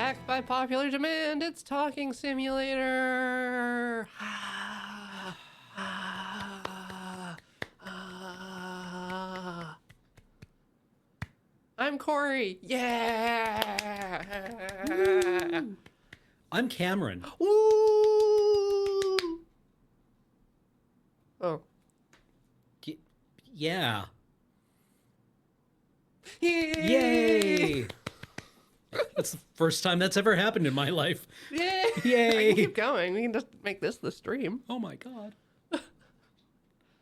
Backed by popular demand, it's Talking Simulator. I'm Corey. Yeah. Woo. I'm Cameron. Woo. Oh. Yeah. Yay. That's the first time that's ever happened in my life. Yay. Yay. I can keep going. We can just make this the stream. Oh my god.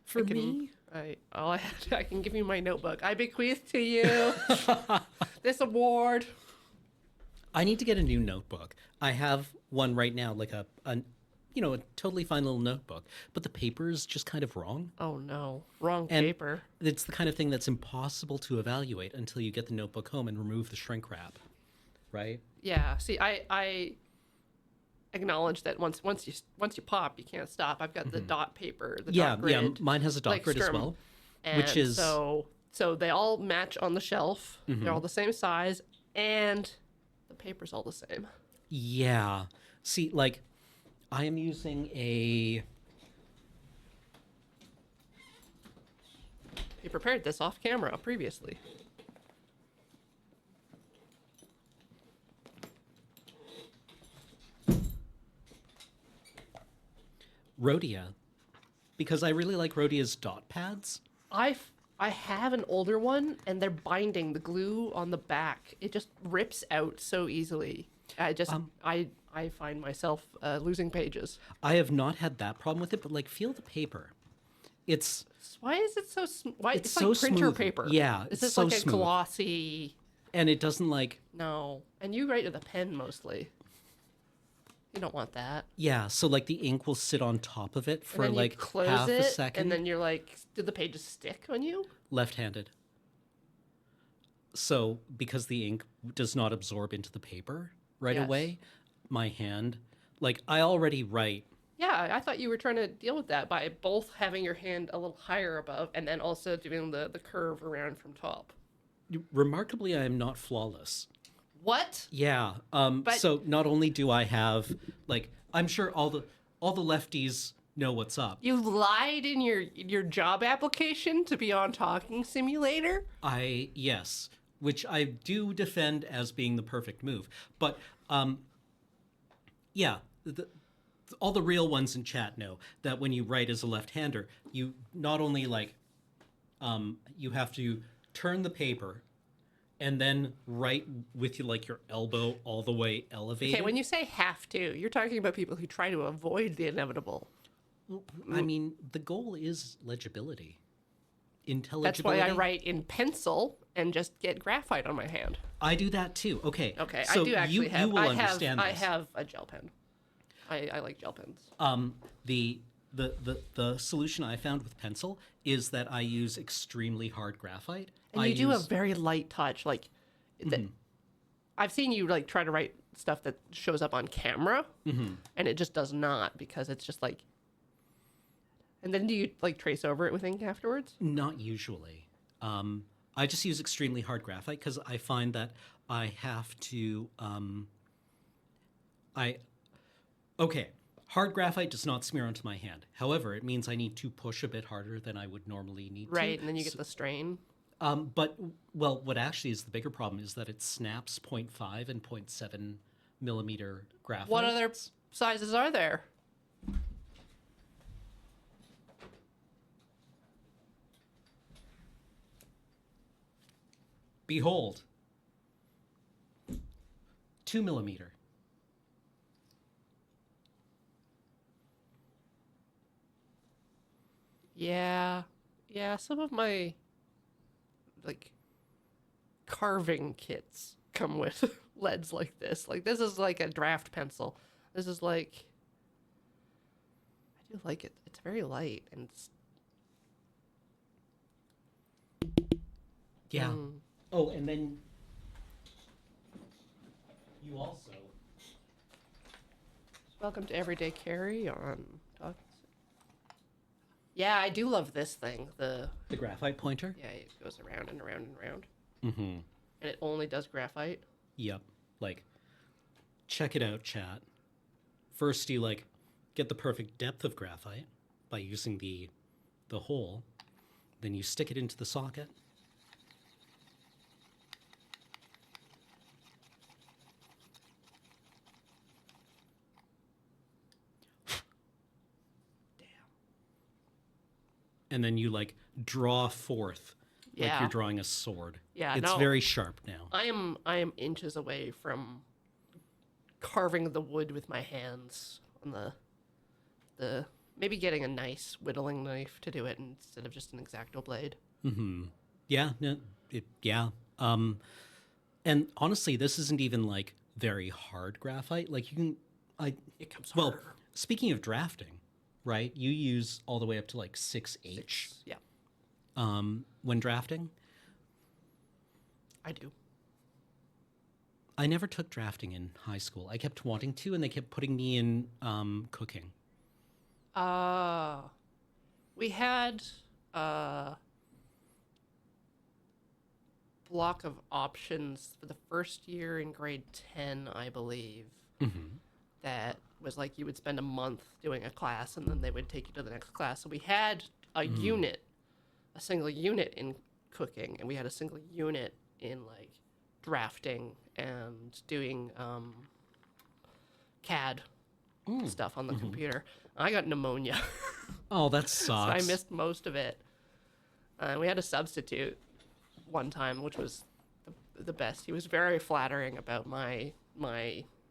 For me? I can give you my notebook. I bequeath to you this award. I need to get a new notebook. I have one right now, like a totally fine little notebook, but the paper is just kind of wrong. Oh no, wrong And paper. it's the kind of thing that's impossible to evaluate until you get the notebook home and remove the shrink wrap, right? Yeah. See, I acknowledge that once you pop, you can't stop. I've got the dot paper, the dot grid. Mine has a dot like grid as Skirm. well, And which is so they all match on the shelf. They're all the same size, and the paper's all the same. yeah. See, like, I am using a. You prepared this off camera previously. Rhodia, because I really like Rhodia's dot pads. I have an older one, and they're binding the glue on the back. It just rips out so easily. I find myself losing pages. I have not had that problem with it, but like, feel the paper. It's Why is it so? Why It's it's so like printer smooth. paper? Yeah, Is it's this so like a smooth. glossy? and it doesn't like No, and you write with a pen mostly. You don't want that. yeah. So like the ink will sit on top of it for And then like you close half it, a second. and then you're like, do the pages stick on you? Left-handed. So because the ink does not absorb into the paper right Yes. away, my hand, like I already write. Yeah, I thought you were trying to deal with that by both having your hand a little higher above and then also doing the curve around from top. Remarkably, I am not flawless. What? Yeah. But- So not only do I have like I'm sure all the lefties know what's up. You lied in your job application to be on Talking Simulator? Yes, which I do defend as being the perfect move. But yeah, all the real ones in chat know that when you write as a left-hander, you not only like you have to turn the paper and then write with your elbow all the way elevated. Okay, when you say have to, you're talking about people who try to avoid the inevitable. I mean, the goal is legibility, intelligibility. That's why I write in pencil and just get graphite on my hand. I do that too. Okay. Okay, so I do actually you have. will understand I this. have a gel pen. I like gel pens. The solution I found with pencil is that I use extremely hard graphite. And you do a very light touch, like. I've seen you like try to write stuff that shows up on camera, and it just does not because it's just like. And then do you like trace over it with ink afterwards? Not usually. I just use extremely hard graphite because I find that I have to. Hard graphite does not smear onto my hand. However, it means I need to push a bit harder than I would normally need to. Right, and then you get the strain. But what actually is the bigger problem is that it snaps 0.5 and 0.7 millimeter graphite. What other sizes are there? Behold, 2 millimeter. Yeah, some of my like carving kits come with leads like this. Like this is like a draft pencil. This is like I do like it. It's very light and it's Yeah. Oh, and then you also. welcome to Everyday Carry on Talking. Yeah, I do love this thing. The graphite pointer? yeah, it goes around and around and around. Mm-hmm. And it only does graphite. Yep. Like, check it out, chat. First, you like get the perfect depth of graphite by using the hole. Then you stick it into the socket. And then you like draw forth like Yeah. you're drawing a sword. Yeah, It's no. very sharp now. I am inches away from carving the wood with my hands on the maybe getting a nice whittling knife to do it instead of just an X-Acto blade. Yeah, no, yeah. And honestly, this isn't even like very hard graphite. Like you can, It comes well, harder. speaking of drafting, right? You use all the way up to like 6H Yeah, when drafting. I do. I never took drafting in high school. I kept wanting to, and they kept putting me in cooking. We had a block of options for the first year in grade 10, I believe. That was like you would spend a month doing a class and then they would take you to the next class. So we had a unit, a single unit in cooking, and we had a single unit in like drafting and doing CAD stuff on the computer. I got pneumonia. Oh, that So sucks. I missed most of it. We had a substitute one time, which was the best. He was very flattering about my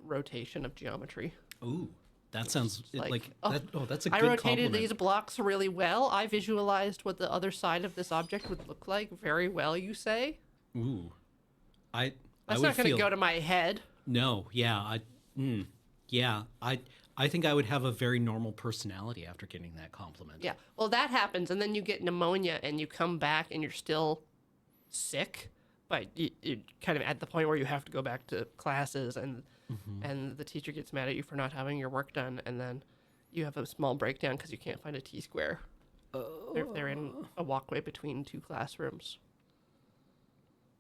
rotation of geometry. Ooh, that sounds like, that's a I good rotated compliment. these blocks really well. I visualized what the other side of this object would look like very well, you say? Ooh, I That's would not going to feel go to my head. no. Yeah, I think I would have a very normal personality after getting that compliment. Yeah. Well, that happens, and then you get pneumonia, and you come back, and you're still sick, but you're kind of at the point where you have to go back to classes, and the teacher gets mad at you for not having your work done, and then you have a small breakdown because you can't find a T-square. They're in a walkway between two classrooms.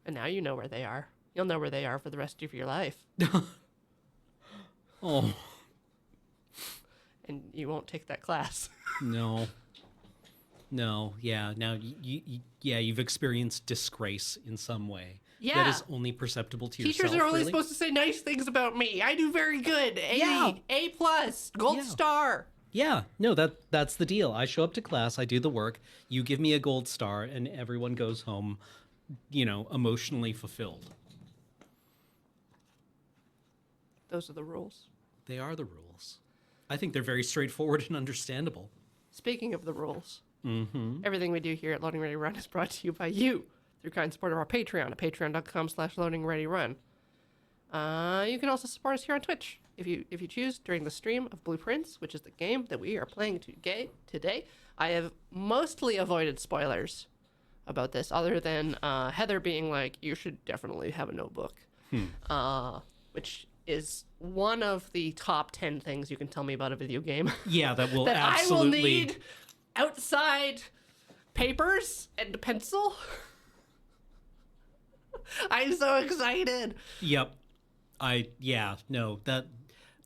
And now you know where they are. You'll know where they are for the rest of your life. Oh And you won't take that class. no. No, yeah. Now you've experienced disgrace in some way. Yeah. That is only perceptible to Teachers yourself. are only really? supposed to say nice things about me. I do very good. A, Yeah. A plus, gold Yeah. star. Yeah, no, that's the deal. I show up to class, I do the work, you give me a gold star, and everyone goes home, emotionally fulfilled. Those are the rules. They are the rules. I think they're very straightforward and understandable. Speaking of the rules, everything we do here at Loading Ready Run is brought to you by you through kind support of our Patreon at patreon.com/loadingreadyrun. You can also support us here on Twitch if you choose during the stream of Blueprints, which is the game that we are playing today. I have mostly avoided spoilers about this, other than Heather being like, "You should definitely have a notebook," which is one of the top 10 things you can tell me about a video game. Yeah, that will that absolutely. I will need outside papers and a pencil. I'm so excited. Yep.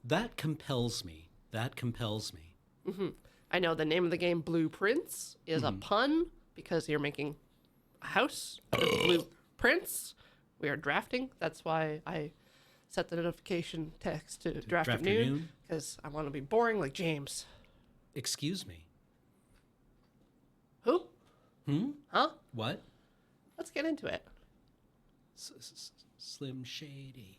That compels me. That compels me. I know the name of the game, Blueprints, is a pun because you're making a house out of blueprints. We are drafting. That's why I set the notification text to draft at noon, because I want to be boring like James. Excuse me. Who? Huh? What? Let's get into it. Slim Shady.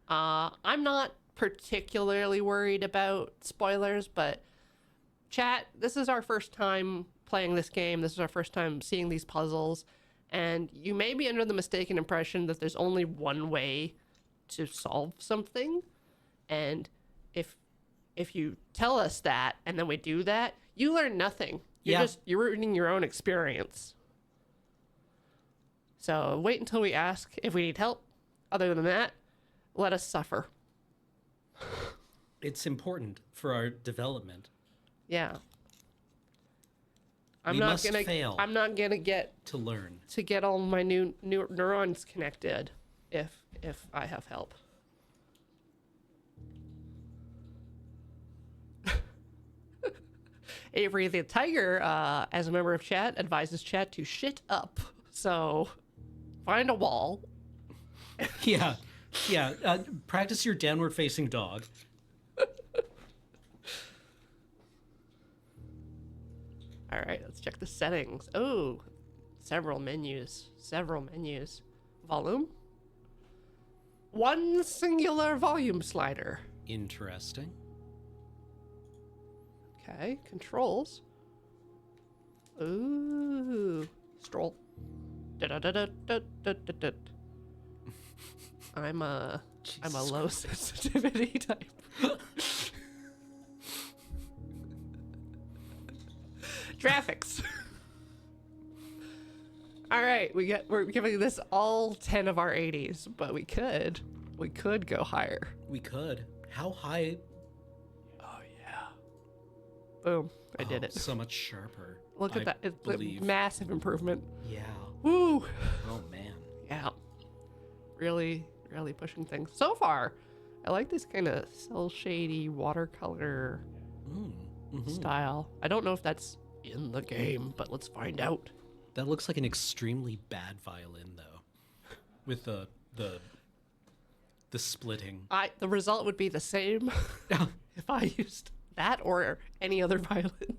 I'm not particularly worried about spoilers, but chat, this is our first time playing this game. This is our first time seeing these puzzles, and you may be under the mistaken impression that there's only one way to solve something. And if you tell us that and then we do that, you learn nothing. You're ruining your own experience. So wait until we ask if we need help. Other than that, let us suffer. It's important for our development. Yeah. We must fail I'm not gonna get to learn. all my new neurons connected if I have help. Avery the Tiger, as a member of chat, advises chat to shit up. So find a wall. Yeah. Yeah. Practice your downward facing dog. All right, let's check the settings. Oh, several menus. Several menus. Volume. One singular volume slider. Interesting. Okay, controls. Ooh, stroll. Da-da-da-da-da-da-da. I'm a Jesus low sensitivity type. Graphics. All right, we're giving this all 10 of our 80s, but we could go higher. We could. How high? Oh yeah. Boom! I did it. So much sharper. Look at I that! It's a believe. massive improvement. Yeah. Woo! Oh man. Yeah. Really pushing things so far. I like this kind of cel shady watercolor style. I don't know if that's in the game, but let's find out. That looks like an extremely bad violin, though, with the splitting. The result would be the same if I used that or any other violin.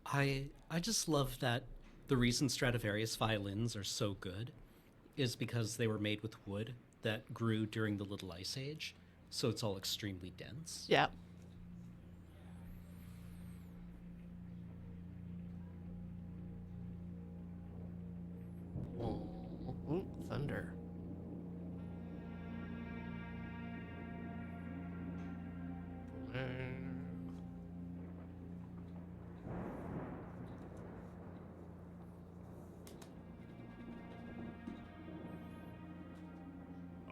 I just love that the reason Stradivarius violins are so good is because they were made with wood that grew during the Little Ice Age, so it's all extremely dense. Yeah. Ooh, thunder.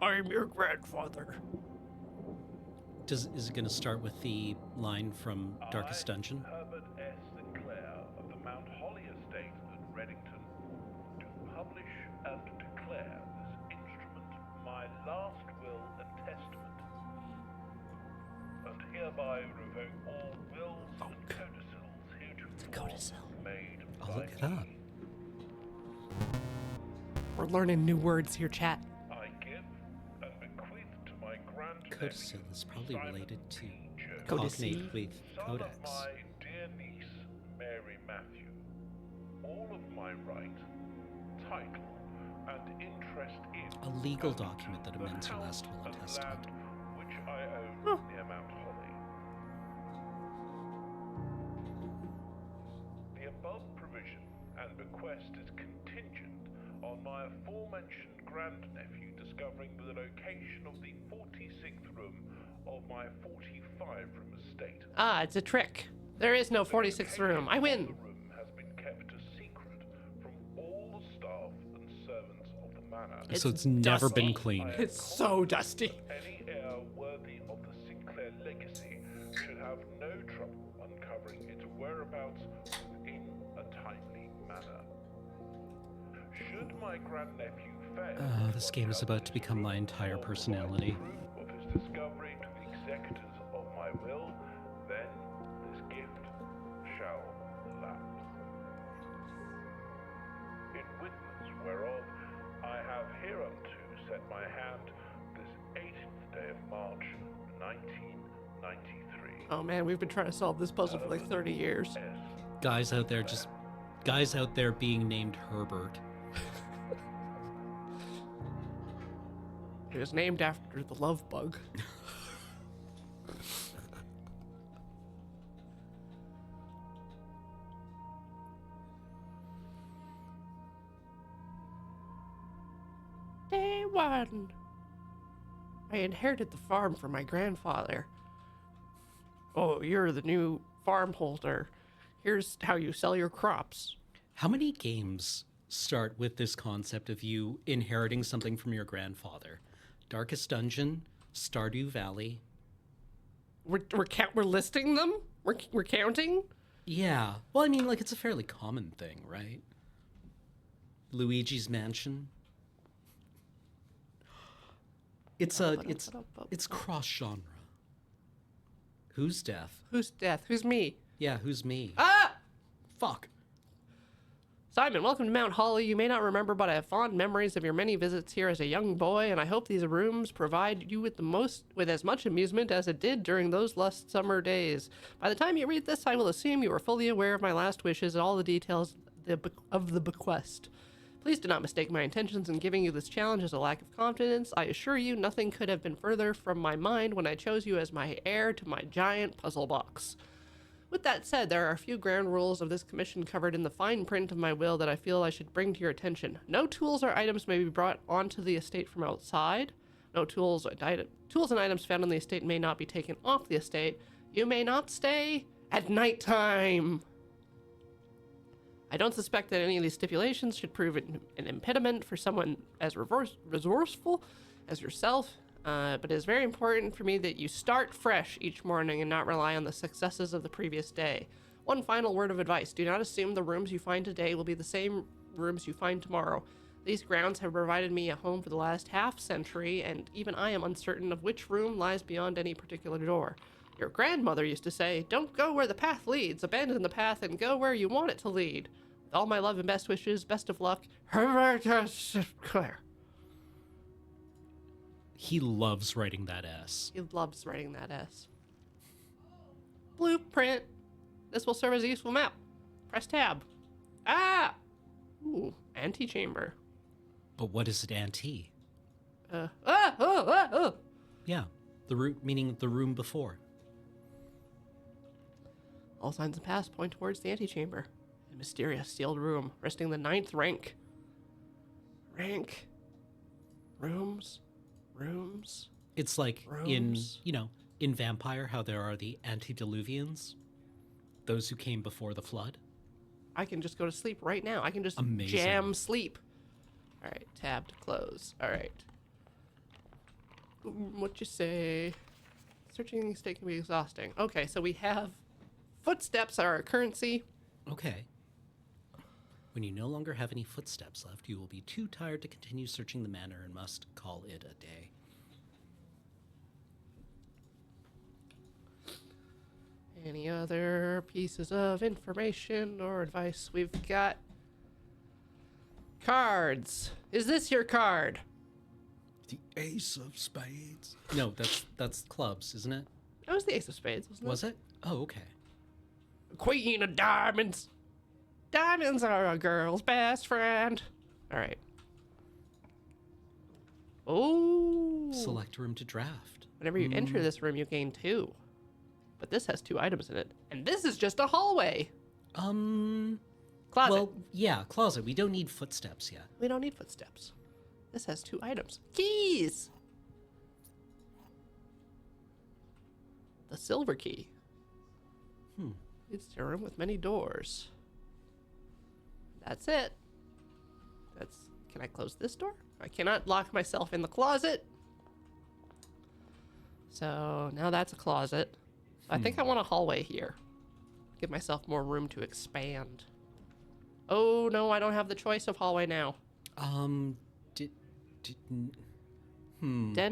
I'm your grandfather. Is it going to start with the line from Darkest Dungeon? Herbert S. Sinclair of the Mount Holly Estate at Reddington, do publish and declare this instrument my last will and testament, and hereby revoke all wills and codicils heretofore made I'll by look it up. me. We're learning new words here, chat. I give and bequeath to my grandnephew, Codicil is probably Simon related to P. Jones, Codicil. cognate with son codex. of my dear niece, Mary Matthew, all of my right, title, and interest in A legal and document that the amends your house last will and and testament. land which I own near Mount Holly. The above provision and bequest is contingent on my aforementioned grandnephew discovering the location of the 46th room of my 45-room estate. Ah, it's a trick. There is no 46th room. I win. The room has been kept a secret from all the staff and servants of the manor. So it's never dusty. been cleaned. It's so dusty. Any heir worthy of the Sinclair legacy should have no trouble uncovering its whereabouts within a timely manner. Should my grandnephew fail, This game is about to become my entire personality. proof of his discovery to the executors of my will, then this gift shall lapse. In witness whereof I have hereunto set my hand this 18th day of March, 1993. Oh man, we've been trying to solve this puzzle for like 30 years. Guys out there being named Herbert. It was named after the love bug. Day one. I inherited the farm from my grandfather. Oh, you're the new farm holder. Here's how you sell your crops. How many games start with this concept of you inheriting something from your grandfather? Darkest Dungeon, Stardew Valley. We're listing them? We're counting? Yeah. Well, I mean, like, it's a fairly common thing, right? Luigi's Mansion. It's cross genre. Whose death? Who's death? Who's me? Yeah, who's me? Ah! Fuck. Simon, welcome to Mount Holly. You may not remember, but I have fond memories of your many visits here as a young boy, and I hope these rooms provide you with as much amusement as it did during those last summer days. By the time you read this, I will assume you are fully aware of my last wishes and all the details of the bequest. Please do not mistake my intentions in giving you this challenge as a lack of confidence. I assure you, nothing could have been further from my mind when I chose you as my heir to my giant puzzle box. With that said, there are a few ground rules of this commission covered in the fine print of my will that I feel I should bring to your attention. No tools or items may be brought onto the estate from outside. No tools and items found on the estate may not be taken off the estate. You may not stay at nighttime. I don't suspect that any of these stipulations should prove an impediment for someone as resourceful as yourself. But it is very important for me that you start fresh each morning and not rely on the successes of the previous day. One final word of advice. Do not assume the rooms you find today will be the same rooms you find tomorrow. These grounds have provided me a home for the last half-century, and even I am uncertain of which room lies beyond any particular door. Your grandmother used to say, "Don't go where the path leads, abandon the path and go where you want it to lead." With all my love and best wishes, best of luck, Claire. He loves writing that S. He loves writing that S. Blueprint. This will serve as a useful map. Press tab. Ah! Ooh, antechamber. But what is it, ante? Oh. Yeah, the room, meaning the room before. All signs of past point towards the antechamber. A mysterious sealed room, resting the 9th rank. Rooms. It's like Rooms. in Vampire, how there are the antediluvians, those who came before the flood. I can just go to sleep right now. I can just Amazing. jam sleep. All right, tab to close. All right. What you say? Searching the state can be exhausting. Okay, so we have footsteps are our currency. Okay. When you no longer have any footsteps left, you will be too tired to continue searching the manor and must call it a day. Any other pieces of information or advice? We've got cards. Is this your card? The ace of spades. No, that's clubs, isn't it? That was the ace of spades, wasn't it? Was it? Oh, okay. Queen of diamonds. Diamonds are a girl's best friend. All right. Oh. Select room to draft. Whenever you enter this room, you gain 2. But this has 2 items in it. And this is just a hallway. Closet. Well, yeah, closet. We don't need footsteps yet. We don't need footsteps. This has 2 items. Keys. The silver key. It's a room with many doors. That's it. Can I close this door? I cannot lock myself in the closet. So now that's a closet. So I think I want a hallway here. Give myself more room to expand. Oh no, I don't have the choice of hallway now. Den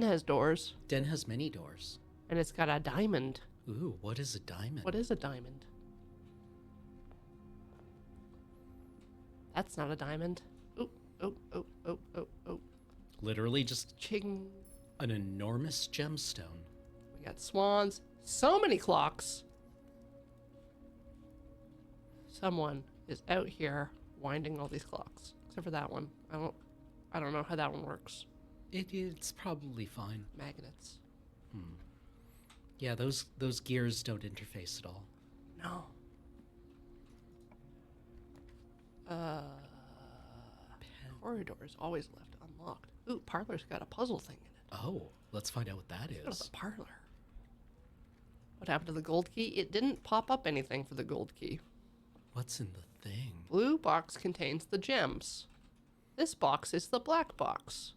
has doors, Den has many doors. and it's got a diamond. Ooh, what is a diamond? What is a diamond? That's not a diamond. Oh. Literally just Ching. an enormous gemstone. We got swans. So many clocks. Someone is out here winding all these clocks. Except for that one. I don't know how that one works. It's probably fine. Magnets. Yeah, those gears don't interface at all. No. Corridors always left unlocked. Ooh, parlor's got a puzzle thing in it. Oh, let's find out what that What is is. a parlor? What happened to the gold key? It didn't pop up anything for the gold key. What's in the thing? Blue box contains the gems. This box is the black box.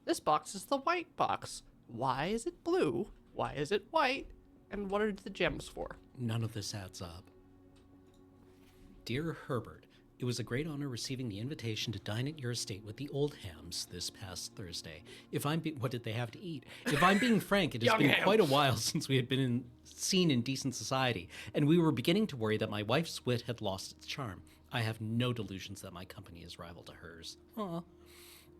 This box is the white box. Why is it blue? Why is it white? And what are the gems for? None of this adds up. Dear Herbert, It was a great honor receiving the invitation to dine at your estate with the Oldhams this past Thursday. What did they have to eat? If I'm being frank, it has been Youngham. quite a while since we had been seen in decent society, and we were beginning to worry that my wife's wit had lost its charm. I have no delusions that my company is rival to hers. Aw.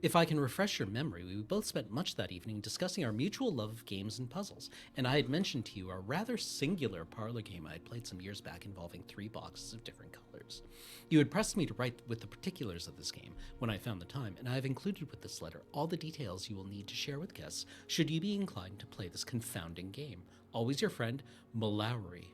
If I can refresh your memory, we both spent much that evening discussing our mutual love of games and puzzles, and I had mentioned to you a rather singular parlor game I had played some years back involving 3 boxes of different colors. You had pressed me to write with the particulars of this game when I found the time, and I have included with this letter all the details you will need to share with guests should you be inclined to play this confounding game. Always your friend, Mallory.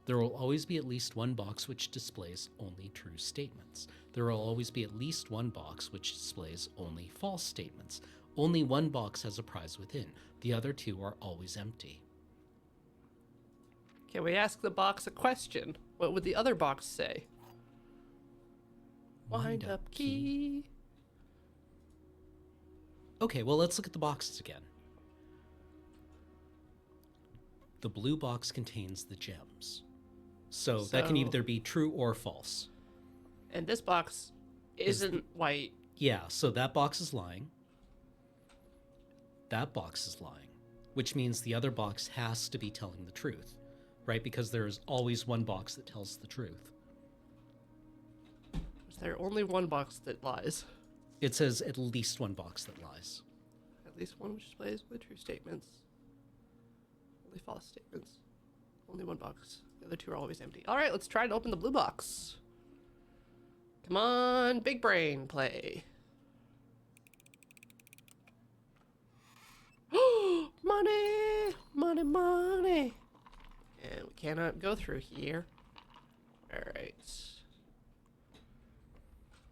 There will always be at least one box which displays only true statements. There will always be at least one box which displays only false statements. Only one box has a prize within. The other 2 are always empty. Can we ask the box a question? What would the other box say? Wind up key. Okay, well, let's look at the boxes again. The blue box contains the gems. So that can So- either be true or false. And this box isn't white. Yeah, so that box is lying. That box is lying, which means the other box has to be telling the truth, right? Because there's always one box that tells the truth. Is there only one box that lies? It says at least one box that lies. At least one which displays only true statements. Only false statements. Only one box. The other 2 are always empty. All right, let's try and open the blue box. Come on, big brain play. Money! Money, money! And we cannot go through here. Alright.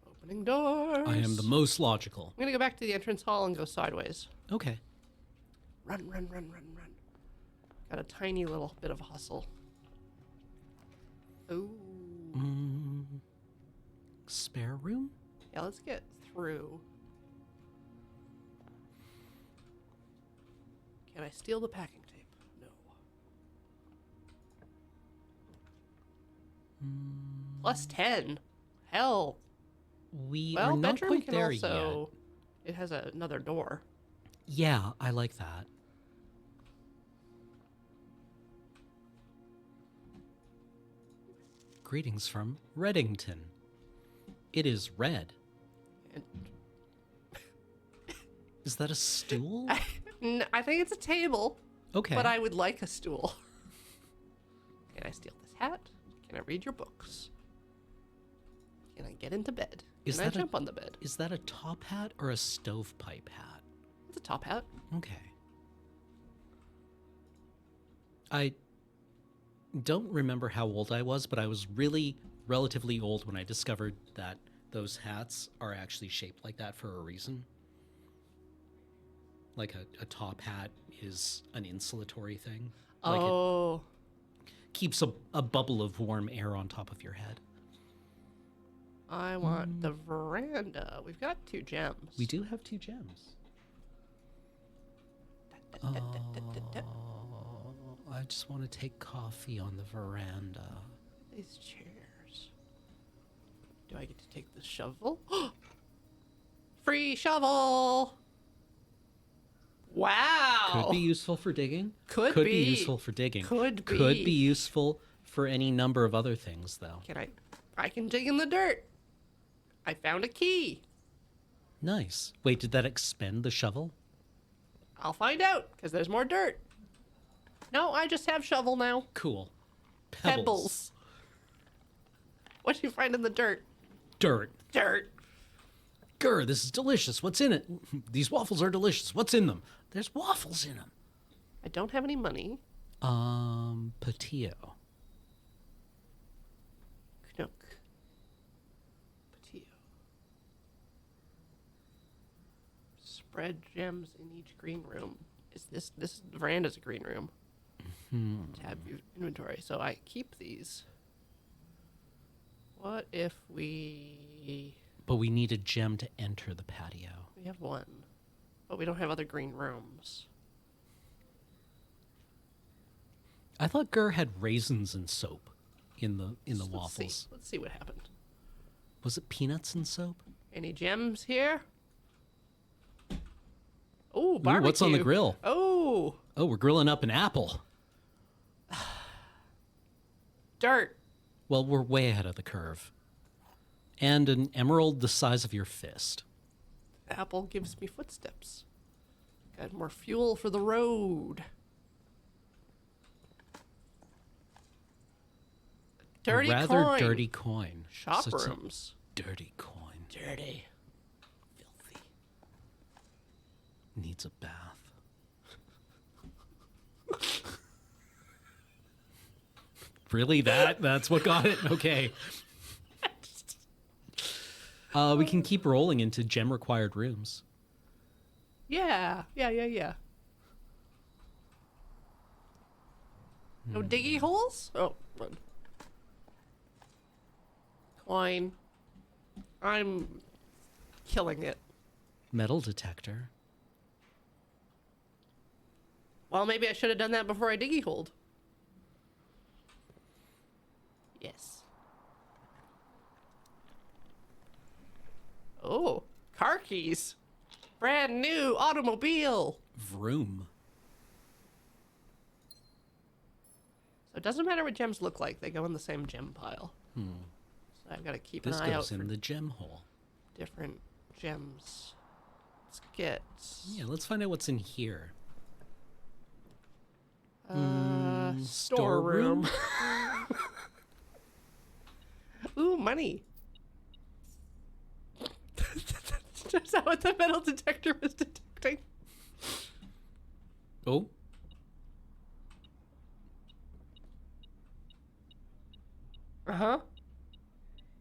Opening doors. I am the most logical. I'm gonna go back to the entrance hall and go sideways. Okay. Run, run, run, run, run. Got a tiny little bit of a hustle. Ooh. Spare room? Yeah, let's get through. Can I steal the packing tape? No. Plus 10. Hell. We Well, are not bedroom quite can there also. It has another door. yet. Yeah, I like that. Greetings from Reddington. It is red. And Is that a stool? I think it's a table, Okay. but I would like a stool. Can I steal this hat? Can I read your books? Can I get into bed? Is Can I that a- jump on the bed? Is that a top hat or a stovepipe hat? It's a top hat. Okay. I don't remember how old I was, but I was really relatively old when I discovered that those hats are actually shaped like that for a reason. Like a top hat is an insulatory thing. Like it Oh, keeps a bubble of warm air on top of your head. I want the veranda. We've got 2 gems. We do have 2 gems. Oh, I just want to take coffee on the veranda. These chairs. Do I get to take the shovel? Free shovel! Wow! Could be useful for digging. Could be be. useful for digging. Could Could be. be useful for any number of other things, though. Can I can dig in the dirt. I found a key. Nice. Wait, did that expend the shovel? I'll find out, because there's more dirt. No, I just have shovel now. Cool. Pebbles. What do you find in the dirt? Dirt. Dirt. Grr, this is delicious. What's in it? These waffles are delicious. What's in them? There's waffles in them. I don't have any money. Patio. Knook. Patio. Spread gems in each green room. Is this veranda's a green room? Tab view inventory. So I keep these. What if we But we need a gem to enter the patio. have one, but we don't have other green rooms? I thought Gur had raisins and soap in the Let's see. waffles. Let's see what happened. Was it peanuts and soap? Any gems here? Oh, Ooh, barbecue. what's on the grill? Oh, Oh, we're grilling up an apple. dirt. Well, we're way ahead of the curve. And an emerald the size of your fist. Apple gives me footsteps. Got more fuel for the road. Dirty a rather coin. dirty coin. Shop So it's a rooms. dirty coin. Dirty. Filthy. Needs a bath. Really? That's what got it? Okay. We can keep rolling into gem required rooms. Yeah. No diggy holes? Oh, run. Coin. I'm killing it. Metal detector. Well, maybe I should have done that before I diggy holed. Yes. Oh, car keys. Brand new automobile. Vroom. So it doesn't matter what gems look like. They go in the same gem pile. So I've got to keep This an eye out goes for in the gem hole. different gems. Let's get... Yeah, let's find out what's in here. Storeroom. Ooh, money. Is that what the metal detector was detecting? Oh. Uh-huh.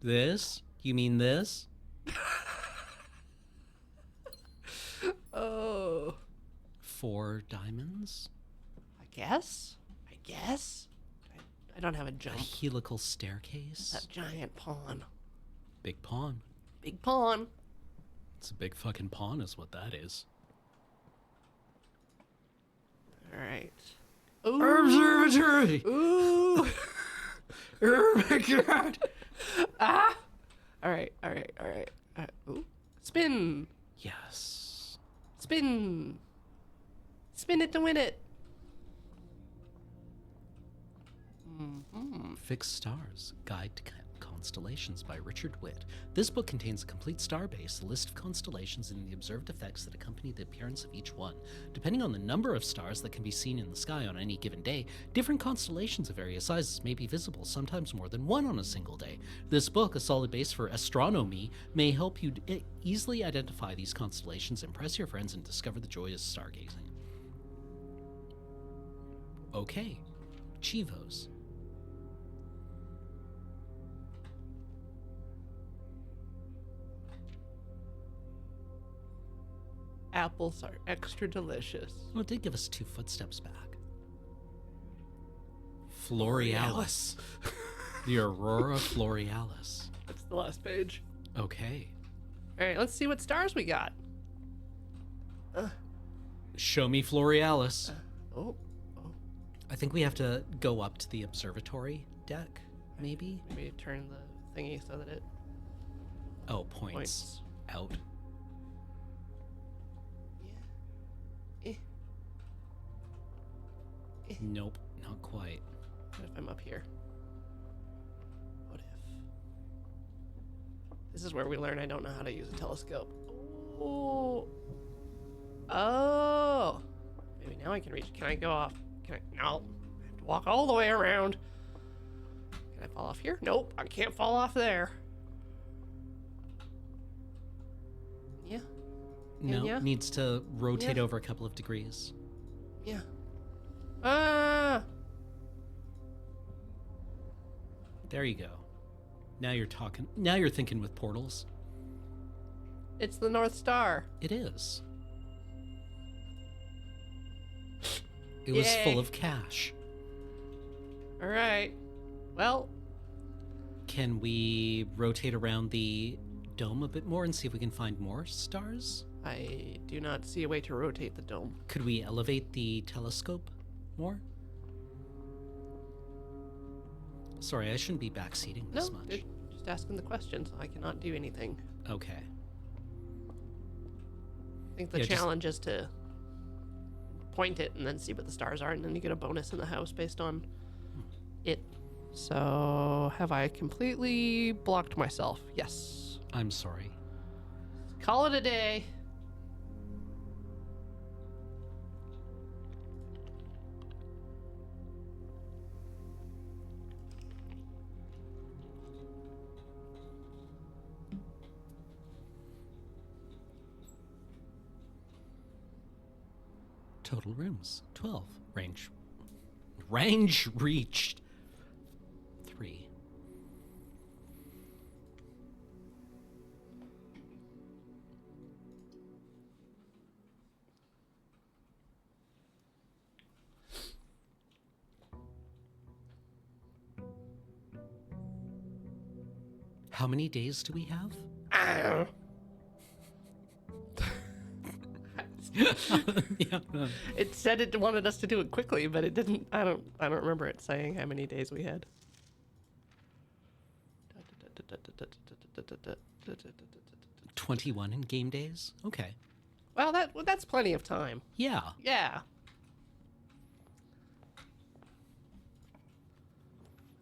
This? You mean this? Oh. 4 diamonds? I guess. I don't have a A jump. helical staircase? That giant pawn. Big pawn. Big pawn. It's a big fucking pawn is what that is. All right. Ooh. Observatory! Ooh. Oh my god! Ah. All right. Ooh. Spin. Yes. Spin. Spin it to win it. Fixed Stars, Guide to Constellations by Richard Witt. This book contains a complete star base, a list of constellations, and the observed effects that accompany the appearance of each one. Depending on the number of stars that can be seen in the sky on any given day, different constellations of various sizes may be visible, sometimes more than one on a single day. This book, a solid base for astronomy, may help you easily identify these constellations, impress your friends, and discover the joy of stargazing. Okay, Chivos. Apples are extra delicious. Well, it did give us 2 footsteps back. Florealis. The Aurora Florealis. That's the last page. Okay. All right, let's see what stars we got. Show me Florealis. Oh, I think we have to go up to the observatory deck, maybe? maybe turn the thingy so that it Oh, points. points. Out. Nope, not quite. What if I'm up here? What if? This is where we learn I don't know how to use a telescope. Oh. Oh. Maybe now I can reach. Can I go off? Can I? No. I have to walk all the way around. Can I fall off here? Nope. I can't fall off there. Yeah. No, yeah. needs to rotate Yeah. over a couple of degrees. Yeah. Ah. There you go. Now you're talking. Now you're thinking with portals. It's the North Star. It is. It was Yay. full of cash. All right. Well, Can we rotate around the dome a bit more and see if we can find more stars? I do not see a way to rotate the dome. Could we elevate the telescope more? Sorry, I shouldn't be backseating No, this much. just Just asking the questions. I cannot do anything. Okay. I think the Yeah, just- challenge is to point it and then see what the stars are, and then you get a bonus in the house based on it. So, have I completely blocked myself? Yes. I'm sorry. Call it a day. Total rooms 12. Range reached 3. How many days do we have? Yeah. It said it wanted us to do it quickly, but it didn't. I don't remember it saying how many days we had. 21 in game days? Okay. Well, that's plenty of time. Yeah. Yeah.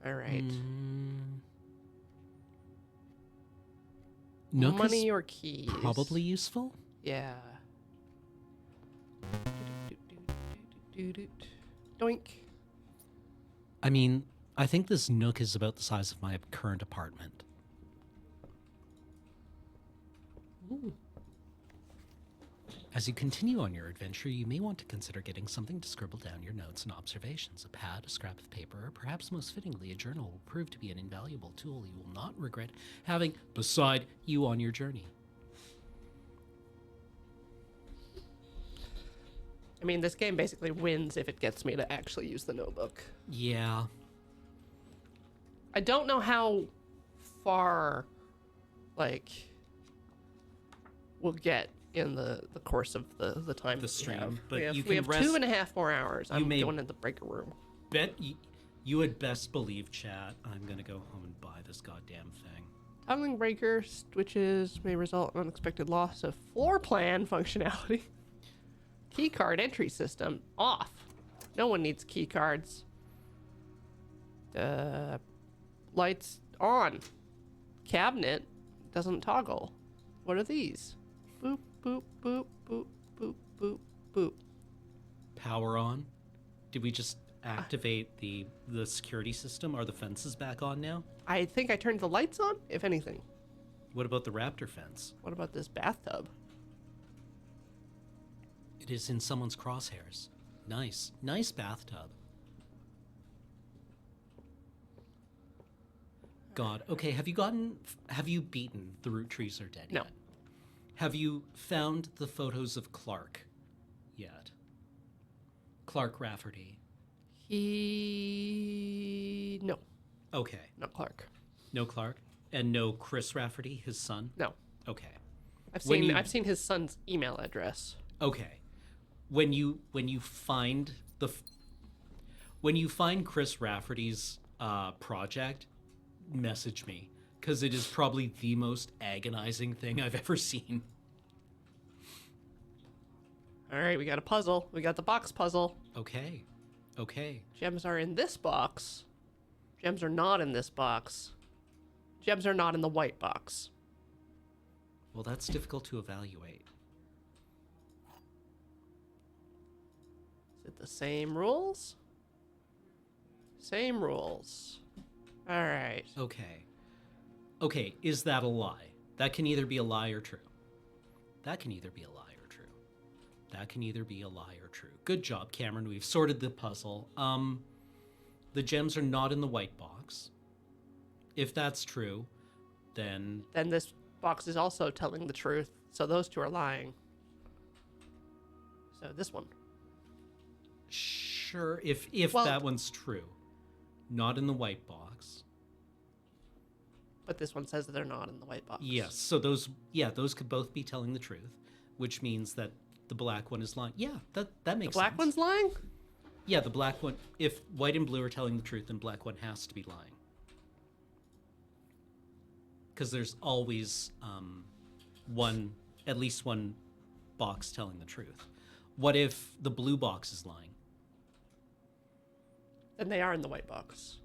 All right. Nook Money is or keys? probably useful. Yeah. Doink. I mean, I think this nook is about the size of my current apartment. As you continue on your adventure, you may want to consider getting something to scribble down your notes and observations. A pad, a scrap of paper, or perhaps most fittingly, a journal will prove to be an invaluable tool you will not regret having beside you on your journey. I mean, this game basically wins if it gets me to actually use the notebook. Yeah. I don't know how far, like, we'll get in the course of the time The that stream, we have. but we have, you we can have rest- 2.5 more hours. I'm may- going in the breaker room. Bet you had best believe, chat, I'm gonna go home and buy this goddamn thing. Toggling breaker switches may result in unexpected loss of floor plan functionality. Key card entry system off. No one needs key cards. Lights on. Cabinet doesn't toggle. What are these? Boop, boop, boop, boop, boop, boop, boop. Power on? Did we just activate the security system? Are the fences back on now? I think I turned the lights on, if anything. What about the raptor fence? What about this bathtub? It is in someone's crosshairs. Nice. Nice bathtub. God. Okay, have you beaten the root trees are dead No. yet? Have you found the photos of Clark yet? Clark Rafferty. No, Okay. not Clark. No Clark? And no Chris Rafferty, his son? No. Okay. I've When seen you- I've seen his son's email address. Okay. When you find when you find Chris Rafferty's project, message me, because it is probably the most agonizing thing I've ever seen. All right, we got a puzzle. We got the box puzzle. Okay. Okay. Gems are in this box. Gems are not in this box. Gems are not in the white box. Well, that's difficult to evaluate. Is it the same rules? Same rules. All right. Okay. Okay, is that a lie? That can either be a lie or true. That can either be a lie or true. That can either be a lie or true. Good job, Cameron. We've sorted the puzzle. The gems are not in the white box. If that's true, then Then this box is also telling the truth. So those two are lying. So this one. sure, if Well- that one's true. Not in the white box. But this one says that they're not in the white box. Yes, so those could both be telling the truth, which means that the black one is lying. Yeah, that The makes black sense. one's lying? Yeah, the black one. If white and blue are telling the truth, then black one has to be lying. because there's always at least one box telling the truth. What if the blue box is lying? Then they are in the white box.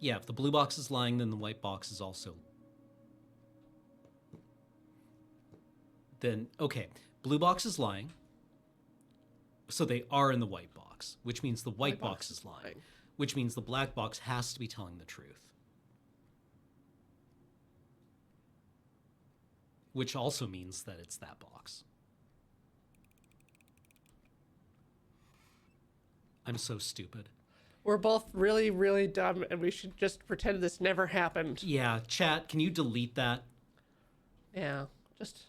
Yeah, if the blue box is lying, then the white box is also. Then, okay, blue box is lying, so they are in the white box, which means the white box is lying, which means the black box has to be telling the truth. Which also means that it's that box. I'm so stupid. We're both really, really dumb, and we should just pretend this never happened. Yeah, chat, can you delete that? Yeah, just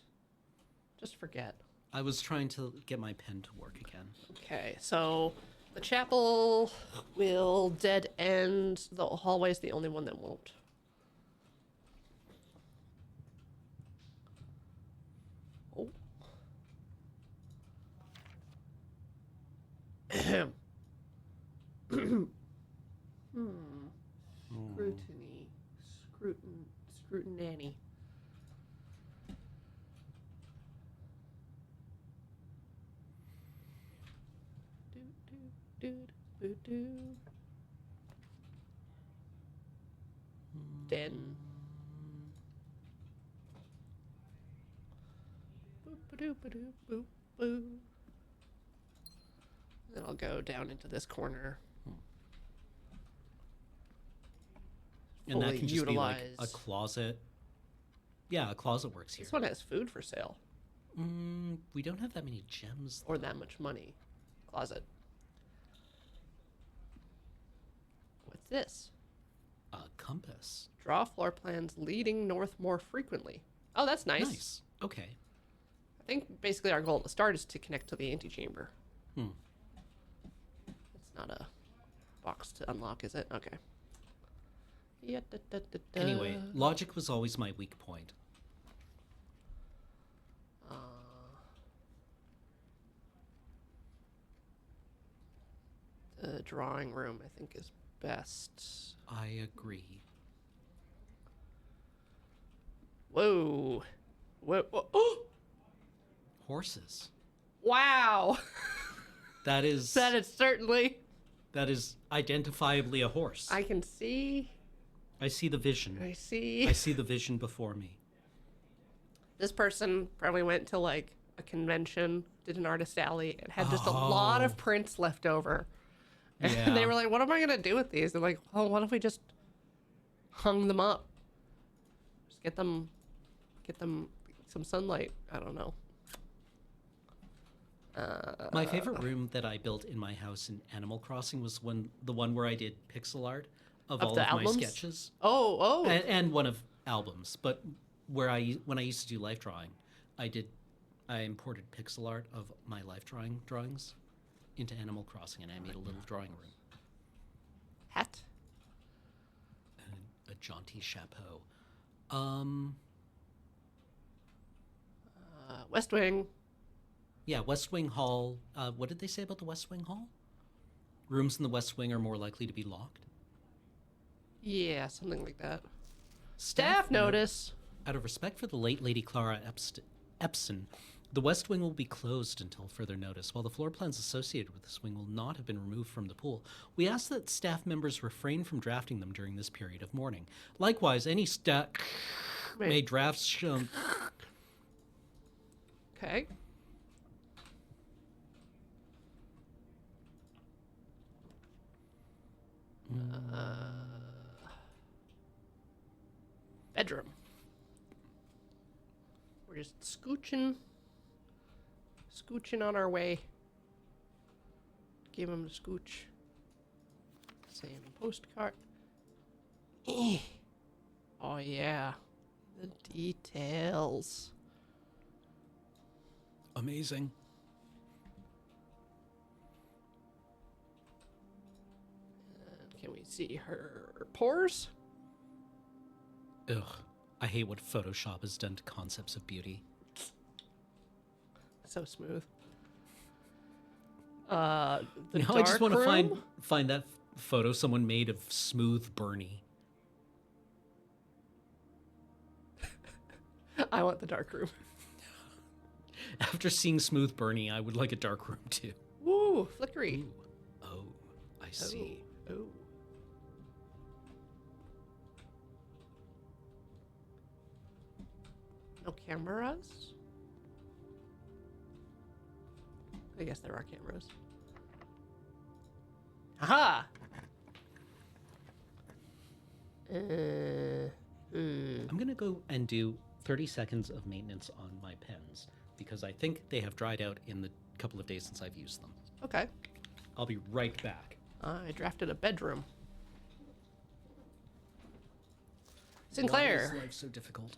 forget. I was trying to get my pen to work again. Okay, so the chapel will dead end. The hallway's the only one that won't. Oh. Ahem. Scrutiny. Scrutinanny. Den. Boop-a-doop-a-doop, boop-boo. Then I'll go down into this corner. And that Fully can just be like a utilize. closet. Yeah, a closet works here. This one has food for sale. We don't have that many gems. Or that much money. Closet. What's this? A compass. Draw floor plans leading north more frequently. Oh, that's nice. Nice. Okay. I think basically our goal at the start is to connect to the antechamber. Hmm. It's not a box to unlock, is it? Okay. Yeah, Anyway, logic was always my weak point. The drawing room, I think, is best. I agree. Whoa. Whoa. Whoa. Oh! Horses. Wow. That is That is certainly. that is identifiably a horse. I can see. I see the vision. I see. I see the vision before me. This person probably went to like a convention, did an artist alley, and had just a lot of prints left over. And Yeah. they were like, what am I going to do with these? They're like, oh, what if we just hung them up? Just get them some sunlight. I don't know. My favorite room that I built in my house in Animal Crossing was the one where I did pixel art of all the of albums? my sketches. Oh. And one of albums, but when I used to do life drawing, I imported pixel art of my life drawings into Animal Crossing, and I made a little drawing room Hat. and a jaunty chapeau. West Wing. Yeah, West Wing Hall. What did they say about the West Wing Hall? Rooms in the West Wing are more likely to be locked. Yeah, something like that. Staff note. notice. Out of respect for the late Lady Clara Epson, the West Wing will be closed until further notice. While the floor plans associated with this wing will not have been removed from the pool, we ask that staff members refrain from drafting them during this period of mourning. Likewise, any staff may draft Okay. Bedroom. We're just scooching on our way. Give him the scooch. Same postcard. Eh. Oh yeah, the details. Amazing. Can we see her pores? Ugh, I hate what Photoshop has done to concepts of beauty. So smooth. The Now I just want to find that photo someone made of smooth Bernie. I want the dark room. After seeing Smooth Bernie, I would like a dark room too. Woo, flickery. Ooh. Oh, I see. Oh. No cameras? I guess there are cameras. Aha! I'm going to go and do 30 seconds of maintenance on my pens because I think they have dried out in the couple of days since I've used them. Okay. I'll be right back. I drafted a bedroom. Why Sinclair. is life so difficult?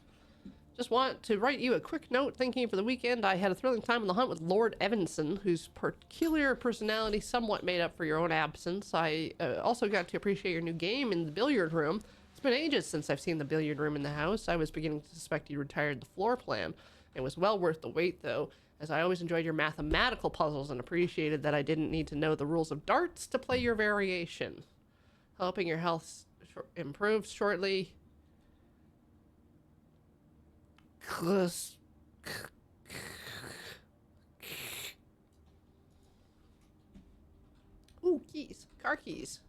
Just want to write you a quick note thanking you for the weekend. I had a thrilling time on the hunt with Lord Evanson, whose peculiar personality somewhat made up for your own absence. I also got to appreciate your new game in the billiard room. It's been ages since I've seen the billiard room in the house. I was beginning to suspect you retired the floor plan. It was well worth the wait, though, as I always enjoyed your mathematical puzzles and appreciated that I didn't need to know the rules of darts to play your variation. Hoping your health improves shortly. Ooh, keys. Car keys.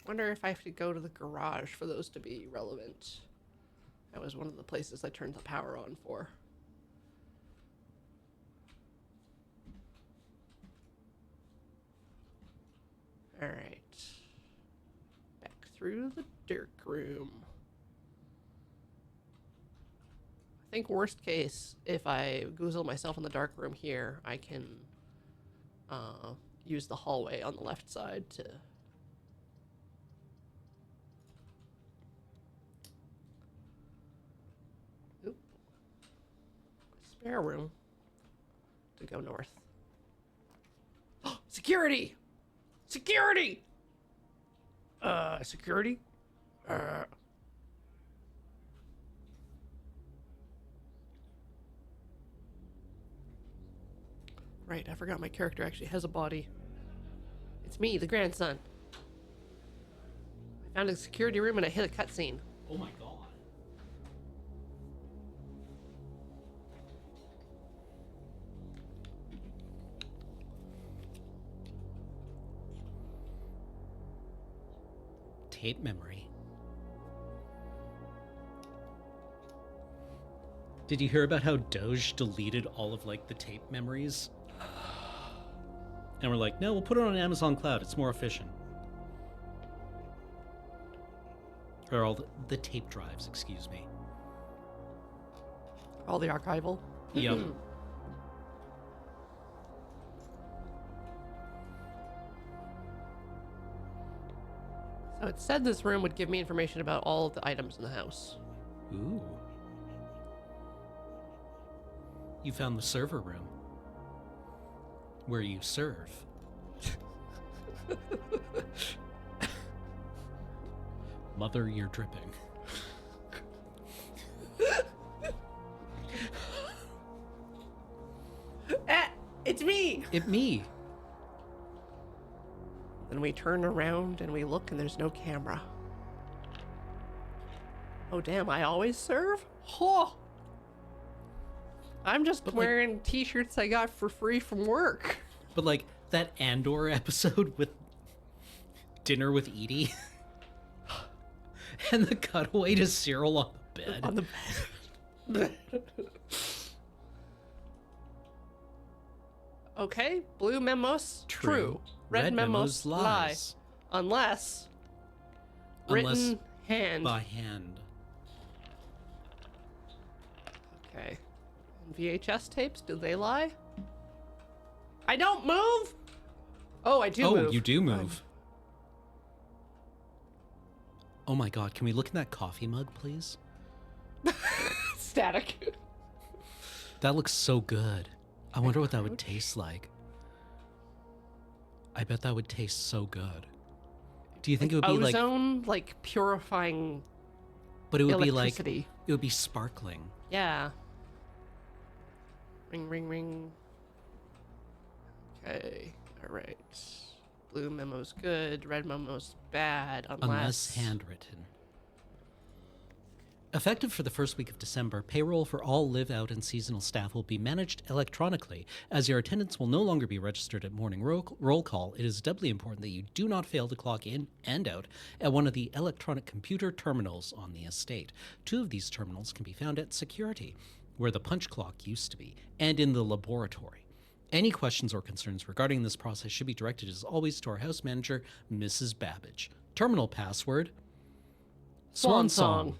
Wonder if I have to go to the garage for those to be relevant. That was one of the places I turned the power on for. Alright. Back through the dark room. I think worst case, if I goozle myself in the dark room here, I can use the hallway on the left side to... Oop. Spare room to go north. Security! Security! Security? Right, I forgot my character actually has a body. It's me, the grandson. I found a security room and I hit a cutscene. Oh my god. Tape memory. Did you hear about how Doge deleted all of like the tape memories? And we're like, no, we'll put it on Amazon Cloud. It's more efficient. Or all the tape drives, excuse me. All the archival. Yep. So it said this room would give me information about all of the items in the house. Ooh. You found the server room. Where you serve. Mother, you're dripping. It's me! It me. Then we turn around and we look and there's no camera. Oh damn, I always serve? Huh. I'm just wearing t-shirts I got for free from work. But like that Andor episode with dinner with Edie and the cutaway to Cyril on the bed. On the bed. Okay, blue memos, true. Red memos, lie. Unless written hand. By hand. Okay. And VHS tapes, do they lie? I don't move! Oh, I do move. Oh, you do move. Oh my god, can we look in that coffee mug, please? Static. That looks so good. I wonder what that would taste like. I bet that would taste so good. Do you think it would be like... Ozone, like purifying But it would be like... electricity. It would be sparkling. Yeah. Ring, ring, ring. Okay. All right. Blue memo's good. Red memo's bad. Unless handwritten. Effective for the first week of December, payroll for all live-out and seasonal staff will be managed electronically. As your attendance will no longer be registered at morning roll call, it is doubly important that you do not fail to clock in and out at one of the electronic computer terminals on the estate. 2 of these terminals can be found at security, where the punch clock used to be, and in the laboratory. Any questions or concerns regarding this process should be directed, as always, to our house manager, Mrs. Babbage. Terminal password: Swan Song.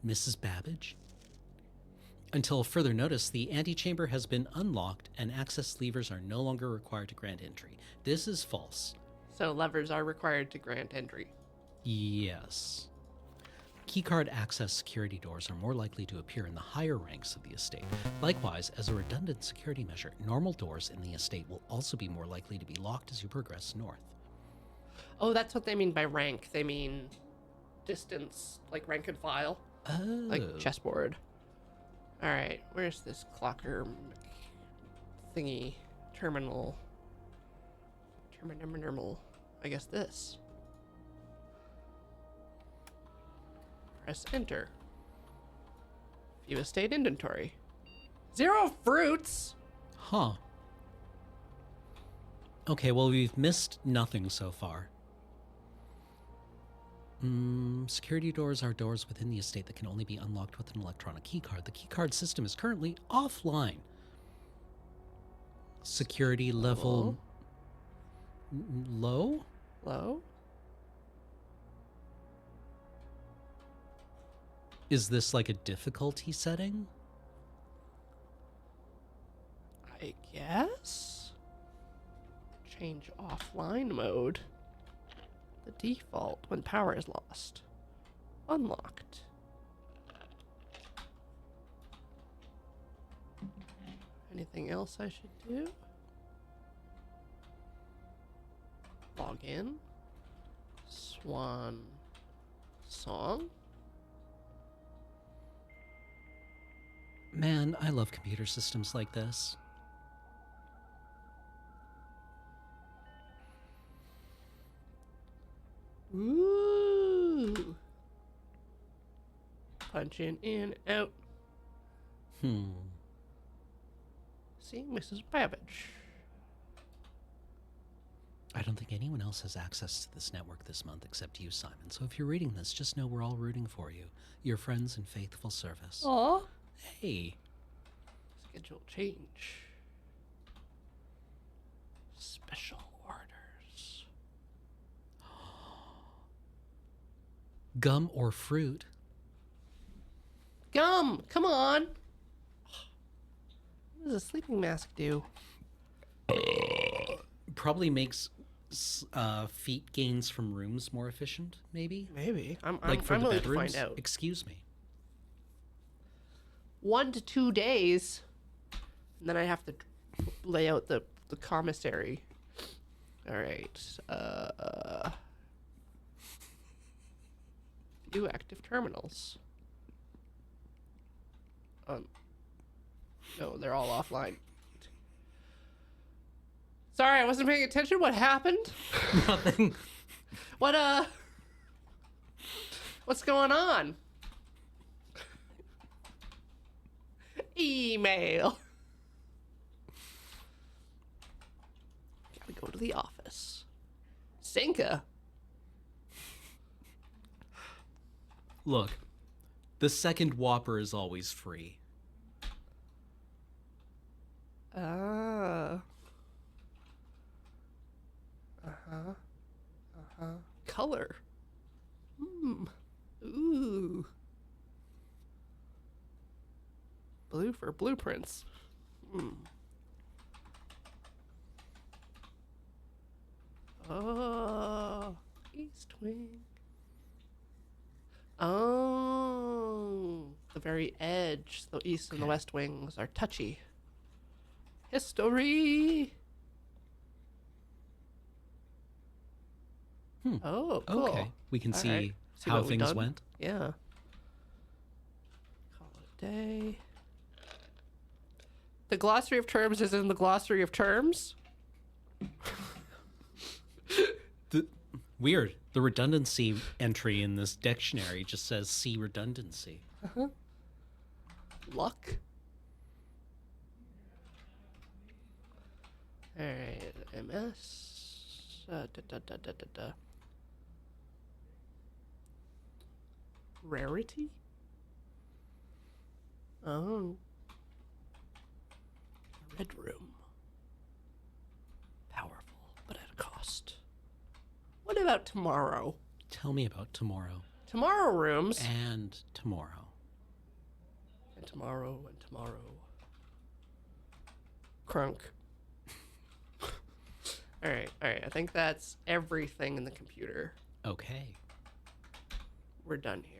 Mrs. Babbage. Until further notice, the antechamber has been unlocked and access levers are no longer required to grant entry. This is false. So levers are required to grant entry. Yes. Keycard access security doors are more likely to appear in the higher ranks of the estate. Likewise, as a redundant security measure, normal doors in the estate will also be more likely to be locked as you progress north. Oh, that's what they mean by rank. They mean distance, like rank and file, Oh. like chessboard. All right, where's this clocker thingy? Terminal. Terminal. I guess this. Press enter. View estate inventory. 0 fruits. Huh. Okay, well, we've missed nothing so far. Security doors are doors within the estate that can only be unlocked with an electronic keycard. The keycard system is currently offline. Security level low? Low. Is this like a difficulty setting? I guess. Change offline mode. The default when power is lost. Unlocked. Anything else I should do? Log in. Swan Song. Man, I love computer systems like this. Ooh. Punching in, out. See, Mrs. Babbage. I don't think anyone else has access to this network this month except you, Simon. So if you're reading this, just know we're all rooting for you. Your friends in faithful service. Aw. Hey. Schedule change. Special orders. Gum or fruit? Gum! Come on! What does a sleeping mask do? Probably makes feet gains from rooms more efficient, maybe? Maybe. I'm For the willing to bedrooms? find out. Excuse me. 1 to 2 days. And then I have to lay out the commissary. Alright. View active terminals. No, they're all offline. Sorry, I wasn't paying attention. What happened? Nothing. What's going on? Email. Gotta go to the office. Sinka. Look, the second Whopper is always free. Color. Ooh. Blue for blueprints. Oh, East Wing. Oh, the very edge, the East and the West Wings are touchy. History. Oh, cool. Okay. We can All see right. See how what we've things done? went. Yeah. Call it a day. The glossary of terms is in the glossary of terms. Weird. The redundancy entry in this dictionary just says see redundancy. Luck. All right, MS. Rarity. Oh. Red room. Powerful, but at a cost. What about tomorrow? Tell me about tomorrow. Tomorrow rooms. And tomorrow. And tomorrow and tomorrow. Crunk. All right. I think that's everything in the computer. Okay. We're done here.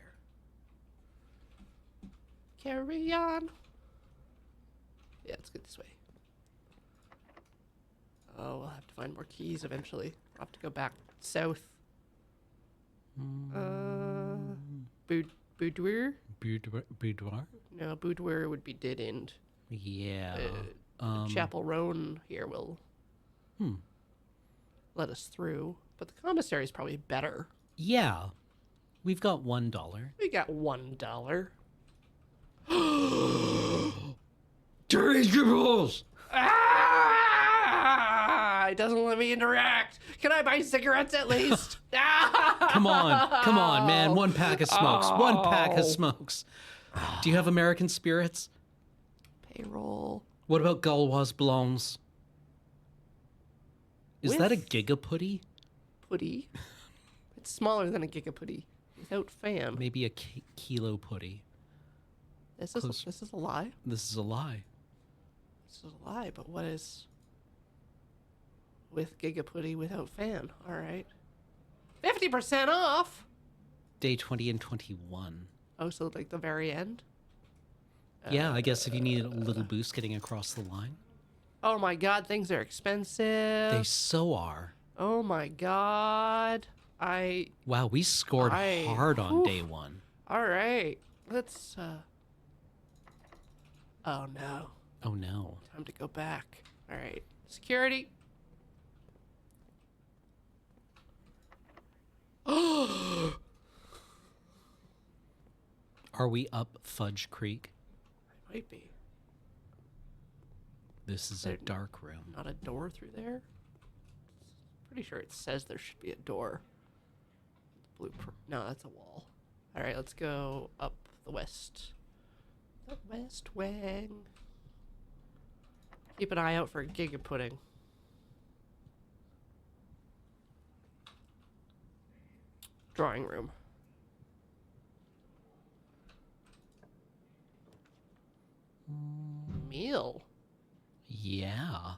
Carry on. Yeah, let's get this way. Oh, we'll have to find more keys eventually. I'll have to go back south. Boudoir? Boudoir? No, boudoir would be dead end. Yeah. Chapel Roan here will let us through, but the commissary is probably better. Yeah. We've got $1. We got $1. Dirigibles! Ah! It doesn't let me interact. Can I buy cigarettes at least? Come on, man. One pack of smokes. One pack of smokes. Do you have American spirits? Payroll. What about Gauloise Blondes? Is that a With- gigaputty? Putty. It's smaller than a gigaputty. Without fan. Maybe a kilo putty. This close. is a lie. This is a lie. This is a lie, but what is with gigaputty without fan? All right. 50% off. Day 20 and 21. Oh, so like the very end? Yeah, I guess if you need a little boost getting across the line. Oh my god, things are expensive. They so are. Oh my god. Wow, we scored hard on whew. day one. All right. Let's Oh no. Oh no. Time to go back. All right. Security. Are we up Fudge Creek? Might be. This is a dark room. Not a door through there? Pretty sure it says there should be a door. Blueprint. No, that's a wall. All right, let's go up the west. The west wing. Keep an eye out for Giga Pudding. Drawing room. Meal. Yeah.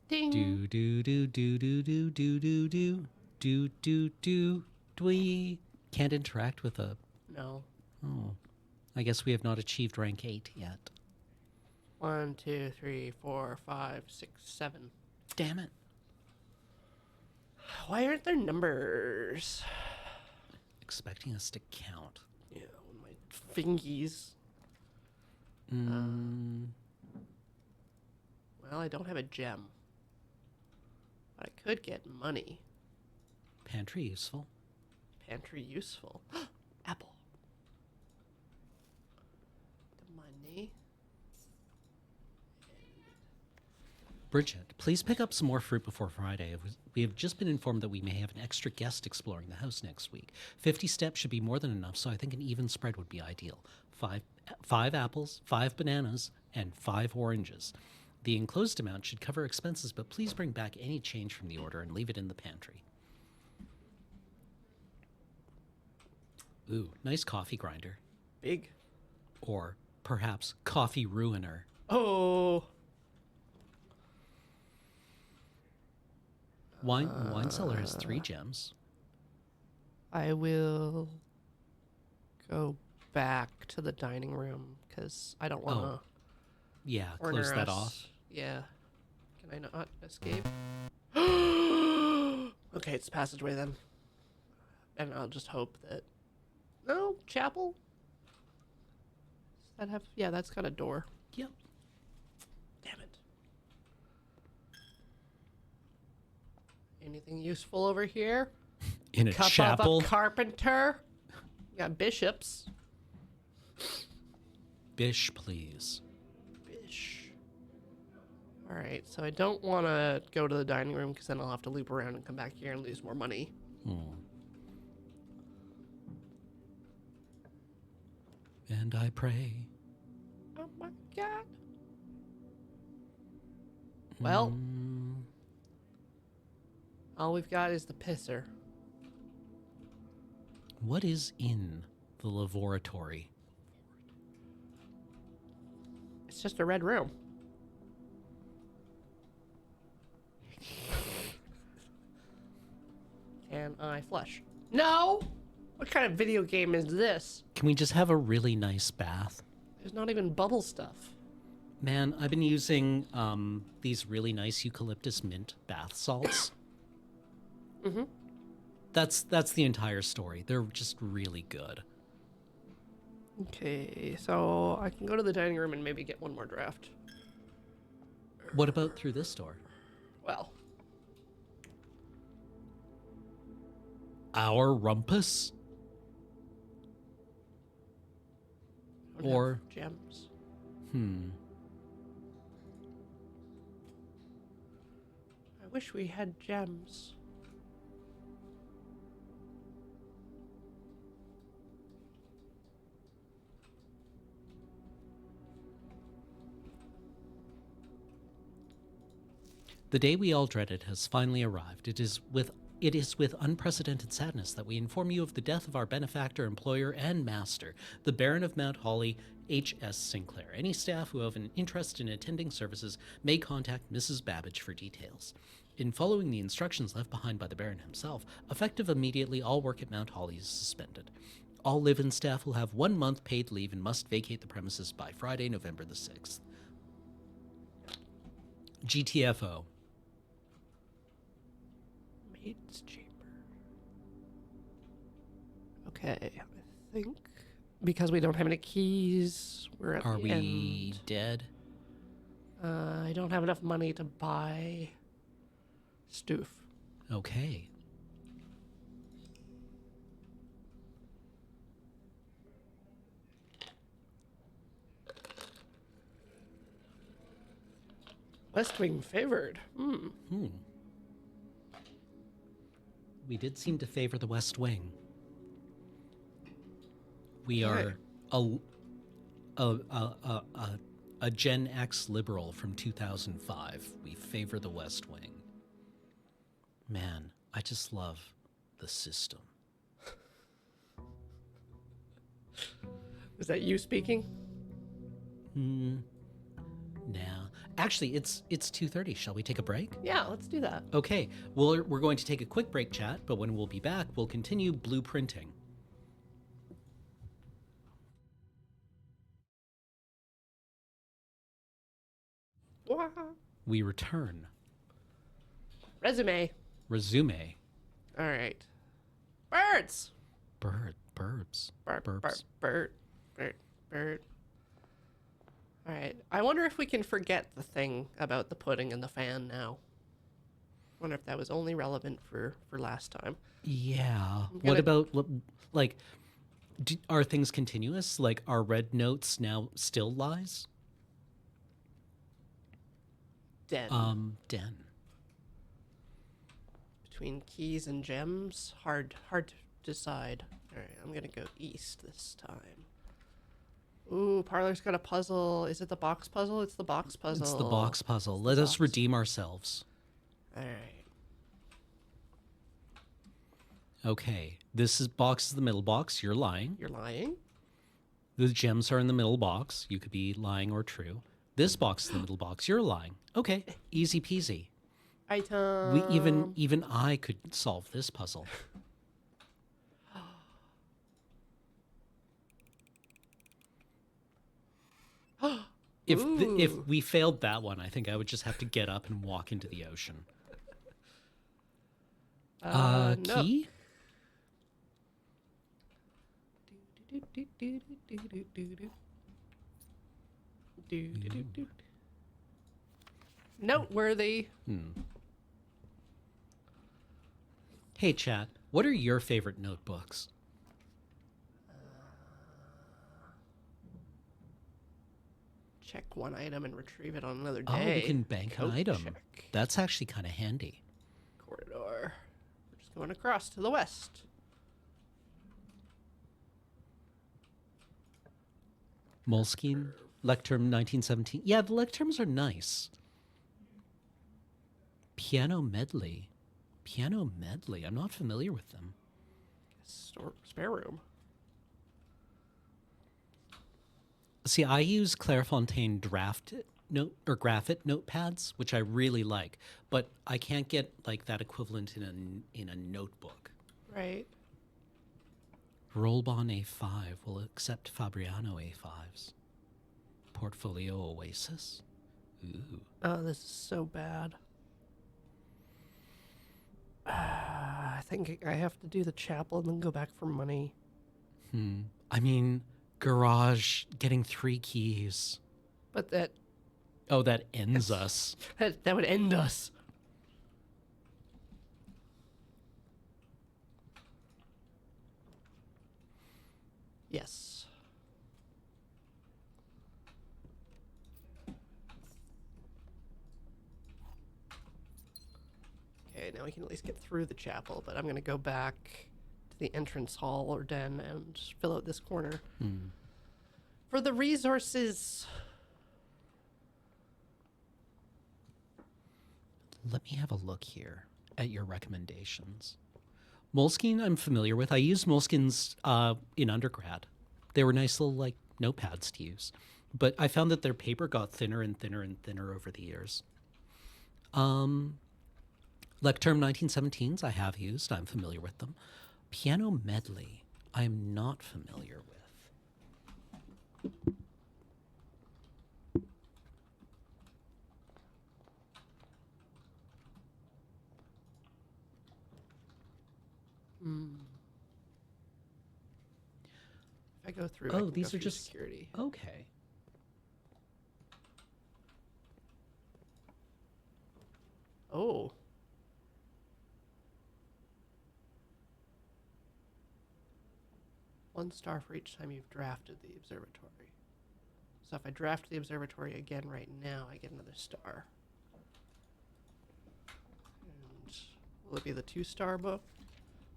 Ding. Do do do do do do do do do do do do dwee. Can't interact with a. No. Oh, I guess we have not achieved rank 8 yet. 1, 2, 3, 4, 5, 6, 7. Damn it! Why aren't there numbers? Expecting us to count. Yeah, with my fingies. Well, I don't have a gem. But I could get money. Pantry useful. Pantry useful. Apple. The money. Bridget, please pick up some more fruit before Friday. We have just been informed that we may have an extra guest exploring the house next week. 50 steps should be more than enough, so I think an even spread would be ideal. Five apples, 5 bananas, and 5 oranges. The enclosed amount should cover expenses, but please bring back any change from the order and leave it in the pantry. Ooh, nice coffee grinder. Big. Or perhaps coffee ruiner. Oh. Wine cellar has 3 gems. I will go back to the dining room because I don't want to. Yeah, close that off. Yeah. Can I not escape? Okay, it's passageway then. And I'll just hope that. No, chapel? Does that have. Yeah, that's got a door. Yep. Damn it. Anything useful over here? In a Cup chapel. of a carpenter. Got bishops. Bish, please. Bish. All right, so I don't want to go to the dining room because then I'll have to loop around and come back here and lose more money. And I pray. Oh my god. Well, all we've got is the pisser. What is in the laboratory? It's just a red room. Can I flush? No! What kind of video game is this? Can we just have a really nice bath? There's not even bubble stuff. Man, I've been using these really nice eucalyptus mint bath salts. Mm-hmm. That's the entire story. They're just really good. Okay, so I can go to the dining room and maybe get one more draft. What about through this door? Well, Our rumpus? I don't Or- have gems. I wish we had gems. The day we all dreaded has finally arrived. It is with unprecedented sadness that we inform you of the death of our benefactor, employer, and master, the Baron of Mount Holly, H.S. Sinclair. Any staff who have an interest in attending services may contact Mrs. Babbage for details. In following the instructions left behind by the Baron himself, effective immediately, all work at Mount Holly is suspended. All live-in staff will have 1 month paid leave and must vacate the premises by Friday, November the 6th. GTFO. Maid's chamber. Okay, I think because we don't have any keys, we're at Are the we end. dead? I don't have enough money to buy stoof. Okay. West Wing favored. We did seem to favor the West Wing. We Okay. are a Gen X liberal from 2005. We favor the West Wing. Man, I just love the system. Is that you speaking? Now, actually, it's 2:30. Shall we take a break? Yeah, let's do that. Okay. Well, we're going to take a quick break chat, but when we'll be back, we'll continue blueprinting. Wah. We return. Resume. Resume. All right. Birds. Burbs. Bird. All right. I wonder if we can forget the thing about the pudding and the fan now. Wonder if that was only relevant for last time. Yeah. gonna- What about, like, are things continuous? Like, are red notes now still lies? Den. Den. Between keys and gems, hard to decide. All right, I'm gonna go east this time. Ooh, Parlor's got a puzzle. Is it the box puzzle? It's the box puzzle. It's the box puzzle. Let us box. redeem ourselves. All right. Okay. This box is the middle box. You're lying. You're lying. The gems are in the middle box. You could be lying or true. This box is the middle box. You're lying. Okay. Easy peasy. Item. We even I could solve this puzzle. If Ooh. we failed that one, I think I would just have to get up and walk into the ocean. No. Key? Noteworthy. Hey, chat. What are your favorite notebooks? Check one item and retrieve it on another Oh, day. we can bank an Coat item. check. That's actually kind of handy. Corridor. We're just going across to the west. Moleskine, Lecterm 1917. Yeah, the Lecterms are nice. Piano Medley. Piano Medley. I'm not familiar with them. Spare room. See, I use Clairefontaine Graphit notepads, which I really like, but I can't get like that equivalent in a notebook. Right. Rollbon A5 will accept Fabriano A5s. Portfolio Oasis. Ooh. Oh, this is so bad. I think I have to do the chapel and then go back for money. I mean, garage getting 3 keys. But that Oh, that ends us. that would end us. Yes. Okay, now we can at least get through the chapel, but I'm going to go back to the entrance hall or den and fill out this corner. For the resources. Let me have a look here at your recommendations. Moleskine I'm familiar with. I used Moleskines in undergrad. They were nice little like notepads to use. But I found that their paper got thinner and thinner and thinner over the years. Lecterm 1917s I have used. I'm familiar with them. Piano Medley I am not familiar with. If I go through, I Oh, can go these are through just security. okay. Oh. One star for each time you've drafted the observatory. So if I draft the observatory again right now, I get another star. And will it be the 2-star book?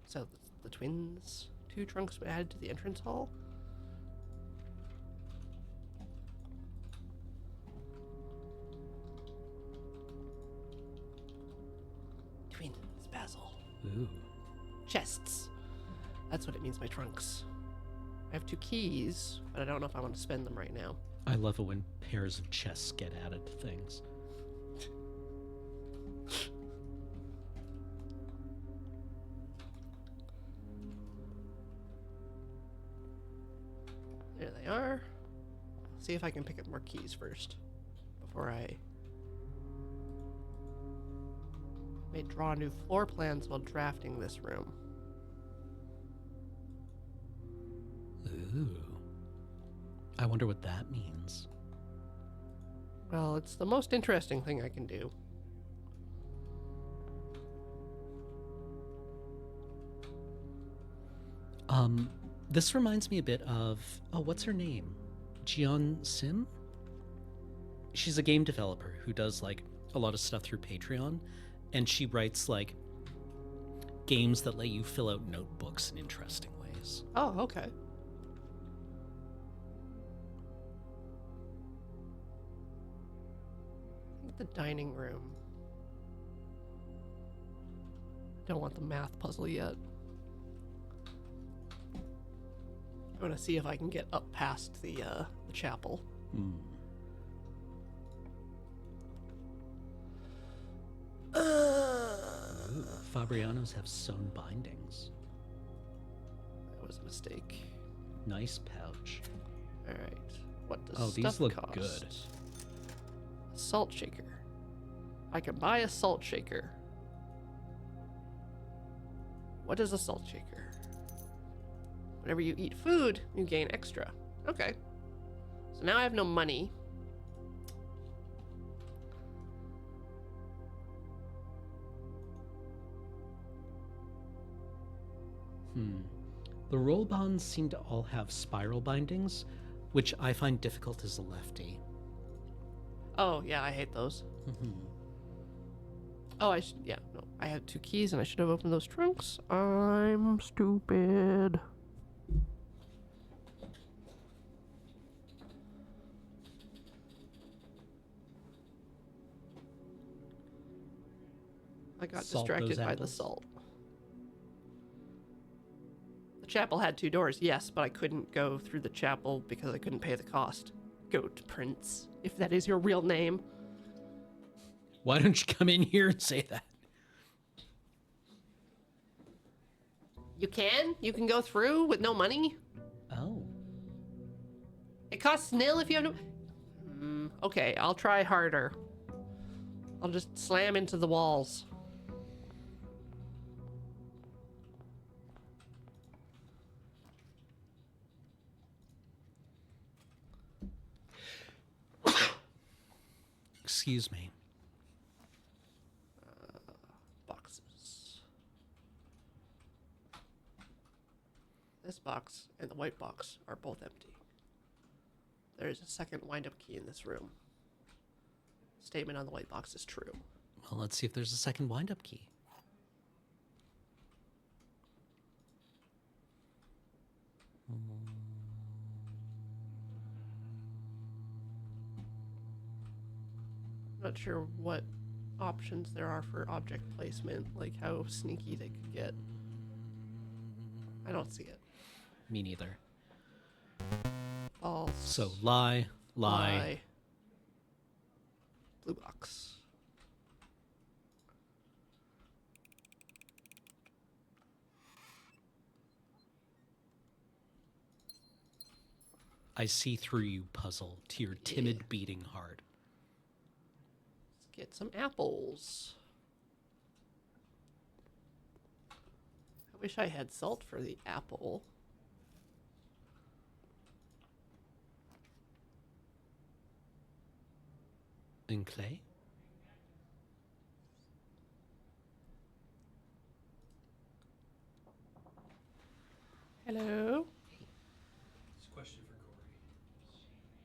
So the twins, 2 trunks added to the entrance hall? Twins, Basil. Ooh. Chests. That's what it means by trunks. I have 2 keys, but I don't know if I want to spend them right now. I love it when pairs of chests get added to things. There they are. See if I can pick up more keys first before I may draw new floor plans while drafting this room. Ooh. I wonder what that means. Well, it's the most interesting thing I can do. This reminds me a bit of, oh, what's her name? Jion Sim? She's a game developer who does like a lot of stuff through Patreon, and she writes like games that let you fill out notebooks in interesting ways. Oh, okay. I think the dining room. Don't want the math puzzle yet. I want to see if I can get up past the chapel. Fabrianos have sewn bindings. That was a mistake. Nice pouch. All right. What does Oh, these stuff look cost? good. A salt shaker. I can buy a salt shaker. What is a salt shaker? Whenever you eat food, you gain extra. Okay. So now I have no money. The roll bonds seem to all have spiral bindings, which I find difficult as a lefty. Oh, yeah, I hate those. Oh, yeah, no. I had 2 keys and I should have opened those trunks. I'm stupid. I got Salt distracted those by the apples. salt. The chapel had 2 doors, yes, but I couldn't go through the chapel because I couldn't pay the cost. Goat Prince, if that is your real name. Why don't you come in here and say that? You can? You can go through with no money? Oh. It costs nil if you have no... okay, I'll try harder. I'll just slam into the walls. Excuse me. Boxes. This box and the white box are both empty. There is a second wind-up key in this room. Statement on the white box is true. Well, let's see if there's a second wind-up key. Not sure what options there are for object placement, like how sneaky they could get. I don't see it. Me neither. False. So lie. Blue box. I see through you, puzzle, to your timid beating heart. Let's get some apples. I wish I had salt for the apple. In clay? Hello? It's a question for Corey.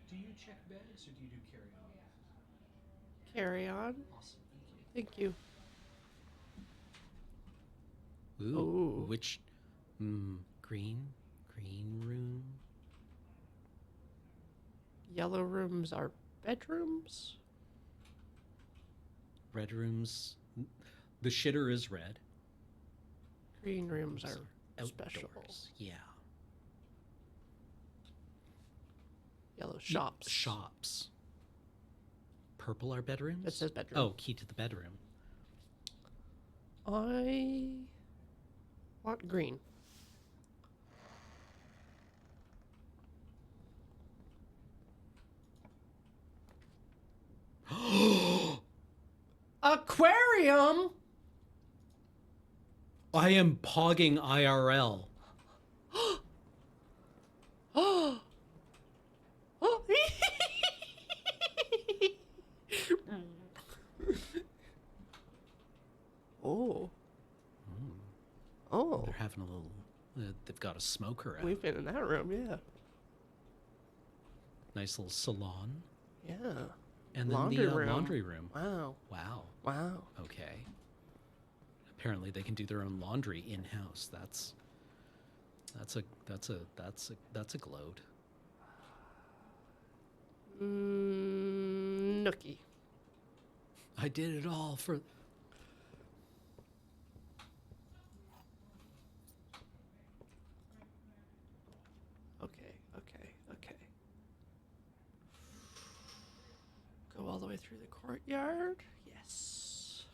Do you check bags or do you do carry on? Carry on. Awesome, Thank you. Ooh, Ooh. which green room? Yellow rooms are bedrooms? Red rooms. The shitter is red. Green rooms are Outdoors. special. Yeah. Yellow shops. Shops. Purple are bedrooms? It says bedroom. Oh, key to the bedroom. I want green. Aquarium? I am pogging IRL. Oh. Oh. Oh. They're having a little. They've got a smoker out. We've been in that room, yeah. Nice little salon. Yeah. And then Laundry the room. laundry room. Wow. Wow. Wow. Okay. Apparently they can do their own laundry in house. That's a gloat. Nookie. I did it all for. Okay. Go all the way through the courtyard. Yes.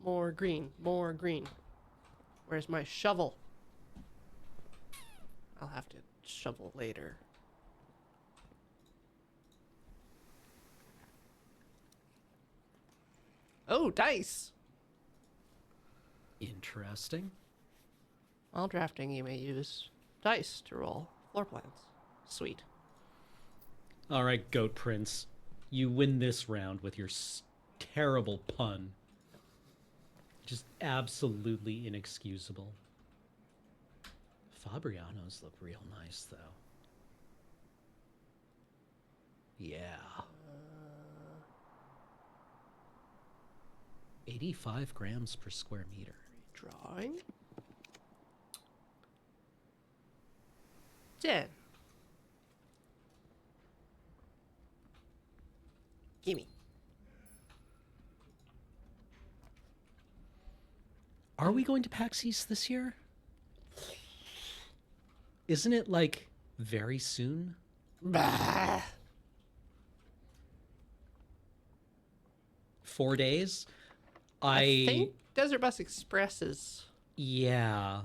More green. Where's my shovel? I'll have to shovel later. Oh, dice! Interesting. While drafting, you may use dice to roll floor plans. Sweet. All right, Goat Prince. You win this round with your terrible pun. Just absolutely inexcusable. Fabrianos look real nice, though. Yeah. 85 grams per square meter. Drawing. 10. Gimme. Are we going to PAX East this year? Isn't it like very soon? Bah. 4 days? I think Desert Bus Express is. Yeah.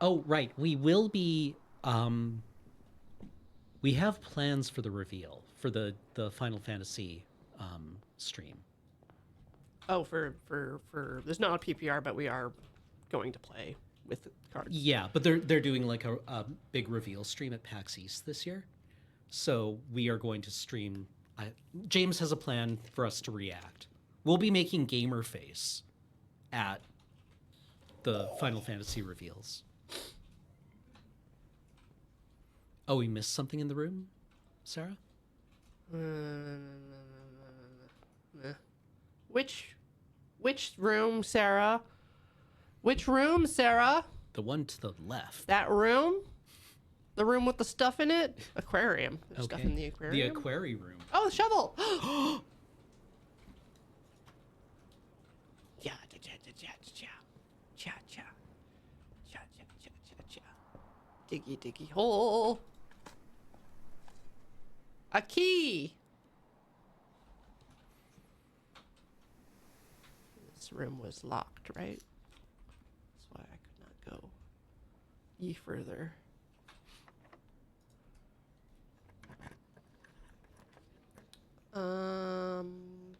Oh, right. We will be we have plans for the reveal for the Final Fantasy stream. Oh, for there's not a PPR, but we are going to play with the cards. Yeah, but they're doing like a big reveal stream at PAX East this year. So we are going to stream. James has a plan for us to react. We'll be making gamer face at the Final Fantasy reveals. Oh, we missed something in the room, Sarah? Which room, Sarah? Which room, Sarah? The one to the left. That room? The room with the stuff in it? Aquarium. There's stuff in the aquarium. The aquarium room. Oh, the shovel. Yeah, cha cha cha cha cha cha cha cha cha cha cha. Diggy diggy hole. A key. This room was locked, right? That's why I could not go ye further.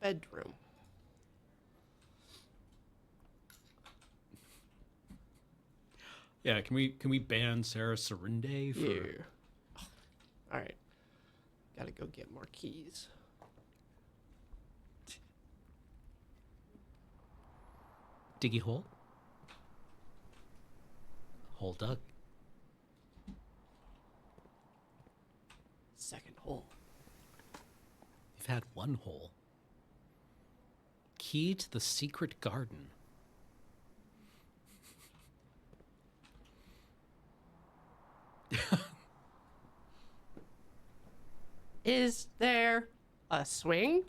Bedroom. Yeah, can we ban Sarah Serinde for Yeah. All right. Gotta go get more keys. Diggy hole? Hole dug. Second hole. You've had one hole. Key to the secret garden. Is there a swing?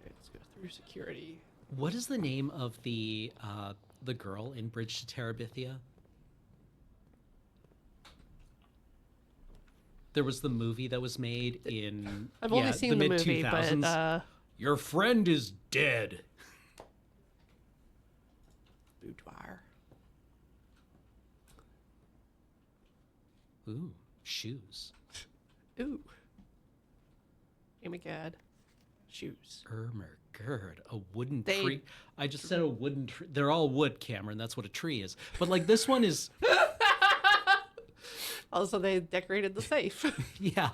Let's go through security. What is the name of the girl in Bridge to Terabithia? There was the movie that was made in I've only seen the movie, mid-2000s. but Your friend is dead. boudoir. Ooh, shoes. Ooh. Oh my god. Shoes. Ermergerd, a wooden They- tree. I just said a wooden tree. They're all wood, Cameron. That's what a tree is. But like this one is, Also, they decorated the safe. yeah.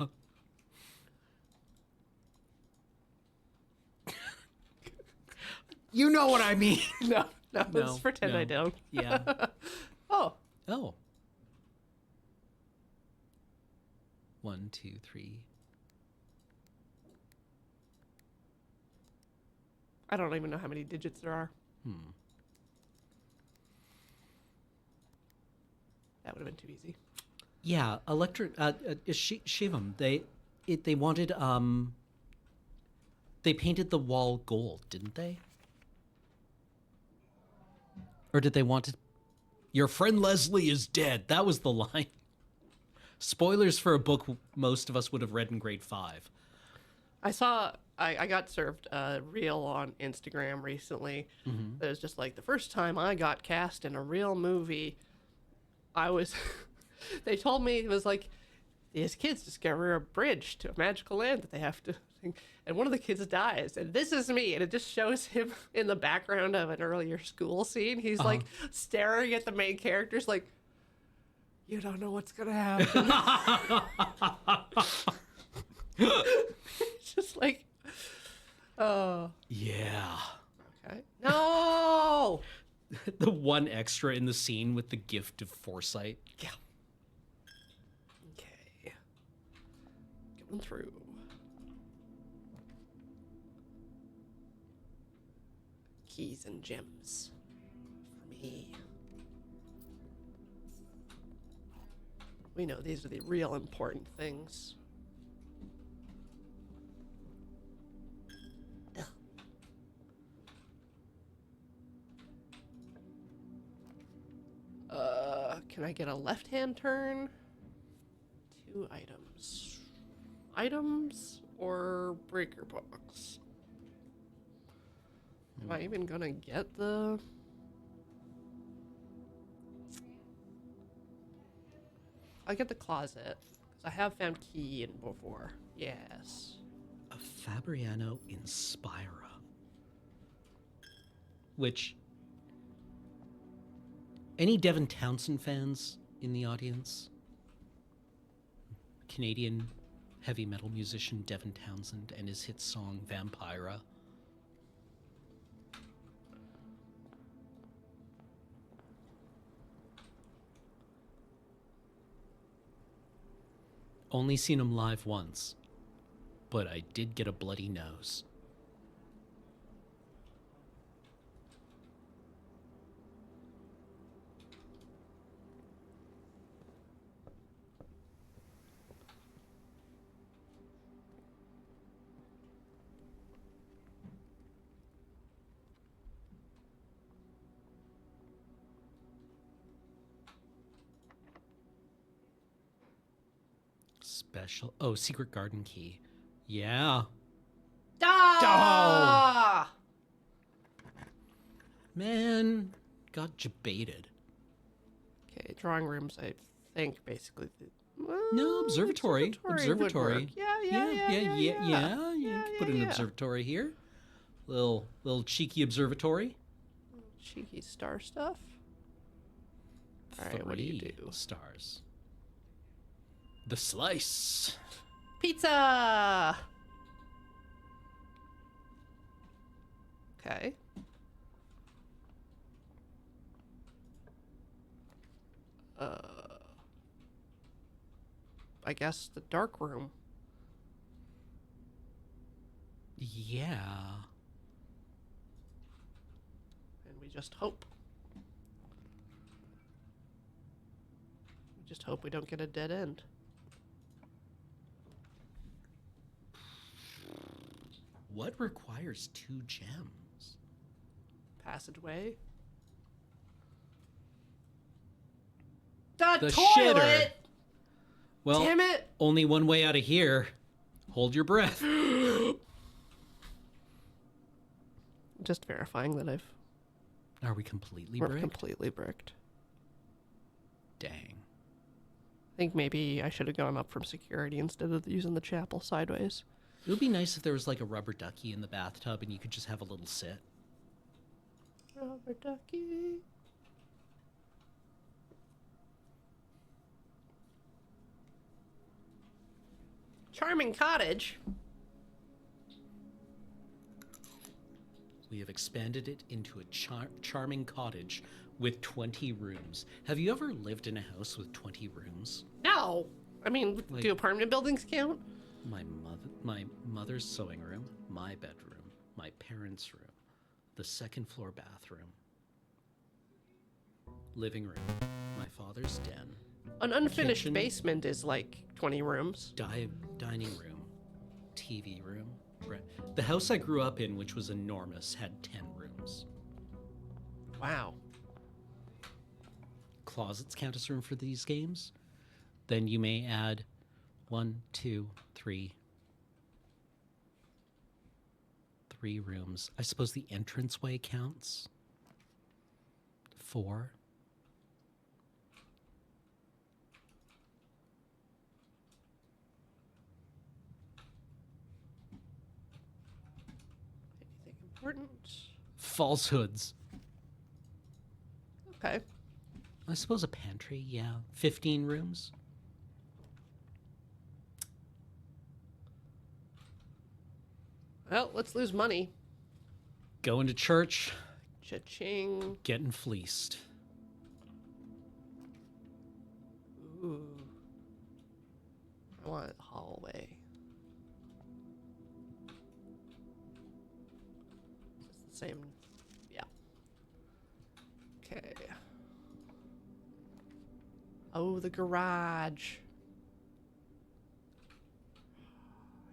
You know what I mean. no, No, let's pretend no. I don't. Yeah. Oh, Oh. 1, 2, 3. I don't even know how many digits there are. That would have been too easy. Yeah, Shivam. They wanted they painted the wall gold, didn't they? Or did they want to? Your friend Leslie is dead. That was the line. Spoilers for a book most of us would have read in grade 5. I got served a reel on Instagram recently. It was just like the first time I got cast in a real movie. They told me it was like these kids discover a bridge to a magical land that they have to sing, and one of the kids dies, and this is me, and it just shows him in the background of an earlier school scene. He's like staring at the main characters, like, you don't know what's gonna happen. It's just like, oh, Yeah. okay. No. The one extra in the scene with the gift of foresight. Yeah. Okay. Going through. Keys and gems for me. We know these are the real important things. Ugh. Can I get a left-hand turn? 2 items. Items or breaker box? Am I even gonna get the... I'll get the closet, because I have found key in before. Yes. A Fabriano Inspira. Which... Any Devin Townsend fans in the audience? Canadian heavy metal musician Devin Townsend and his hit song Vampira. Only seen him live once, but I did get a bloody nose. Special. Oh, secret garden key. Yeah. Ah! Man, got jebaited. Okay, drawing rooms, I think, basically. No, observatory. would Observatory. work. Yeah. You can put an observatory here. Little cheeky observatory. Cheeky star stuff. All right, what do you 3 do? stars. The slice. Pizza! Okay. I guess the dark room. Yeah. And we just hope. We just hope we don't get a dead end. What requires 2 gems? Passageway. The The toilet! shitter. Well, Damn it! only one way out of here. Hold your breath. Just verifying that Are we completely we're bricked? completely bricked. Dang. I think maybe I should have gone up from security instead of using the chapel sideways. It would be nice if there was like a rubber ducky in the bathtub and you could just have a little sit. Rubber ducky. Charming cottage. We have expanded it into a charming cottage with 20 rooms. Have you ever lived in a house with 20 rooms? No. I mean, Like- do apartment buildings count? My mother's sewing room, my bedroom, my parents' room, the second floor bathroom, living room, my father's den, An unfinished Kitchen. basement is like 20 rooms. dining room, TV room. The house I grew up in, which was enormous, had 10 rooms. Wow. Closets count as room for these games. Then you may add 1, 2, 3. 3 rooms. I suppose the entranceway counts. 4. Anything important? Falsehoods. Okay. I suppose a pantry, yeah. 15 rooms. Well, let's lose money. Going to church, Cha-ching. getting fleeced. Ooh. I want a hallway. It's the same. Yeah. Okay. Oh, the garage.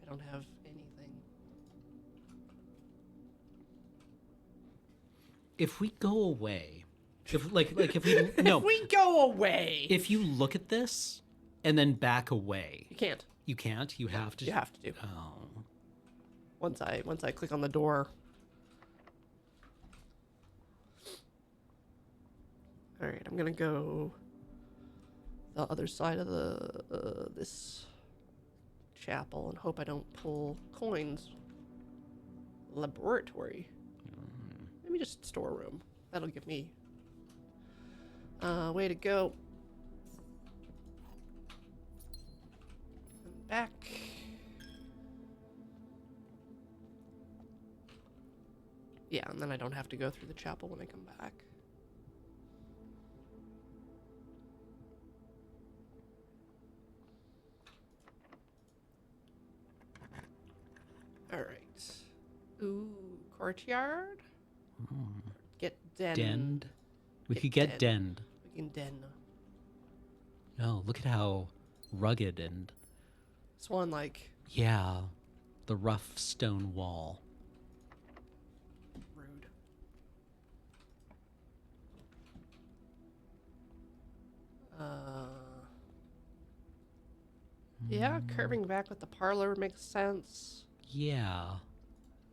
I don't have anything. If we go away, if if we no, If we go away. if you look at this and then back away, You can't. you can't. You have to. You have to do. Oh, Once I click on the door. All right, I'm gonna go the other side of the this chapel and hope I don't pull coins. Laboratory. Maybe just storeroom. That'll give me way to go. And back. Yeah, and then I don't have to go through the chapel when I come back. All right. Ooh, courtyard. Get den. denned. We Get could get den. denned. We can den. Oh, look at how rugged and This one like yeah, the rough stone wall. rude. Yeah, curving back with the parlor makes sense. Yeah.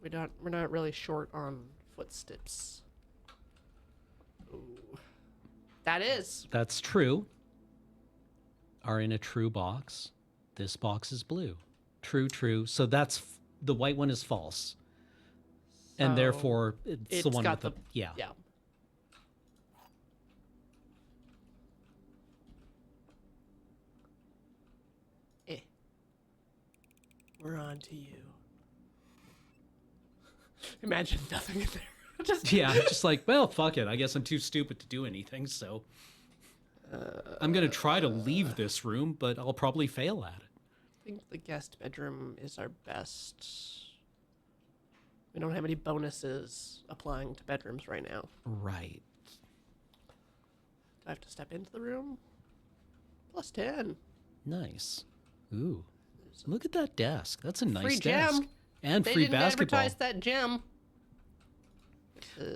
We're not really short on footsteps. Ooh. That is. That's true. Are in a true box. This box is blue. True, true. So that's the white one is false. And So therefore it's the one got with the yeah. Yeah. We're on to you. Imagine nothing in there. Just Yeah, just like, well, fuck it. I guess I'm too stupid to do anything, so I'm going to try to leave this room, but I'll probably fail at it. I think the guest bedroom is our best. We don't have any bonuses applying to bedrooms right now. Right. Do I have to step into the room? +10. Nice. Ooh. Look at that desk. That's a nice Free desk. gem. And They free didn't basketball. advertise that gem.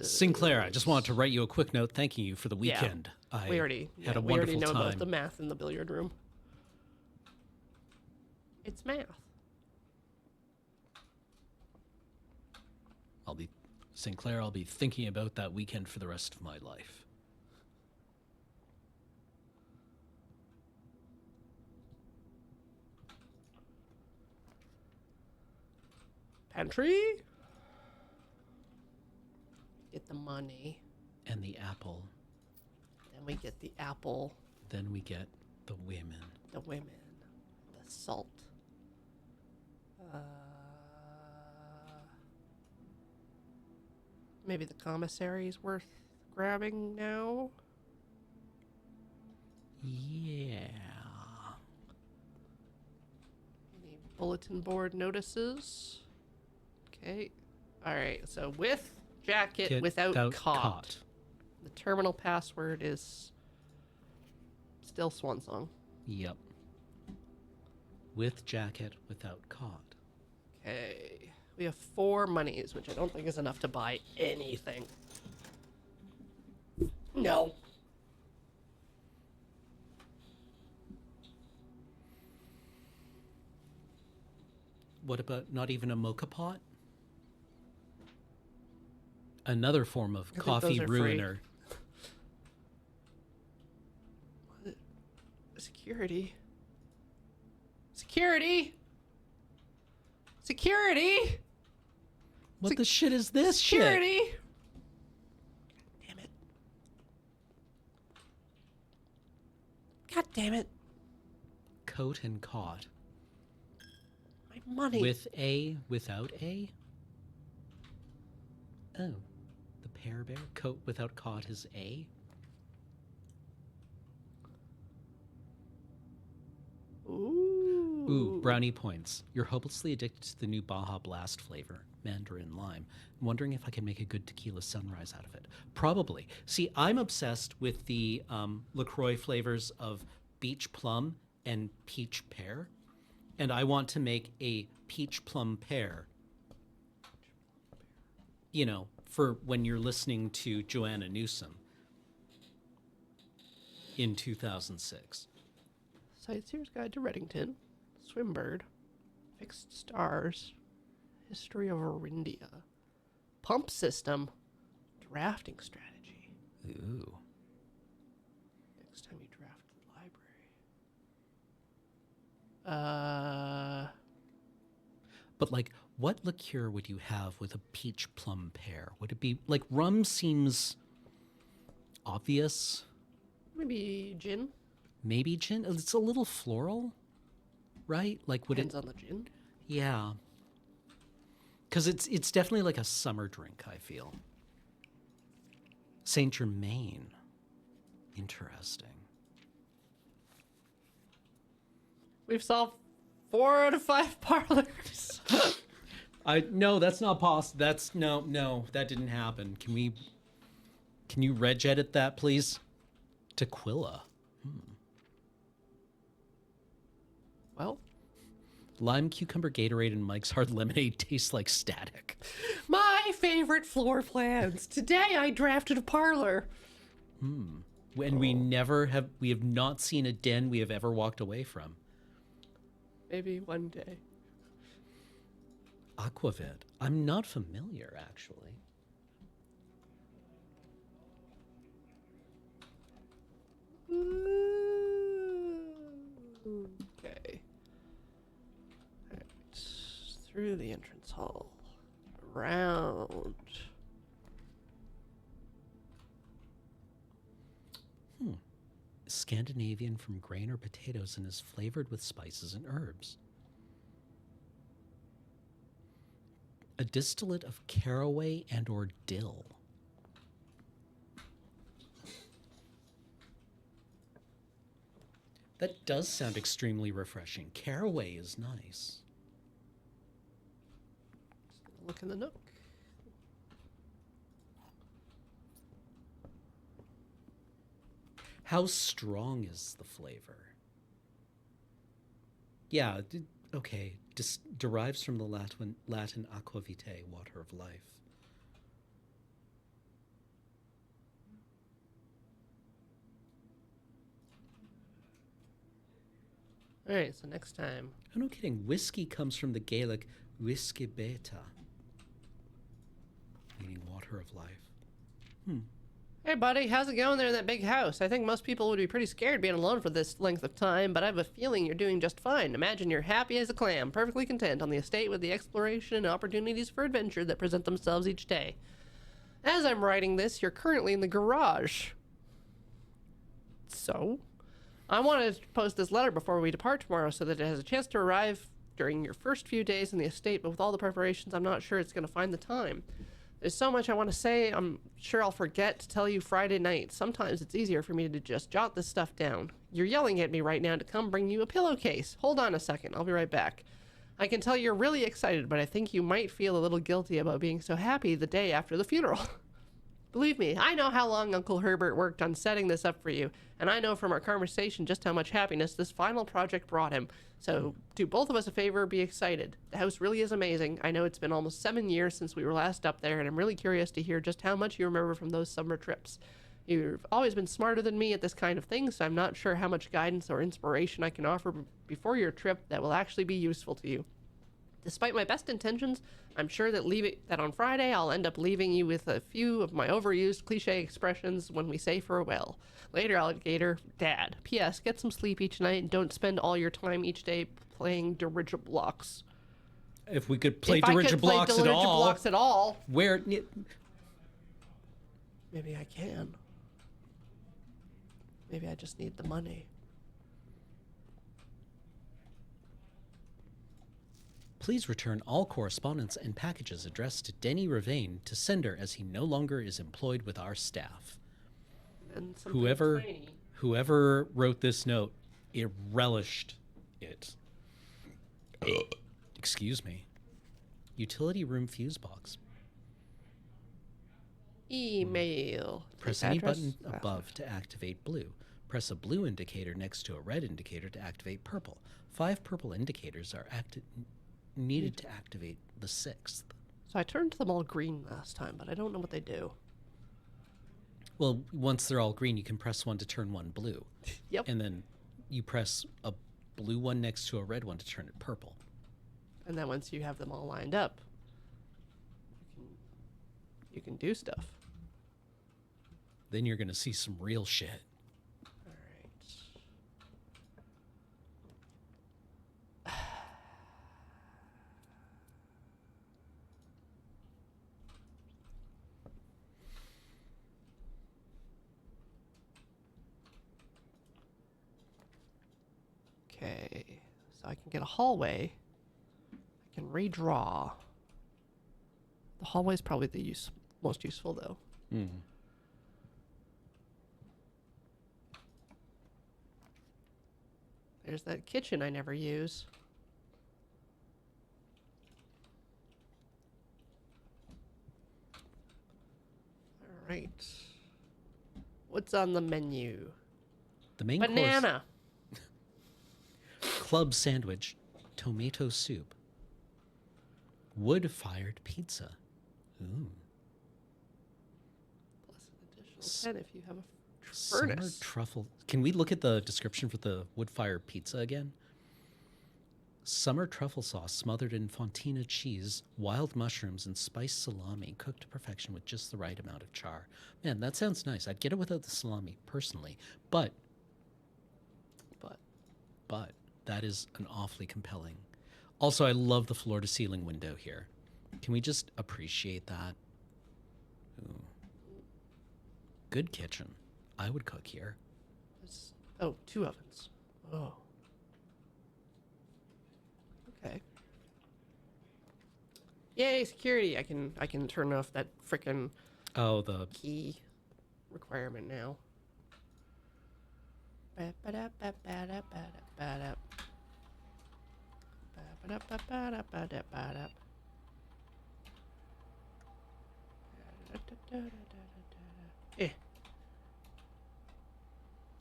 Sinclair, I just wanted to write you a quick note thanking you for the Yeah. weekend. I We already had a we already wonderful know time. the math in the billiard room. It's math. Sinclair, I'll be thinking about that weekend for the rest of my life. Pantry. Get the money. And the apple. Then we get the apple, Then we get the women. the women, the salt. Maybe the commissary is worth grabbing now. Yeah. Any bulletin board notices? Okay. All right. So with jacket, Get without caught. The terminal password is still Swan Song. Yep. With jacket, without caught. Okay. We have 4 monies, which I don't think is enough to buy anything. No. What about not even a mocha pot? Another form of think coffee those are free. ruiner. Security. Security. Security. What the shit is this shit? Security. Damn it. God damn it. Coat and caught. My money. With a, without a? Oh, the Pear Bear coat without cod is A. Ooh, brownie points. You're hopelessly addicted to the new Baja Blast flavor, Mandarin Lime. I'm wondering if I can make a good tequila sunrise out of it. Probably. See, I'm obsessed with the LaCroix flavors of beach plum and peach pear, and I want to make a peach plum pear, you know, for when you're listening to Joanna Newsom in 2006. Sightseer's Guide to Reddington, Swimbird, Fixed Stars, History of Orindia, Pump System, Drafting Strategy. Ooh. Next time you draft the library. But like, what liqueur would you have with a peach plum pear? Would it be like rum? Seems obvious. Maybe gin. Maybe gin. It's a little floral, right? Like, would Depends it? on the gin. Yeah. Because it's definitely like a summer drink. I feel. Saint Germain. Interesting. We've solved 4 out of 5 parlors. No, that's not possible. That's no, that didn't happen. Can you reg edit that, please? Tequila. Well, Lime, cucumber, Gatorade, and Mike's Hard Lemonade taste like static. my favorite floor plans. Today I drafted a parlor. And we have not seen a den we have ever walked away from. Maybe one day. Aquavit. I'm not familiar, actually. Okay. Alright. Through the entrance hall. Around. Scandinavian from grain or potatoes and is flavored with spices and herbs. A distillate of caraway and or dill. That does sound extremely refreshing. Caraway is nice. Look in the nook. How strong is the flavor? Yeah, okay. Derives from the Latin aqua vitae, water of life. All right, so next time. Oh, no kidding. Whiskey comes from the Gaelic whisky beta, meaning water of life. Hey, buddy, how's it going there in that big house? I think most people would be pretty scared being alone for this length of time, but I have a feeling you're doing just fine. Imagine you're happy as a clam, perfectly content on the estate with the exploration and opportunities for adventure that present themselves each day. As I'm writing this, you're currently in the garage. So? I wanted to post this letter before we depart tomorrow so that it has a chance to arrive during your first few days in the estate, but with all the preparations, I'm not sure it's going to find the time. There's so much I want to say, I'm sure I'll forget to tell you Friday night. Sometimes it's easier for me to just jot this stuff down. You're yelling at me right now to come bring you a pillowcase. Hold on a second, I'll be right back. I can tell you're really excited, but I think you might feel a little guilty about being so happy the day after the funeral. Believe me, I know how long Uncle Herbert worked on setting this up for you, and I know from our conversation just how much happiness this final project brought him. So, do both of us a favor, be excited. The house really is amazing. I know it's been almost 7 years since we were last up there, and I'm really curious to hear just how much you remember from those summer trips. You've always been smarter than me at this kind of thing, so I'm not sure how much guidance or inspiration I can offer before your trip that will actually be useful to you. Despite my best intentions, I'm sure that on Friday I'll end up leaving you with a few of my overused cliche expressions when we say farewell. Later, alligator, Dad. P.S. Get some sleep each night and don't spend all your time each day playing dirigiblocks. If we could play If I could play dirigiblocks at all, where maybe I can. Maybe I just need the money. Please return all correspondence and packages addressed to Denny Ravane to sender as he no longer is employed with our staff. And something Whoever tiny. whoever wrote this note, it relished it. Excuse me. Utility room fuse box. Email. Press Safe any address? button above to activate blue. Press a blue indicator next to a red indicator to activate purple. 5 purple indicators are needed to activate the 6th. So I turned them all green last time, but I don't know what they do. Well, once they're all green, you can press one to turn one blue. Yep. And then you press a blue one next to a red one to turn it purple. And then once you have them all lined up, you can do stuff. Then you're going to see some real shit. All right. Okay, so I can get a hallway. I can redraw. The hallway is probably the most useful, though. There's that kitchen I never use. All right. What's on the menu? The main course, Banana. club sandwich, tomato soup, wood-fired pizza. Ooh. Plus an additional 10 if you have a Summer furnace. truffle. Can we look at the description for the wood-fired pizza again? Summer truffle sauce smothered in fontina cheese, wild mushrooms, and spiced salami cooked to perfection with just the right amount of char. Man, that sounds nice. I'd get it without the salami, personally. But that is an awfully compelling. Also, I love the floor-to-ceiling window here. Can we just appreciate that? Ooh. Good kitchen. I would cook here. Oh, 2 ovens. Oh. Okay. Yay, security. I can turn off that frickin' Oh, the key requirement now. Eh.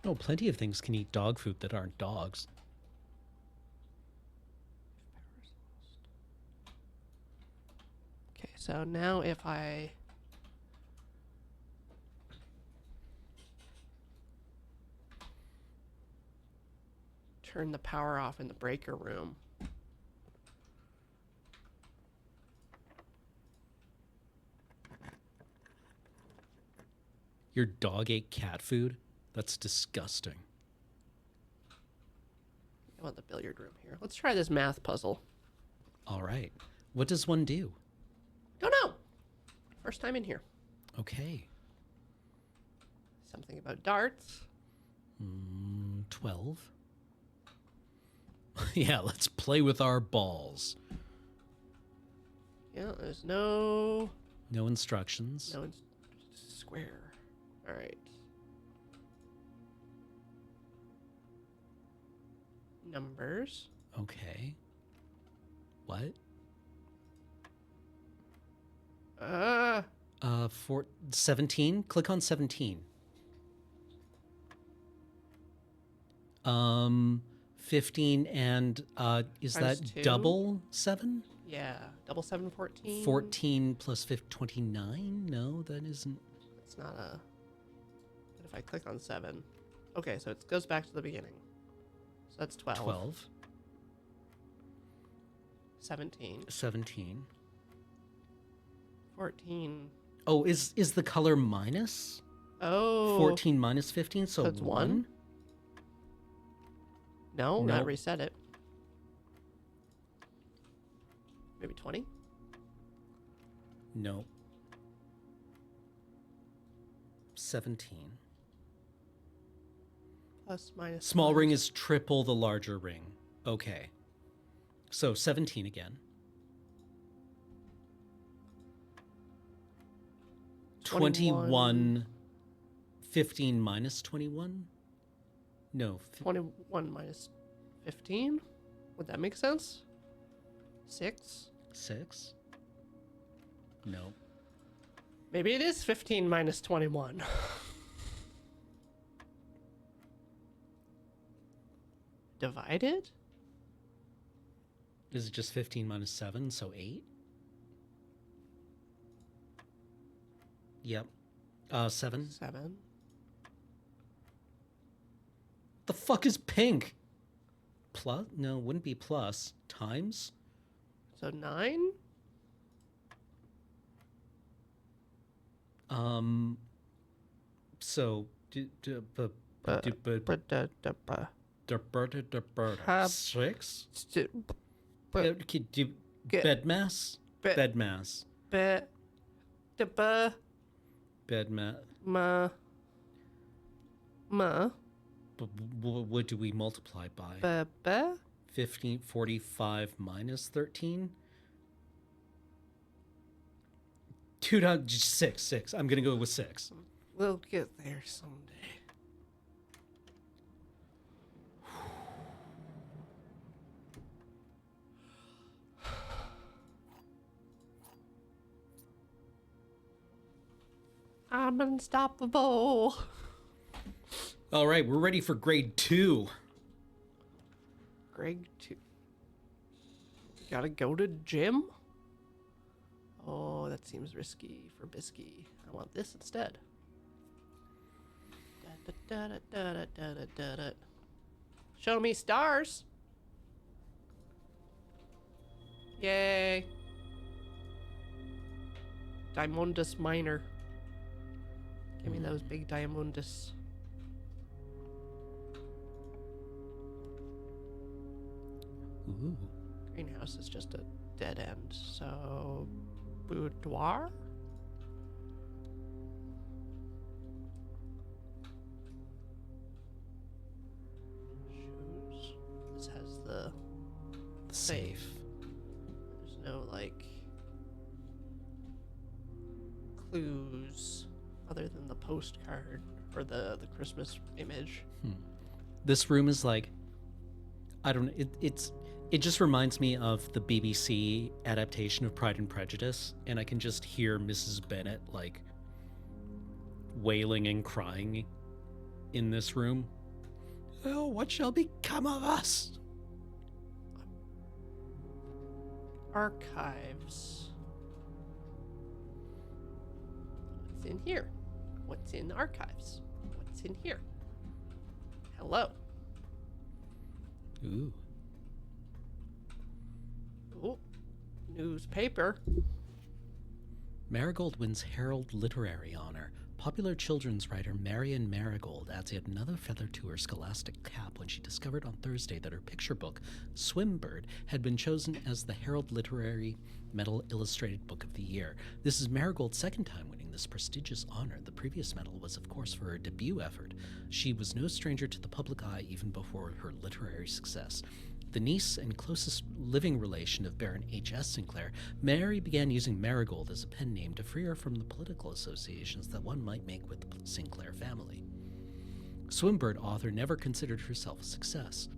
oh, plenty of things can eat dog food that aren't dogs. Okay, so now if I turn the power off in the breaker room. Your dog ate cat food? That's disgusting. I want the billiard room here. Let's try this math puzzle. All right. What does one do? Don't know. First time in here. Okay. Something about darts. 12. Yeah, let's play with our balls. Yeah, there's no No instructions. no it's just square. All right. Numbers. Okay. What? Uh 17. Click on 17. 15 and is Times that 2? double 7? yeah, double 7, 14. 14 plus 29? No, that isn't. It's not a. But if I click on 7, okay, so it goes back to the beginning. So that's 12. 12. 17. 17. 14. Oh, is the color minus? Oh. 14 minus 15, so That's 1? 1? No, No. not reset it. Maybe 20? No. 17. Plus, Small ring is triple the larger ring. Okay. So 17 again. 21. 15 minus 21? No. 21 minus 15? Would that make sense? 6? 6? No. Maybe it is 15 minus 21. Divided? Is it just 15 minus 7, so 8? Yep. 7. 7. The fuck is pink? Plus? No, wouldn't be plus. Times? So 9? So, Have- 6? But Get- Bed mass? Be- Bed mass. be the ba Bed mass. ma What do we multiply by? ba 1545 minus 13? 2 times 6. I'm gonna go with 6. We'll get there someday. I'm unstoppable. All right, we're ready for grade 2. Greg 2. Gotta go to gym? Oh, that seems risky for Bisky. I want this instead. Da-da-da-da-da-da-da-da. Show me stars. Yay. Diamondus minor. Give me those big Diamondus. Ooh. Greenhouse is just a dead end, so boudoir? Shoes. This has the safe. There's no like clues other than the postcard or the Christmas image. This room is like, I don't know, it just reminds me of the BBC adaptation of Pride and Prejudice, and I can just hear Mrs. Bennet like wailing and crying in this room. Oh, what shall become of us? Archives. What's in here? What's in archives? What's in here? Hello. Ooh. Oh, newspaper. Marigold wins Herald Literary Honor. Popular children's writer Marion Marigold adds yet another feather to her scholastic cap when she discovered on Thursday that her picture book, Swimbird, had been chosen as the Herald Literary Medal Illustrated Book of the Year. This is Marigold's second time winning this prestigious honor. The previous medal was, of course, for her debut effort. She was no stranger to the public eye even before her literary success. The niece and closest living relation of Baron H.S. Sinclair, Mary began using Marigold as a pen name to free her from the political associations that one might make with the Sinclair family. Swimbird author never considered herself a success.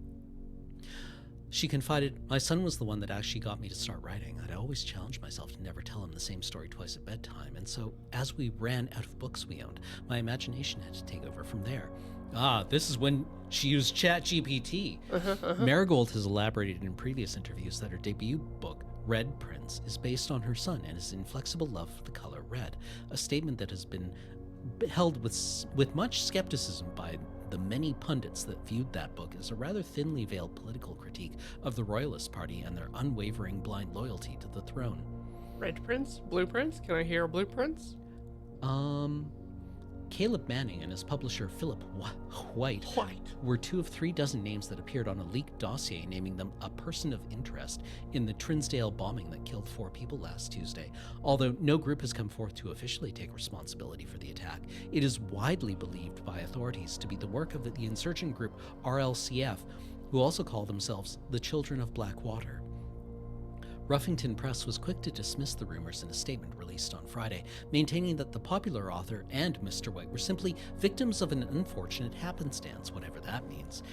She confided, "My son was the one that actually got me to start writing. I'd always challenged myself to never tell him the same story twice at bedtime, and so, as we ran out of books we owned, my imagination had to take over from there." This is when she used ChatGPT. Marigold has elaborated in previous interviews that her debut book, Red Prince, is based on her son and his inflexible love for the color red, a statement that has been held with much skepticism by the many pundits that viewed that book as a rather thinly veiled political critique of the Royalist Party and their unwavering blind loyalty to the throne. Red prints? Blueprints? Can I hear blueprints? Caleb Manning and his publisher Philip White were 2 of 3 dozen names that appeared on a leaked dossier naming them a person of interest in the Trinsdale bombing that killed 4 people last Tuesday. Although no group has come forth to officially take responsibility for the attack, it is widely believed by authorities to be the work of the insurgent group RLCF, who also call themselves the Children of Blackwater. Ruffington Press was quick to dismiss the rumors in a statement released on Friday, maintaining that the popular author and Mr. White were simply victims of an unfortunate happenstance, whatever that means.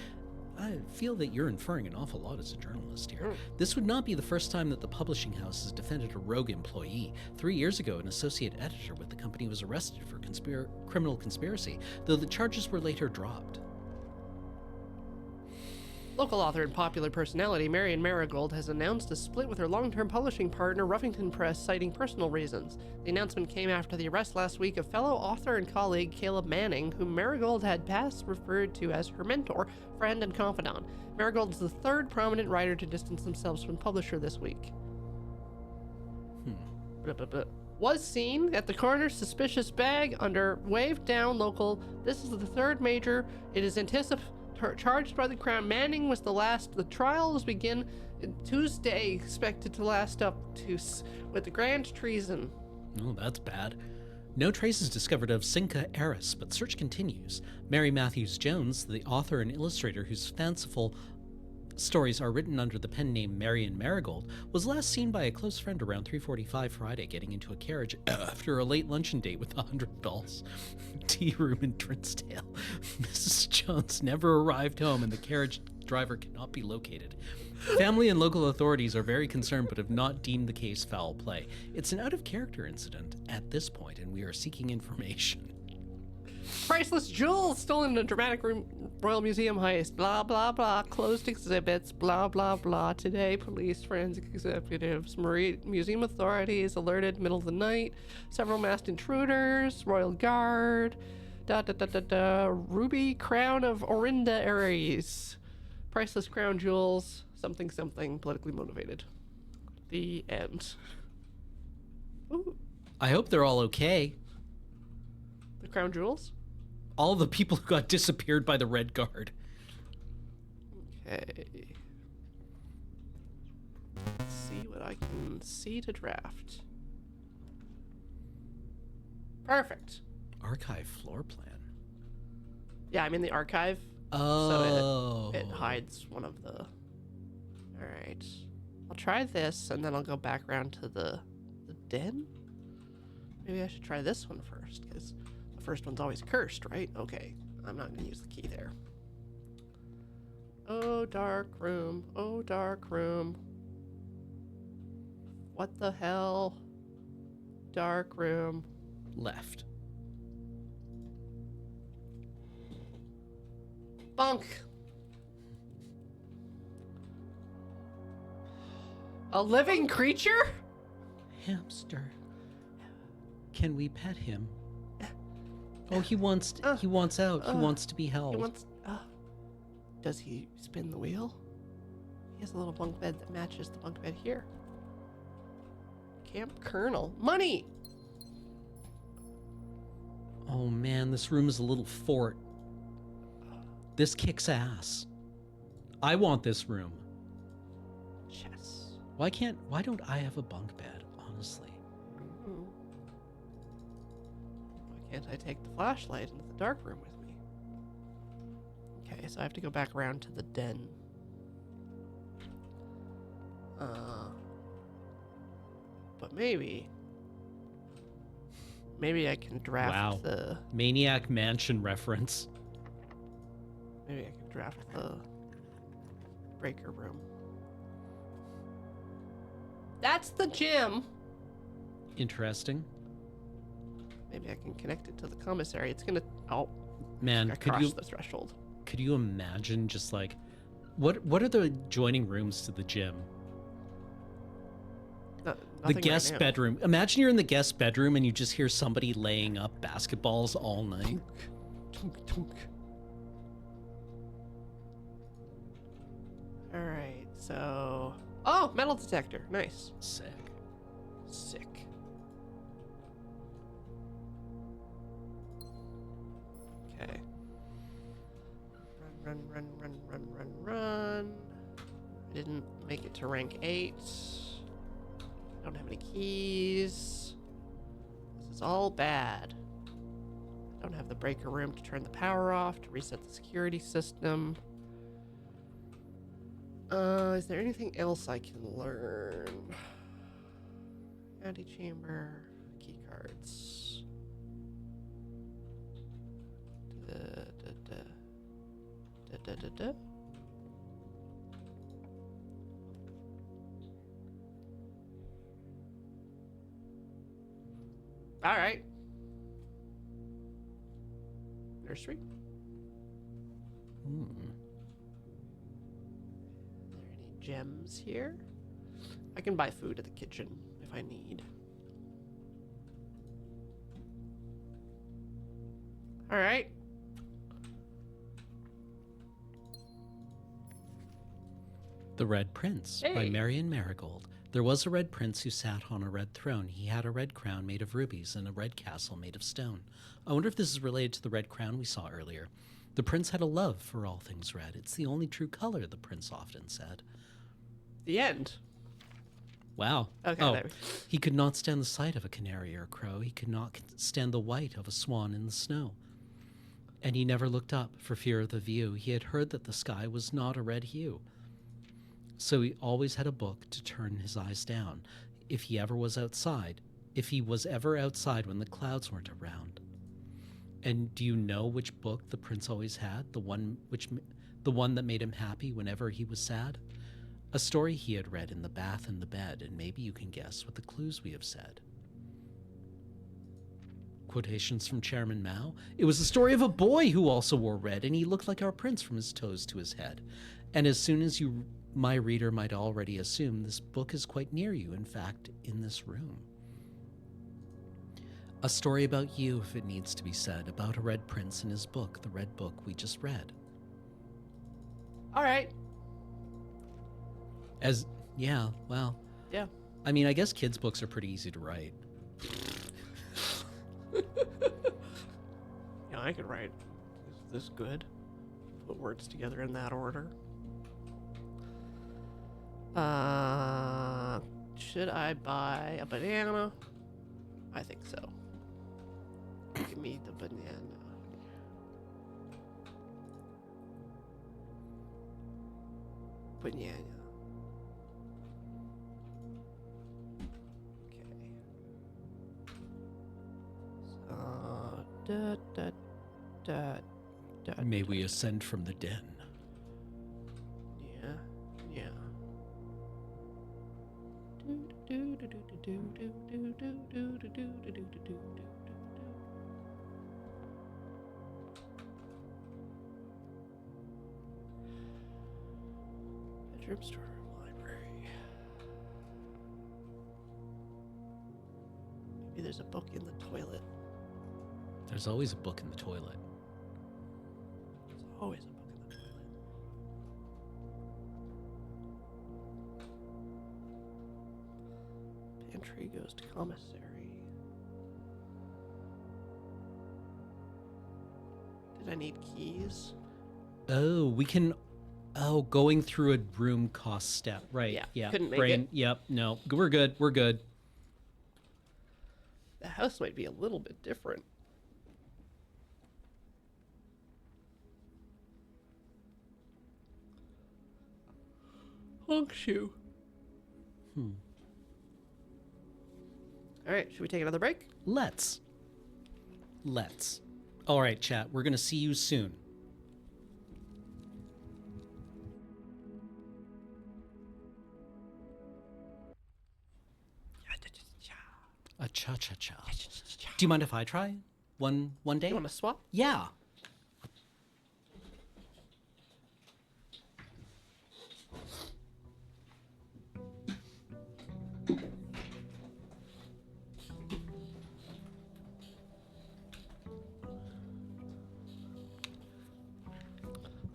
I feel that you're inferring an awful lot as a journalist here. This would not be the first time that the publishing house has defended a rogue employee. 3 years ago, an associate editor with the company was arrested for criminal conspiracy, though the charges were later dropped. Local author and popular personality Marion Marigold has announced a split with her long-term publishing partner Ruffington Press, citing personal reasons. The announcement came after the arrest last week of fellow author and colleague Caleb Manning, whom Marigold had past referred to as her mentor, friend, and confidant. Marigold is the third prominent writer to distance themselves from publisher this week. Was seen at the corner suspicious bag under waved down local. This is the third major. It is charged by the Crown. Manning was the last. The trials begin Tuesday, expected to last up to with the grand treason. Oh, that's bad. No traces discovered of Cinca Eris, but search continues. Mary Matthews Jones, the author and illustrator whose fanciful stories are written under the pen name Marion Marigold, was last seen by a close friend around 3:45 Friday, getting into a carriage after a late luncheon date with 100 bells. Tea room in Trinsdale. Mrs. Jones never arrived home and the carriage driver cannot be located. Family and local authorities are very concerned but have not deemed the case foul play. It's an out-of-character incident at this point, and we are seeking information. Priceless jewels stolen in a dramatic Royal Museum heist. Blah, blah, blah. Closed exhibits. Blah, blah, blah. Today, police, forensic executives, museum authorities alerted middle of the night. Several masked intruders. Royal Guard. Ruby crown of Orinda Aries. Priceless crown jewels. Something, something. Politically motivated. The end. Ooh. I hope they're all okay. The crown jewels? All the people who got disappeared by the Red Guard. Okay. Let's see what I can see to draft. Perfect. Archive floor plan. Yeah, I'm in the archive. Oh. So it hides one of the... Alright. I'll try this, and then I'll go back around to the den? Maybe I should try this one first, because the first one's always cursed, right? Okay, I'm not going to use the key there. Oh, dark room. Oh, dark room. What the hell? Dark room. Left. Bunk. A living creature? Hamster. Can we pet him? Oh, he wants out. He wants to be held. He wants. Does he spin the wheel? He has a little bunk bed that matches the bunk bed here. Camp Colonel. Money! Oh man, this room is a little fort. This kicks ass. I want this room. Chess. Why don't I have a bunk bed, honestly? Why can't I take the flashlight into the dark room with me? Okay, so I have to go back around to the den. But maybe I can draft the... Maniac Mansion reference. Maybe I can draft the breaker room. That's the gym! Interesting. Maybe I can connect it to the commissary. It's gonna... Oh. Man, I crossed the threshold. Could you imagine just like... What are the adjoining rooms to the gym? The guest bedroom. Imagine you're in the guest bedroom and you just hear somebody laying up basketballs all night. Tunk, tunk. Alright, so... Oh, metal detector. Nice. Sick. Okay. Run. I didn't make it to rank 8. I don't have any keys. This is all bad. I don't have the breaker room to turn the power off, to reset the security system. Is there anything else I can learn? Antechamber, key cards. Da, da, da. Da, da, da, da. All right. Nursery. Hmm. Are there any gems here? I can buy food at the kitchen if I need. All right. The Red Prince by Hey. Marion Marigold. There was a red prince who sat on a red throne. He had a red crown made of rubies and a red castle made of stone. I wonder if this is related to the red crown we saw earlier. The prince had a love for all things red. It's the only true color, the prince often said. The end. Wow. Okay, Oh, there we- he could not stand the sight of a canary or a crow. He could not stand the white of a swan in the snow. And he never looked up for fear of the view. He had heard that the sky was not a red hue. So he always had a book to turn his eyes down if he was ever outside when the clouds weren't around. And do you know which book the prince always had? The one that made him happy whenever he was sad? A story he had read in the bath and the bed, and maybe you can guess what the clues we have said. Quotations from Chairman Mao. It was the story of a boy who also wore red, and he looked like our prince from his toes to his head. And as soon as my reader might already assume, this book is quite near you, in fact, in this room. A story about you, if it needs to be said, about a red prince and his book, the red book we just read. All right. Yeah, Yeah. I mean, I guess kids' books are pretty easy to write. Yeah, I could write. Is this good? Put words together in that order. Should I buy a banana? I think so. Give me the banana. Banana. Okay. Da, da, da, da. May we ascend from the den. Yeah, yeah. Do, do, do, do, do, do, do, do, do, do, do, do, do, do, do. Bedroom, storeroom, library. Maybe there's a book in the toilet. There's always a book in the toilet. There's always a book in the toilet. Pantry goes to commissary. Did I need keys? Oh, we can. Oh, going through a room costs step. Right. Yeah, Yeah. couldn't make Brain. it. Yep. No. We're good. We're good. The house might be a little bit different. Honk shoe. All right, should we take another break? Let's. All right, chat. We're gonna see you soon. A cha-cha-cha. Do you mind if I try one day? You want to swap? Yeah.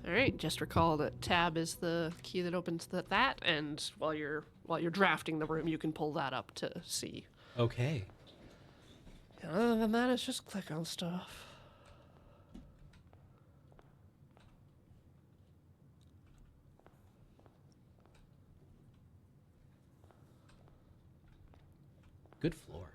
All right, just recall that tab is the key that opens that, and while you're drafting the room, you can pull that up to see. Okay. And other than that, it's just click on stuff. Good floor.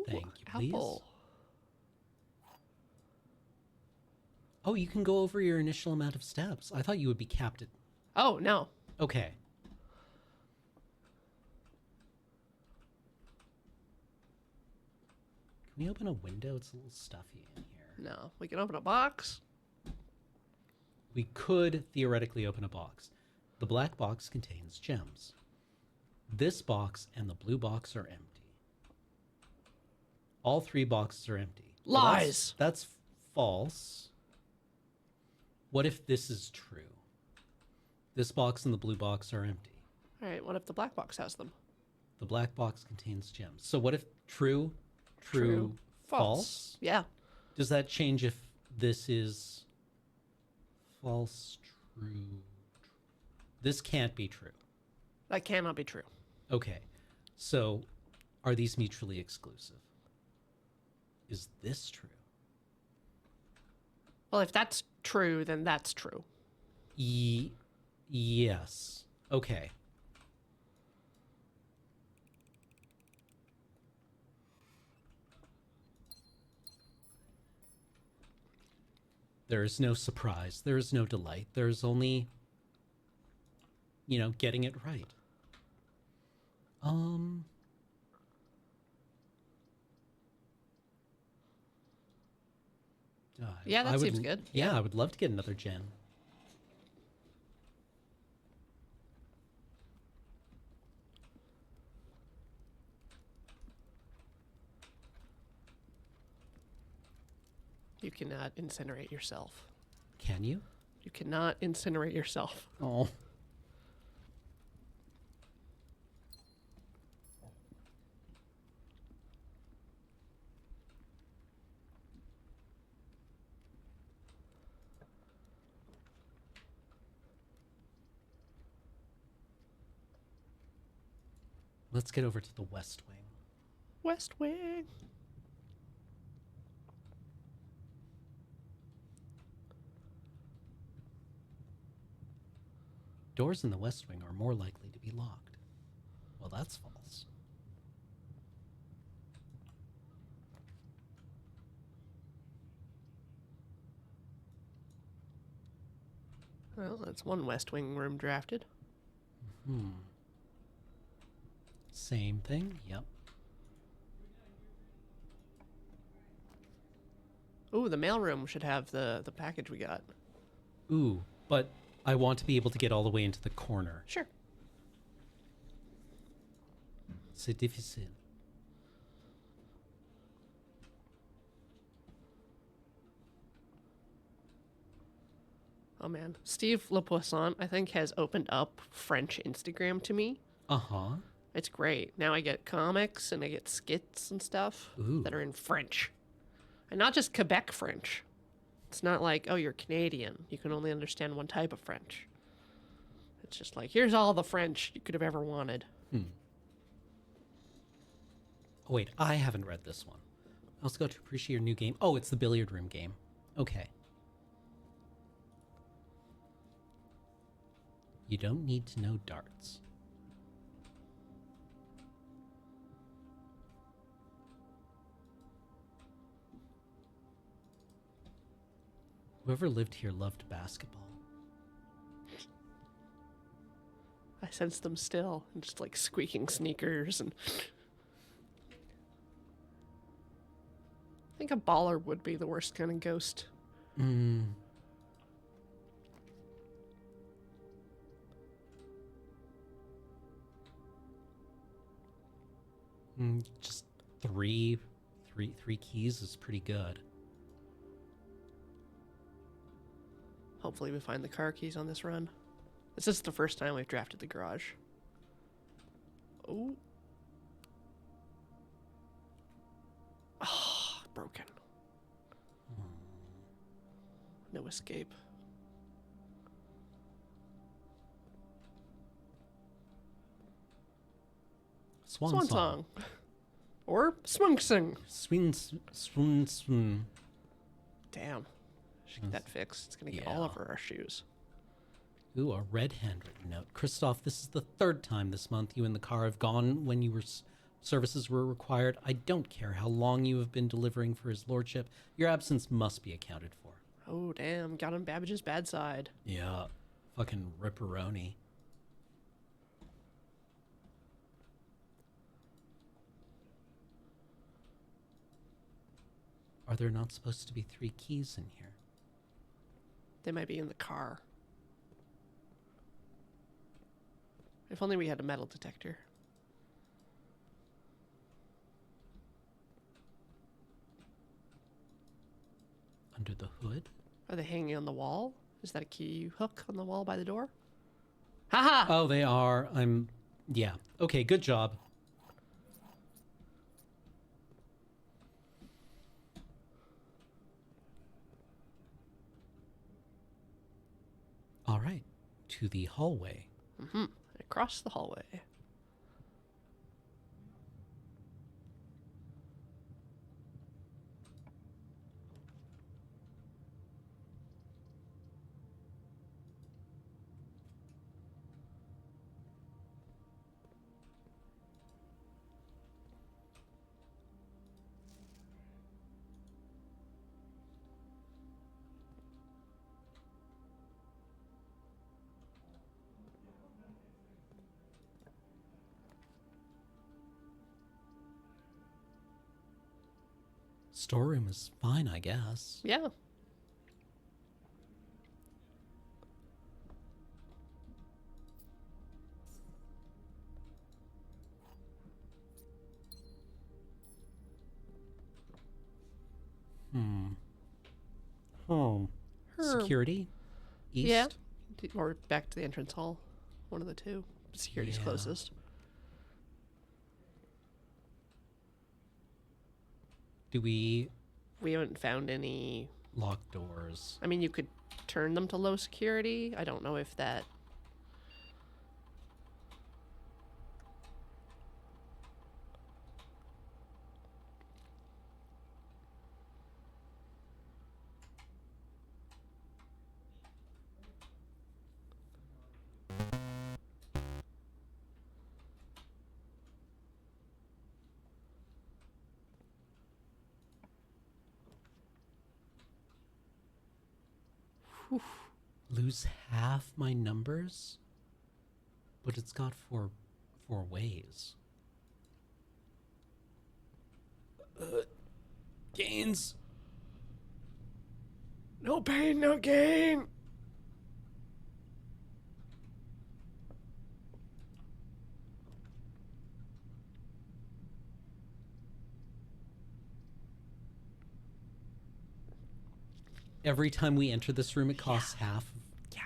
Thank you, please. apple. Oh, you can go over your initial amount of steps. I thought you would be capped at... Oh, no. Okay. Can we open a window? It's a little stuffy in here. No. We can open a box. We could theoretically open a box. The black box contains gems. This box and the blue box are empty. All 3 boxes are empty. Well, Lies. That's false. What if this is true? This box and the blue box are empty. All right. What if the black box has them? The black box contains gems. So what if true, false? Yeah. Does that change if this is false, true? This can't be true. That cannot be true. Okay. So are these mutually exclusive? Is this true? Well, if that's true, then that's true. Yes. Okay. There is no surprise. There is no delight. There's only, getting it right. Yeah, that I would seems good. Yeah, I would love to get another gen. You cannot incinerate yourself. Can you? You cannot incinerate yourself. Oh. Let's get over to the West Wing. West Wing. Doors in the West Wing are more likely to be locked. Well, that's false. Well, that's one West Wing room drafted. Same thing, yep. Ooh, the mailroom should have the package we got. Ooh, but I want to be able to get all the way into the corner. Sure. C'est difficile. Oh man, Steve Lapoisson, I think, has opened up French Instagram to me. Uh-huh. It's great. Now I get comics and I get skits and stuff Ooh. that are in French. And not just Quebec French. It's not like, oh, you're Canadian. You can only understand one type of French. It's just like, here's all the French you could have ever wanted. Oh, wait, I haven't read this one. I also got to appreciate your new game. Oh, it's the billiard room game. Okay. You don't need to know darts. Whoever lived here loved basketball. I sense them still, and just like squeaking sneakers and. I think a baller would be the worst kind of ghost. Just three keys is pretty good. Hopefully we find the car keys on this run. This is the first time we've drafted the garage. Oh. Ah, broken. No escape. Swan Song. Or Swung Sing. Swoon. Damn. Should get that fixed. It's going to get all Yeah. over our shoes. Ooh, a red handwritten note. Christoph, this is the third time this month you and the car have gone when you were services were required. I don't care how long you have been delivering for his lordship. Your absence must be accounted for. Oh, damn. Got on Babbage's bad side. Yeah. Fucking ripperoni. Are there not supposed to be 3 keys in here? They might be in the car. If only we had a metal detector. Under the hood? Are they hanging on the wall? Is that a key hook on the wall by the door? Haha! Oh, they are. Yeah. Okay, good job. All right. To the hallway. Mm-hmm. Across the hallway. Storeroom is fine, I guess. Yeah. Home. Security? East? Yeah. Or back to the entrance hall. One of the two. Security's Yeah. closest. Do we We haven't found any. lock doors? I mean, you could turn them to low security. I don't know if that. Lose half my numbers? But it's got four ways. Gains. No pain, no gain. Every time we enter this room, it costs half. Yeah.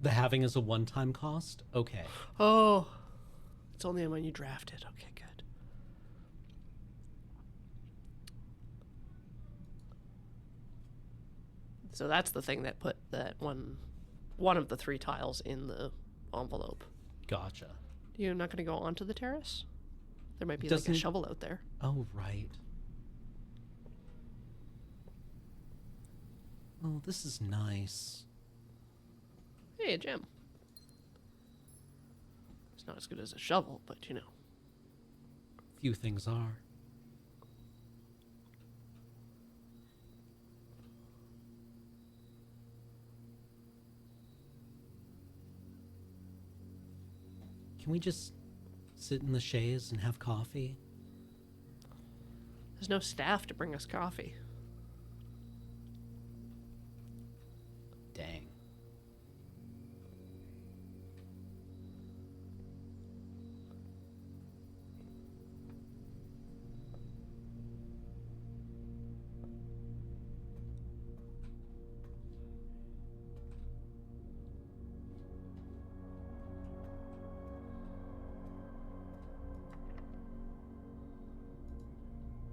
The halving is a one-time cost? Okay. Oh. It's only when you draft it. Okay, good. So that's the thing that put that one of the 3 tiles in the envelope. Gotcha. You're not going to go onto the terrace? There might be like a Doesn't- shovel out there. Oh, right. Oh, this is nice. Hey, a gem. It's not as good as a shovel, but you know. Few things are. Can we just sit in the chaise and have coffee? There's no staff to bring us coffee. Dang.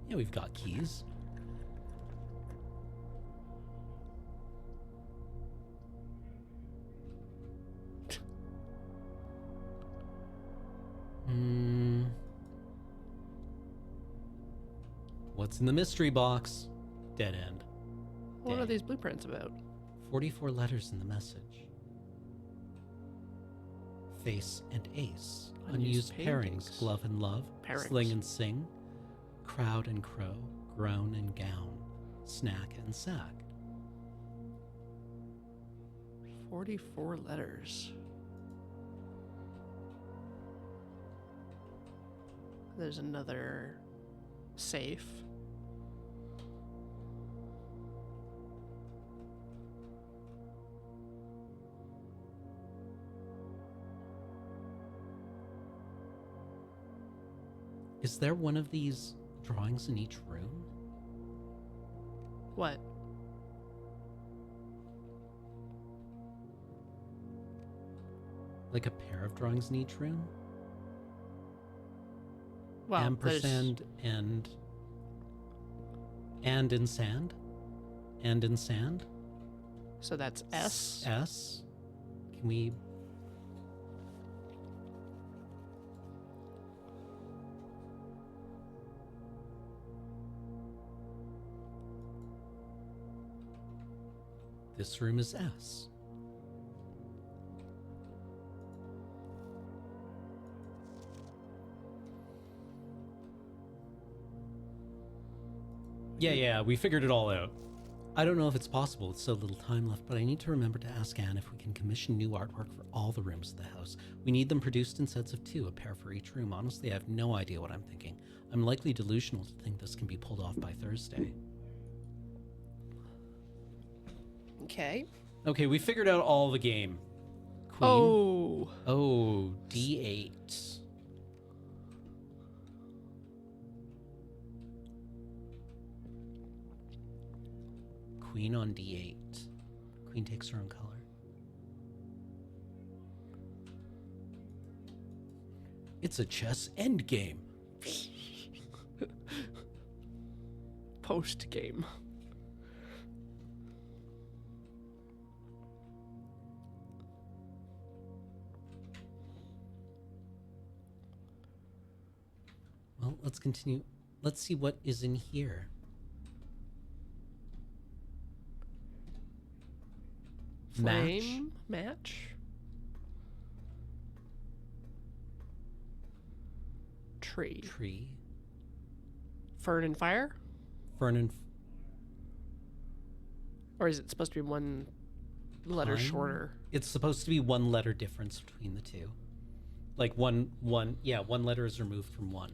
Yeah, we've got keys. What's in the mystery box? Dead end. What are Dang. these blueprints about? 44 letters in the message. Face and ace. Unused Unused pairings. paintings. Glove and love. Pairings. Sling and sing. Crowd and crow. Groan and gown. Snack and sack. 44 letters. There's another safe. Is there one of these drawings in each room? What? Like a pair of drawings in each room? Well, Ampersand and in sand? And in sand? so that's S. S? Can we... This room is S. Yeah, we figured it all out. I don't know if it's possible, it's so little time left, but I need to remember to ask Anne if we can commission new artwork for all the rooms of the house. We need them produced in sets of 2, a pair for each room. Honestly, I have no idea what I'm thinking. I'm likely delusional to think this can be pulled off by Thursday. Okay. Okay, we figured out all the game. Queen. Oh. Oh, D8. Queen on D8. Queen takes her own color. It's a chess endgame. Post game. Well, let's continue. Let's see what is in here. Flame match. Tree. Tree. Fern and fire? Fern and Or is it supposed to be one letter Pine? shorter? It's supposed to be one letter difference between the two. Like one letter is removed from one.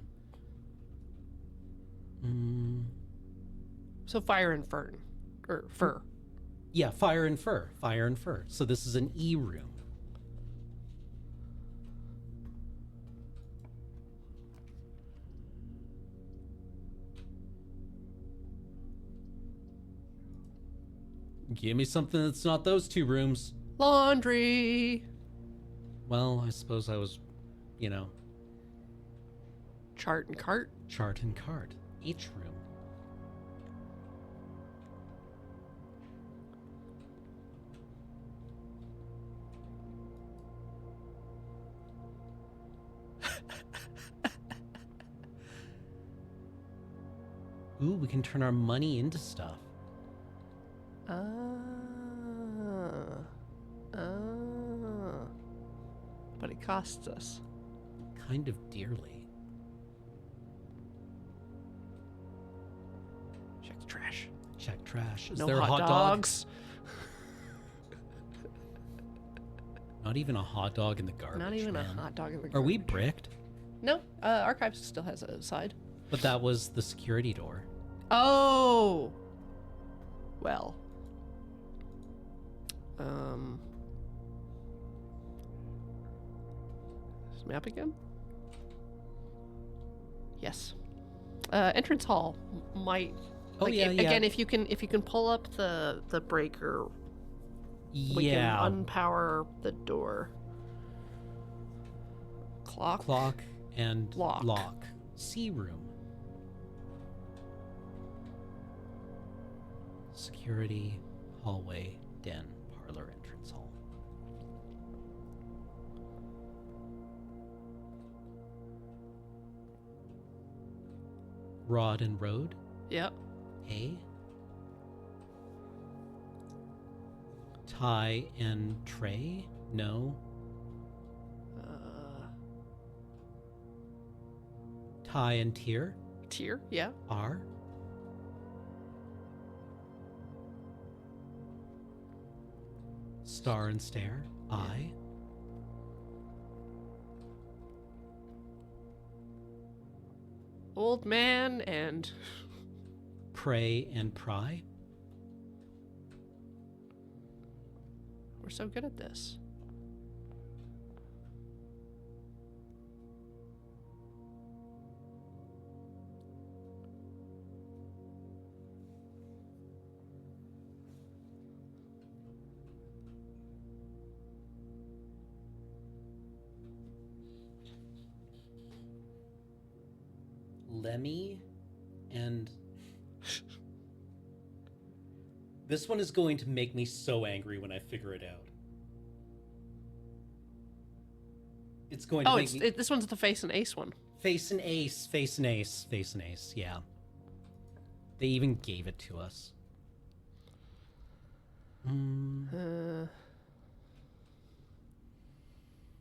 So fire and fern. Or fir. Yeah, fire and fur. Fire and fur. So this is an E room. Give me something that's not those two rooms. Laundry. Well, I suppose I was, Chart and cart. chart and card. Each room. Ooh, we can turn our money into stuff. But it costs us. Kind of dearly. Check the trash. Check trash. Is No there a hot dog? dogs. Not even a hot dog in the garbage. Not even man. a hot dog in the Are we garbage. bricked? No, archives still has a side. But that was the security door. Oh. Well. This map again? Yes. Entrance hall might. Oh, yeah. Again, if you can pull up the breaker, we Yeah. can unpower the door. Clock. Clock and Lock. lock. C room. Security, hallway, den, parlor, entrance hall. Rod and road, Yep. A. Tie and tray, no. Tie and tier, Tier. Yeah. R. Star and stare, I. Old man and Pray and pry, we're so good at this. Lemmy, and this one is going to make me so angry when I figure it out. It's going to Oh, make me this one's the face and ace one. face an ace, face an ace, face an ace. Yeah, they even gave it to us.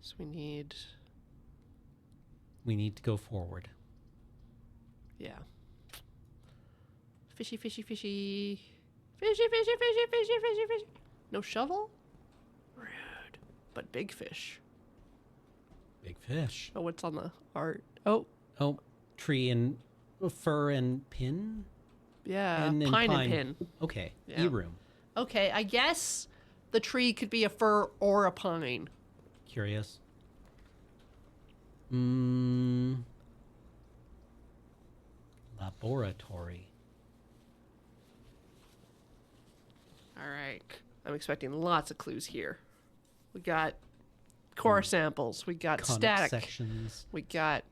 So we need. We need to go forward. Yeah. Fishy, fishy, fishy. Fishy, fishy, fishy, fishy, fishy, fishy. No shovel? Rude. But big fish. Big fish. Oh, what's on the art? Oh, Oh, tree and fur and pin. yeah. And then Pine pine. and pin. Okay, Yeah. E-room. Okay, I guess the tree could be a fir or a pine. Curious. Laboratory. All right. I'm expecting lots of clues here. We got core samples. We got Conic static. sections. We got.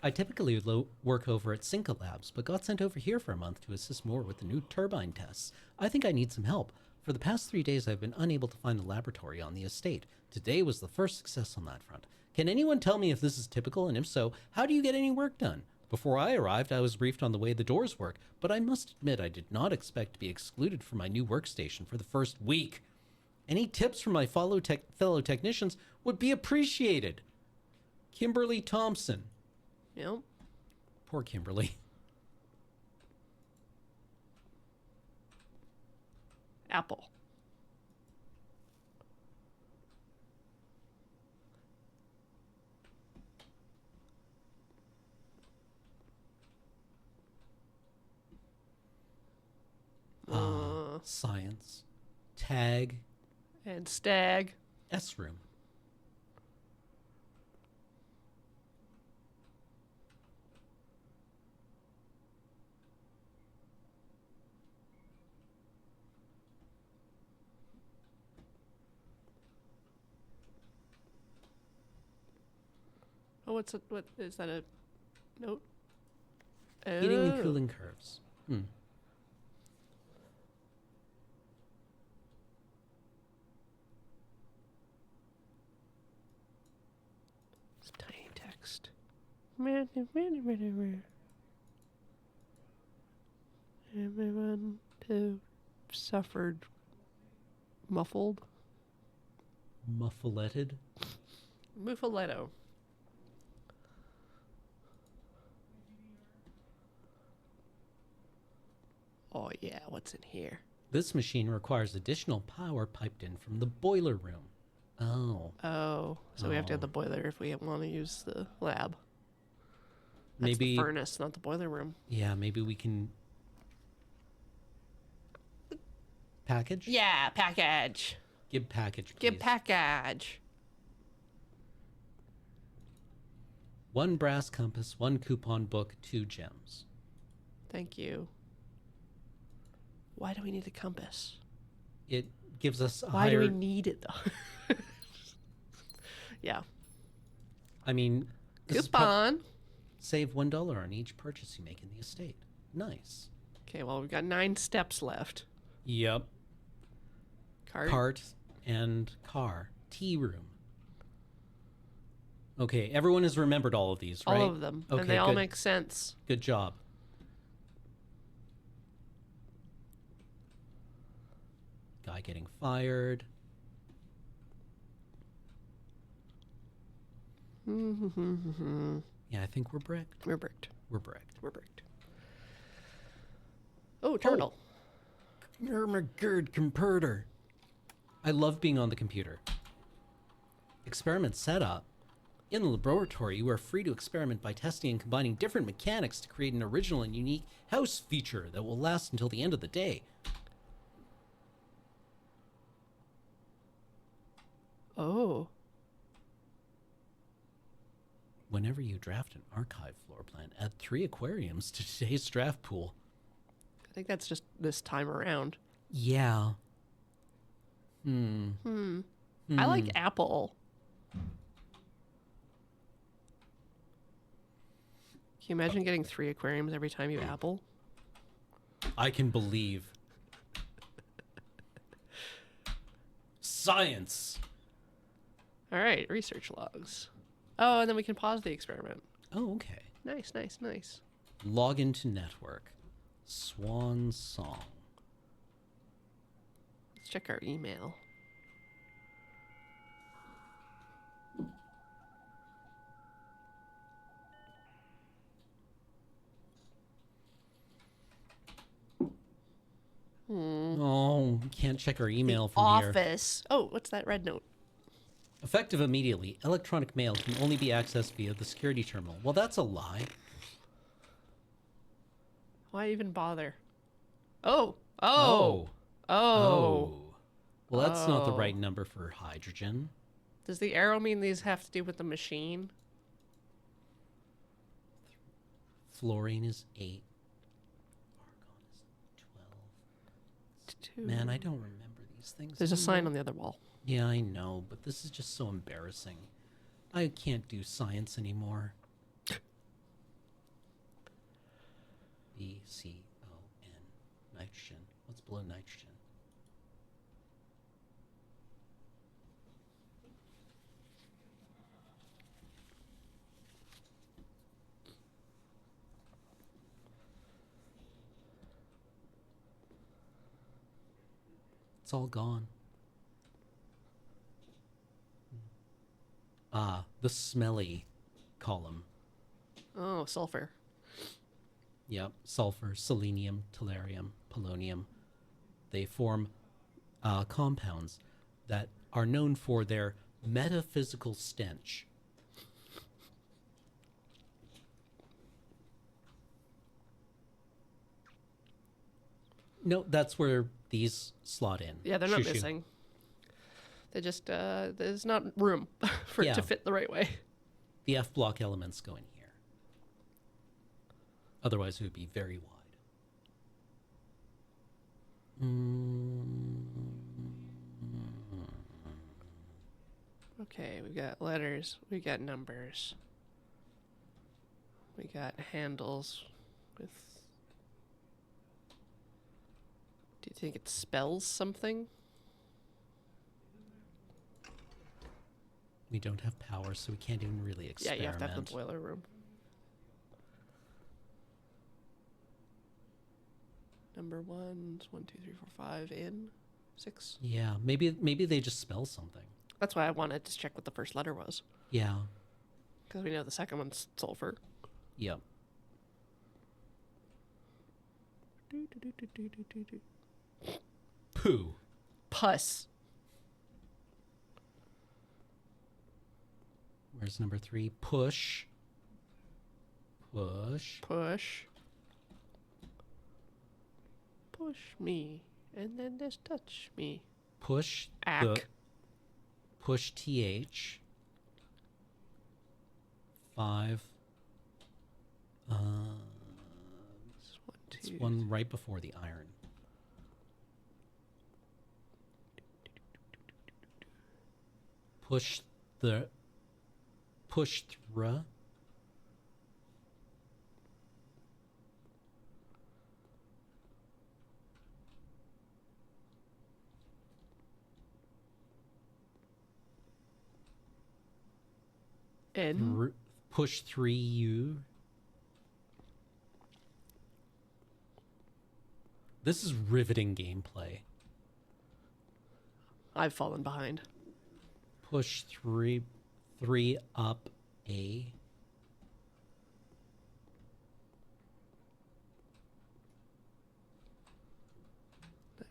I typically work over at Cinca Labs, but got sent over here for a month to assist more with the new turbine tests. I think I need some help. For the past 3 days, I've been unable to find a laboratory on the estate. Today was the first success on that front. Can anyone tell me if this is typical, and if so, how do you get any work done? Before I arrived, I was briefed on the way the doors work, but I must admit I did not expect to be excluded from my new workstation for the first week. Any tips from my fellow technicians would be appreciated. Kimberly Thompson. Yep. Poor Kimberly. Apple. Science. Tag. And stag. S room. Oh, what is that a note? Heating and Oh. cooling curves. It's tiny text. Everyone who suffered muffled. Muffaletted. Muffaletto. Oh yeah, what's in here? This machine requires additional power piped in from the boiler room. Oh. Oh, so we have to have the boiler if we want to use the lab. That's Maybe. the furnace, not the boiler room. Yeah, maybe we can. Package? Yeah, package. Give package, please. Give package. 1 brass compass, 1 coupon book, 2 gems. Thank you. Why do we need a compass? It gives us a Why higher. do we need it though? Yeah. I mean, this is Coupon. save $1 on each purchase you make in the estate. Nice. Okay, well, we've got 9 steps left. Yep. Cart and car. Tea room. Okay, everyone has remembered all of these, right? All of them. Okay, and they all good. make sense. Good job. Guy getting fired. Yeah, I think we're bricked. We're bricked. We're bricked. We're bricked. Oh, terminal. Good computer. I love being on the computer. Experiment setup. In the laboratory, you are free to experiment by testing and combining different mechanics to create an original and unique house feature that will last until the end of the day. Oh. Whenever you draft an archive floor plan, add 3 aquariums to today's draft pool. I think that's just this time around. Yeah. I like apple. Can you imagine getting 3 aquariums every time you apple? I can believe. Science. All right, research logs. Oh, and then we can pause the experiment. Oh, okay. Nice, nice, nice. Log into network. Swan song. Let's check our email. Oh, can't check our email from here. Office. Oh, what's that red note? Effective immediately. Electronic mail can only be accessed via the security terminal. Well, that's a lie. Why even bother? Oh. Oh. Oh. Well, that's not the Oh. right number for hydrogen. Does the arrow mean these have to do with the machine? Fluorine is 8. Argon is 12. 2. Man, I don't remember these things. There's a sign anymore. on the other wall. Yeah, I know, but this is just so embarrassing. I can't do science anymore. BCON. Nitrogen. What's below nitrogen? It's all gone. Ah, the smelly column. Oh, sulfur. Yep, sulfur, selenium, tellurium, polonium. They form compounds that are known for their metaphysical stench. No, that's where these slot in. Yeah, they're not Shoo-shoo. missing. They just, there's not room for it Yeah. to fit the right way. The F block elements go in here. Otherwise, it would be very wide. Okay, we got letters, we got numbers, we got handles with. Do you think it spells something? We don't have power, so we can't even really Yeah, experiment. you have to have the boiler room. Number ones, 1, 2, 3, 4, 5, in 6. Yeah, maybe they just spell something. That's why I wanted to check what the first letter was, Yeah. because we know the second one's sulfur. Yep. Poo. Pus. Where's number 3? Push. Push. Push. Push me, and then just touch me. Push. Ack. Push TH. 5. It's one right before the iron. Push the. Push through. In. Push 3U. This is riveting gameplay. I've fallen behind. Push 3 up A.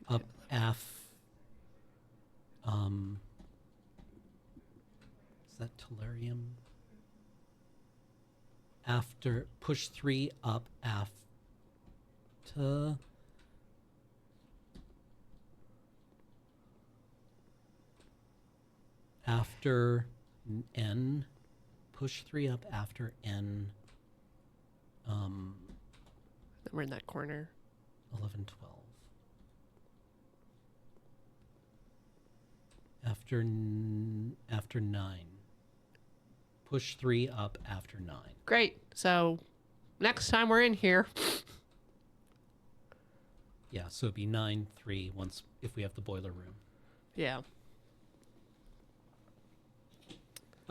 Up F. Is that Tellurium? After push 3 up after. After N. Push 3 up after N. We're in that corner. 11, 12. After 9. Push 3 up after 9. Great. So next time we're in here. Yeah, so it'd be 9, 3 once if we have the boiler room. Yeah.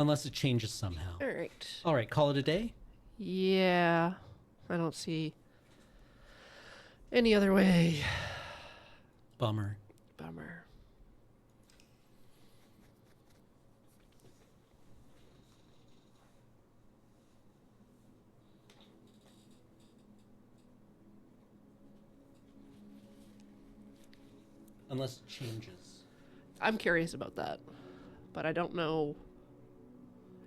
Unless it changes somehow. All right. All right, call it a day? Yeah. I don't see any other way. Bummer. Bummer. Unless it changes. I'm curious about that, but I don't know.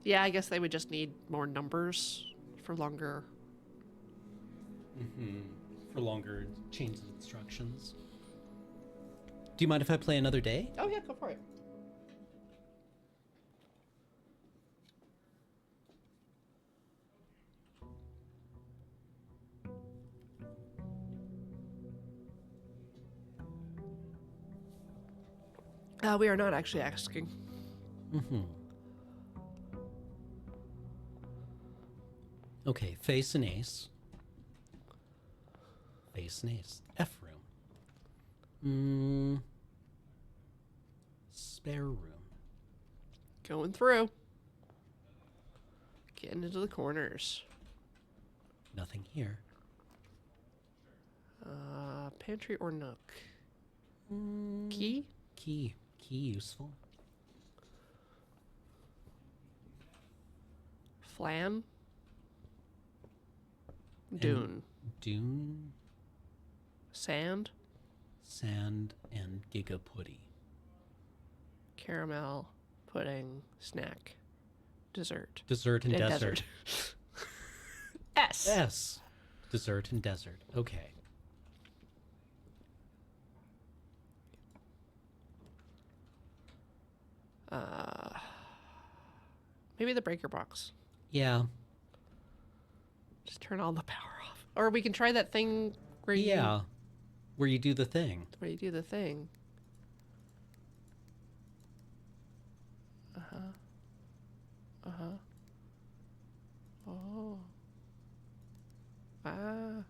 Yeah, I guess they would just need more numbers for longer. For longer chains of instructions. Do you mind if I play another day? Oh, yeah, go for it. We are not actually asking. Okay, face and ace. Face and ace. F room. Spare room. Going through. Getting into the corners. Nothing here. Pantry or nook? Key? Key. Key useful. Flan? Dune. Dune, Sand? sand, and gigaputty. Caramel. Pudding. Snack. Dessert. Dessert and desert. S. S. Dessert and desert. Okay. Maybe the breaker box. Yeah. Just turn all the power off. Or we can try that thing where you, Yeah. Where you do the thing. where you do the thing. Oh. Ah.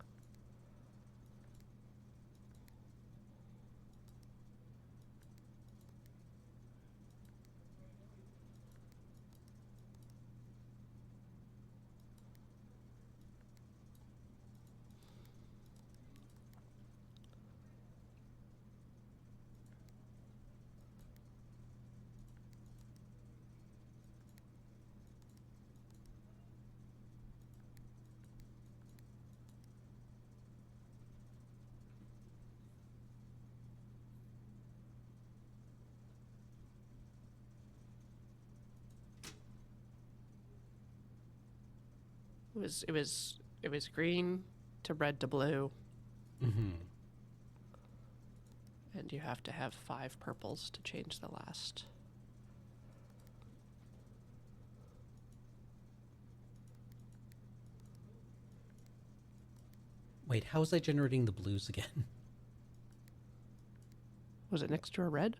It was green to red to blue. And you have to have 5 purples to change the last. Wait, how was I generating the blues again? Was it next to a red?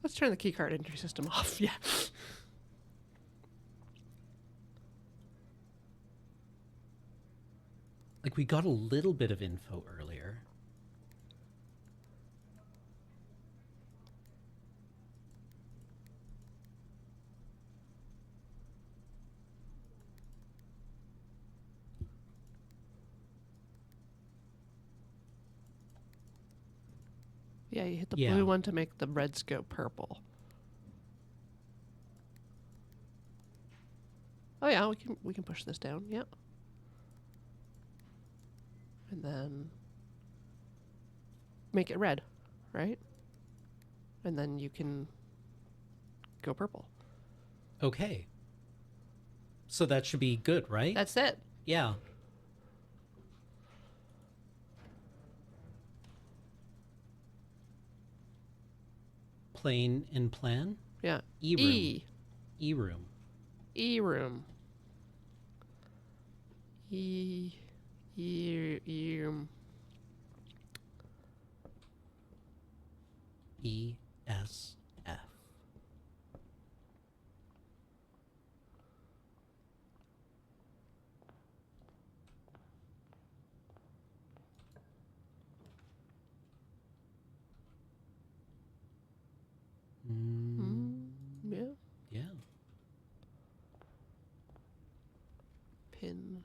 Let's turn the keycard entry system off. Yeah. Like, we got a little bit of info earlier. Yeah, you hit the Yeah. blue one to make the reds go purple. Oh yeah, we can push this down. Yep. And then make it red, right? And then you can go purple. Okay. So that should be good, right? That's it. Yeah. Plane and plan? Yeah. E-room. E. E-room. E-room. E-room. E-S-F. Yeah. Yeah. Pin.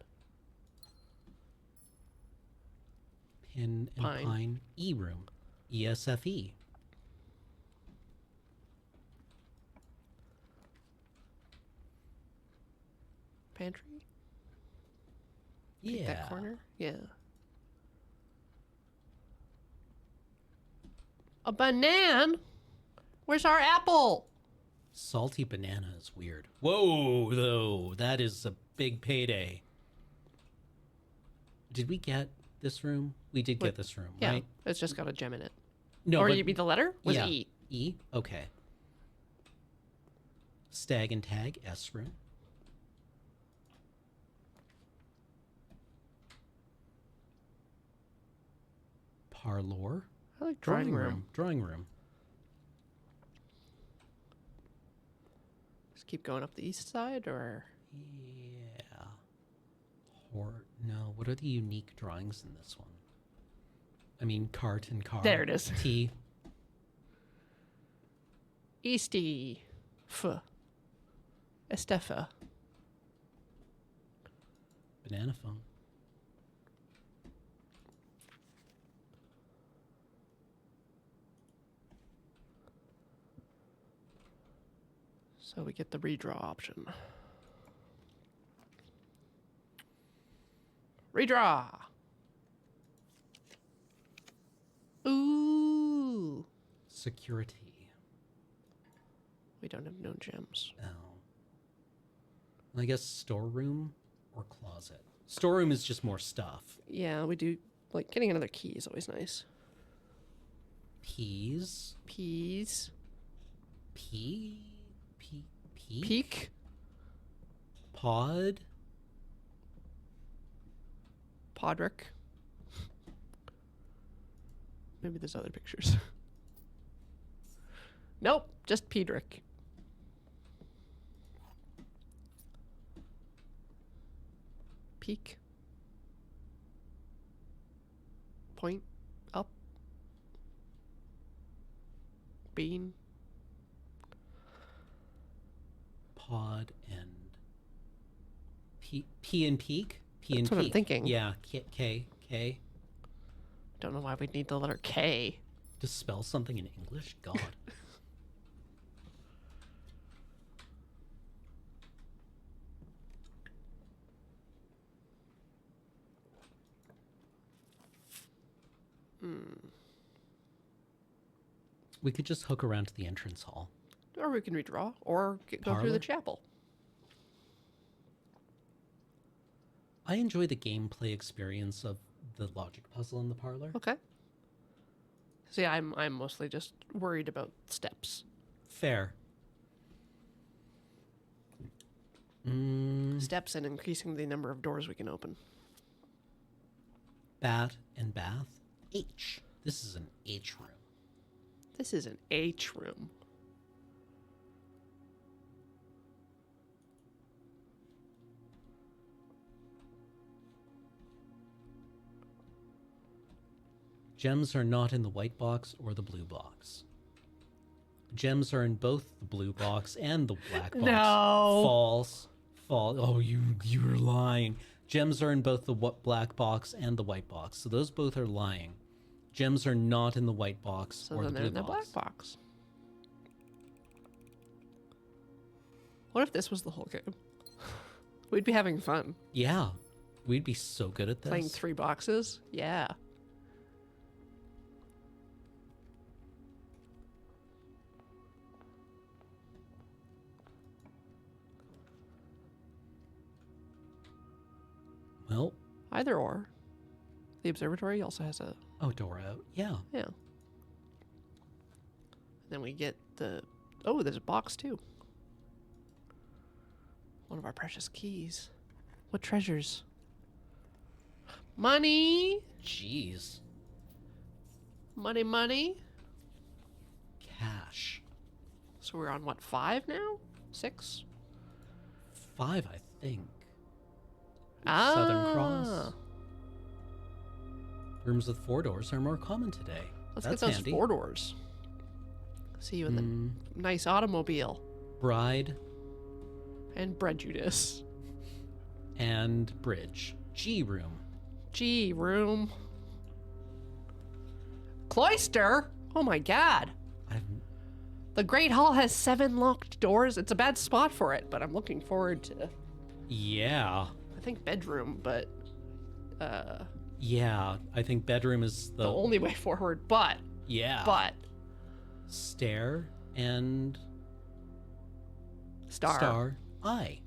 Pin and Pine. pine. E-room. E-S-F-E. Pantry. Yeah. Take that corner. Yeah. A banana. Where's our apple? Salty banana is weird. Whoa, though. That is a big payday. Did we get this room? We did get this room, Yeah. right? It's just got a gem in it. No, Or but you mean the letter? Was yeah. E. E? Okay. Stag and tag, S room. Parlor. I like drawing room. Drawing room. Just keep going up the east side, or Yeah. No, what are the unique drawings in this one? I mean, cart and car. There it is. T. easty. F. Estefa. Banana phone. So we get the redraw option. Redraw. Ooh. Security. We don't have no gems. Oh. I guess storeroom or closet. Storeroom is just more stuff. Yeah, we do. Like, getting another key is always nice. Peas. Peas. Peak. Peak. Pod. Podrick. Maybe there's other pictures. Nope, just Pedrick. Peak. Point. Up. Bean. Pod and P and peak. P and That's what I'm peak. thinking. Yeah. K. Don't know why we'd need the letter K. To spell something in English? God. We could just hook around to the entrance hall. Or we can redraw, or go through Parlor? the chapel. I enjoy the gameplay experience of the logic puzzle in the parlor. Okay. See, I'm mostly just worried about steps. Fair. Steps and increasing the number of doors we can open. Bat and bath. H. This is an H room. This is an H room. Gems are not in the white box or the blue box. Gems are in both the blue box and the black box. No. False. Oh, you're lying. Gems are in both the black box and the white box. So those both are lying. Gems are not in the white box So or then the they're blue in the box. black box. What if this was the whole game? We'd be having fun. Yeah. We'd be so good at this. Playing 3 boxes? Yeah. Well, Either or. The observatory also has a... oh, door out. Yeah. Yeah. Then we get the... Oh, there's a box too. One of our precious keys. What treasures? Money! Jeez. Money, money. Cash. So we're on what, 5 now? 6? 5, I think. Ah. Southern Cross. Rooms with 4 doors are more common today. Let's That's get those handy. 4 doors. See you in the nice automobile. Bride And prejudice. and bridge. G room. G room. Cloister? Oh my god. I've The Great Hall has 7 locked doors. It's a bad spot for it, but I'm looking forward to, yeah. I think, bedroom, but Yeah. I think bedroom is the only way forward. But stair and star. I.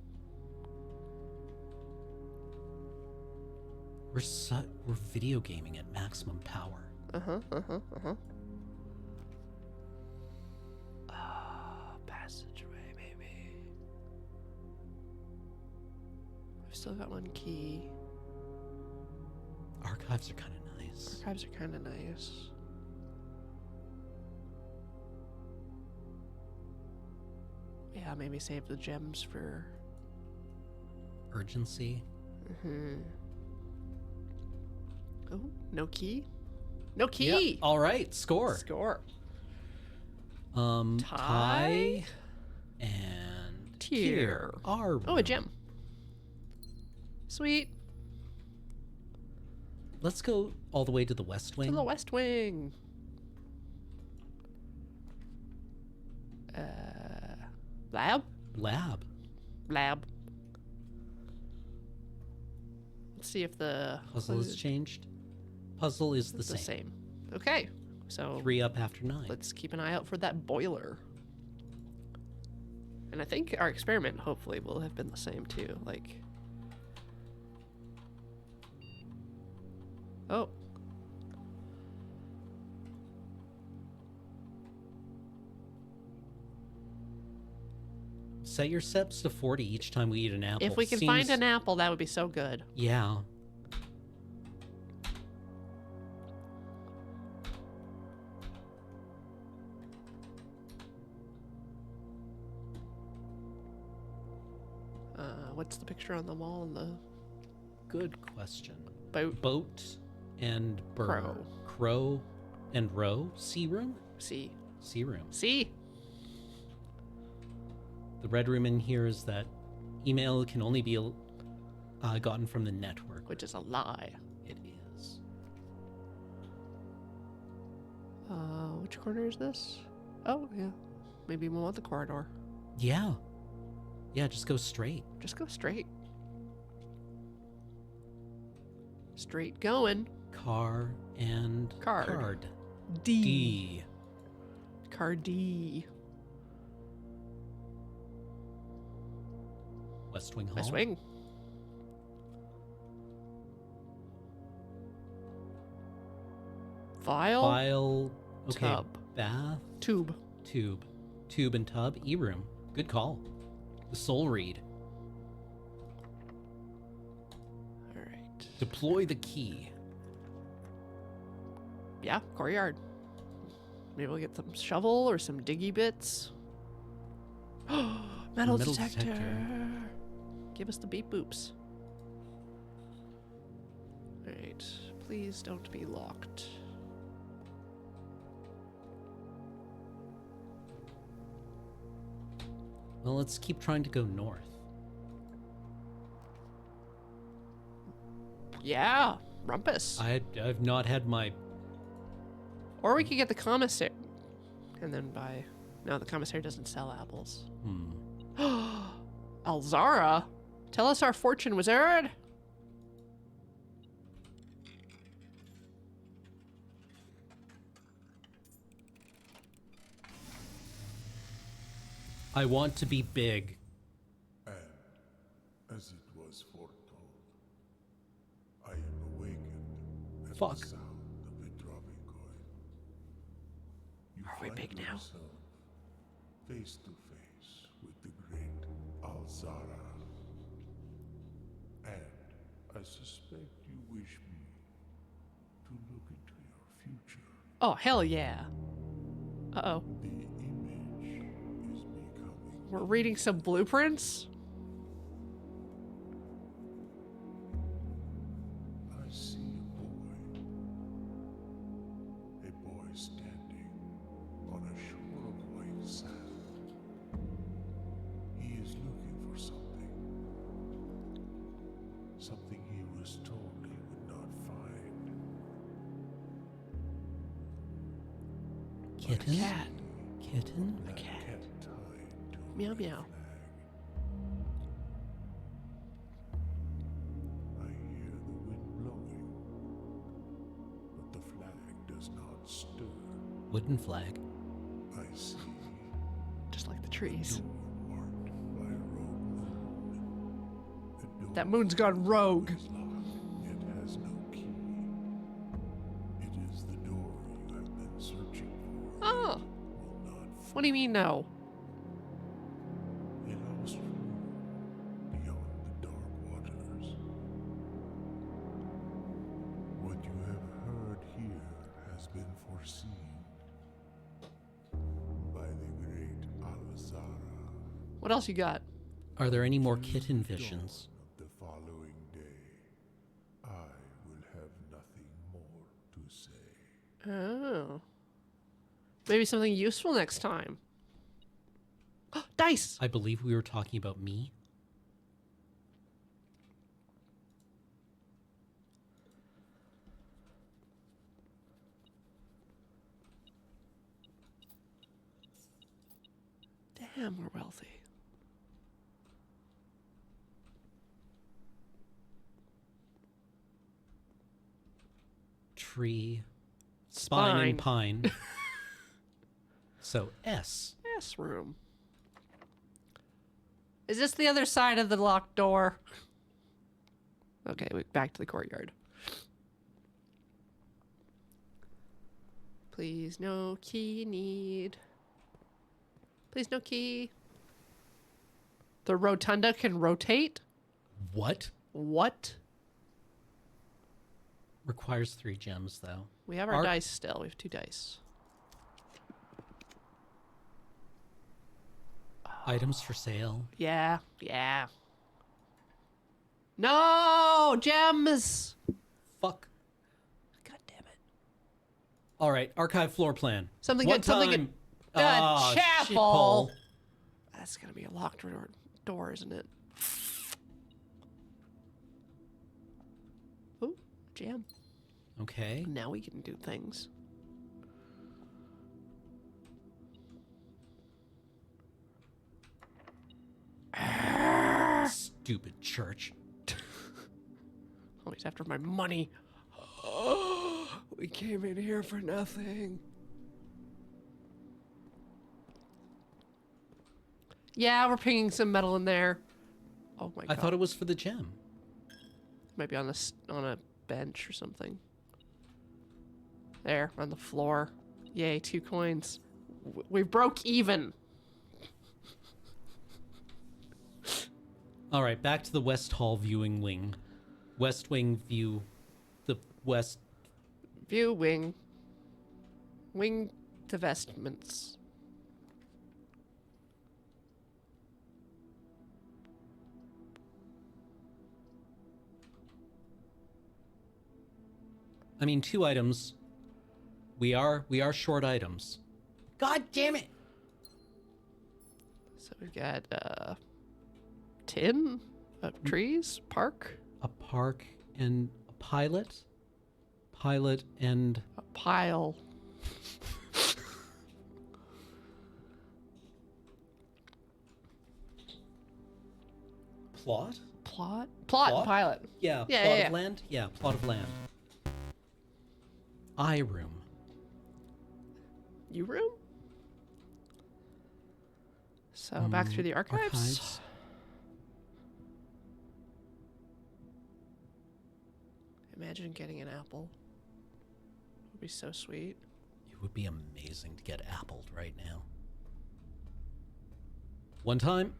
We're video gaming at maximum power. Passageway, maybe. We've still got 1 key. Archives are kind of nice. Archives are kind of nice. Yeah, maybe save the gems for... Urgency. Oh, no key? No key! Yep. All right. Score. Score. Tie Tie and Tier. Our Oh, a room. gem. Sweet. Let's go all the way to the West Wing. To the West Wing. Lab? Lab. Lab. Let's see if the Puzzle has changed. Puzzle is the it's same. the same. Okay. So 3 up after 9. let's keep an eye out for that boiler. And I think our experiment hopefully will have been the same too. Like, oh, Set your steps to 40 each time we eat an apple. if we can find an apple, that would be so good. Yeah. What's the picture on the wall in the Good question. boat? Boat and bird. Crow. Crow and row. Sea room? See, Sea room. see. The red room in here is that email can only be gotten from the network. Which is a lie. It is. Which corner is this? Oh, yeah. Maybe we want the corridor. Yeah. Yeah, just go straight. Just go straight. Straight going. Car and Card. card. D. D. Card D. West Wing Hall. West Wing. Vial. File. Okay. Tub. Bath. Tube. Tube. Tube and tub. E-room. Good call. The soul read. All right. Deploy the key. Yeah, courtyard. Maybe we'll get some shovel or some diggy bits. Metal, Metal detector. detector. Give us the beep boops. Alright. Please don't be locked. Well, let's keep trying to go north. Yeah, rumpus. I've not had my... Or we could get the commissary. And then buy... No, the commissary doesn't sell apples. Alzara? Tell us our fortune, wizard. I want to be big. As it was foretold, I am awakened at Fuck. the sound of the dropping coin. You Are we find big now? yourself face to face with the great Alzara. And I suspect you wish me to look into your future. Oh, hell yeah. Uh-oh. The image is becoming We're reading some blueprints? I see a boy standing on a shore of white sand. He is looking for something. Something he was told he would not find. Kitten? Cat. Kitten? A cat tied to a Meow red meow. flag. I hear the wind blowing, but the flag does not stir. Wooden flag. I see Just like the trees. door marked by a rogue moon. The door That moon's gone rogue. is locked, yet has no key. It is the door you have been searching for. Oh, Will not what do you mean no? a lost room beyond the dark waters. What you have heard here has been foreseen by the great Alzara. What else you got? Are there any more kitten visions? Dawn of the following day, I will have nothing more to say. Oh. Maybe something useful next time. Dice! I believe we were talking about me. Damn, we're wealthy. Tree. Spine and Spine. pine. So S. S room. Is this the other side of the locked door? Okay, back to the courtyard. Please, no key need. Please, no key. The rotunda can rotate? What? What? Requires 3 gems, though. We have our Our- dice still. We have 2 dice. Items for sale. Yeah, yeah. No! Gems! Fuck. God damn it. All right, archive floor plan. Something What good, something good. time? The Ah, chapel! shithole. That's gonna be a locked door, isn't it? Oh, jam. Okay. Now we can do things. Stupid church. Always after my money. We came in here for nothing. Yeah, we're pinging some metal in there. Oh my god. I thought it was for the gem. Maybe on a bench or something. There, on the floor. Yay, 2 coins. We broke even. All right, back to the West Hall viewing wing. West Wing view. The West. View wing. Wing to vestments. I mean, 2 items. We are short items. God damn it! So We've got tin, trees, park, A park and a pilot. Pilot and a pile. plot. Plot, Plot? pilot. Yeah, Yeah, plot yeah, of yeah. land. Yeah, plot of land. I room. You room. So back through the archives. Imagine getting an apple. It would be so sweet. It would be amazing to get appled right now. One time.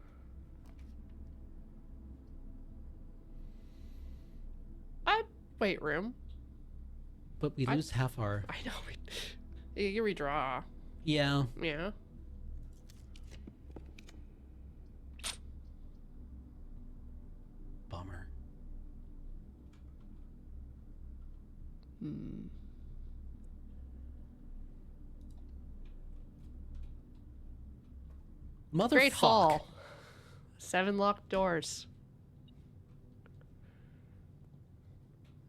Wait, room. But we lose half our. I know. You redraw. Yeah. Yeah. Bummer. Motherfuck. Great hall. 7 locked doors.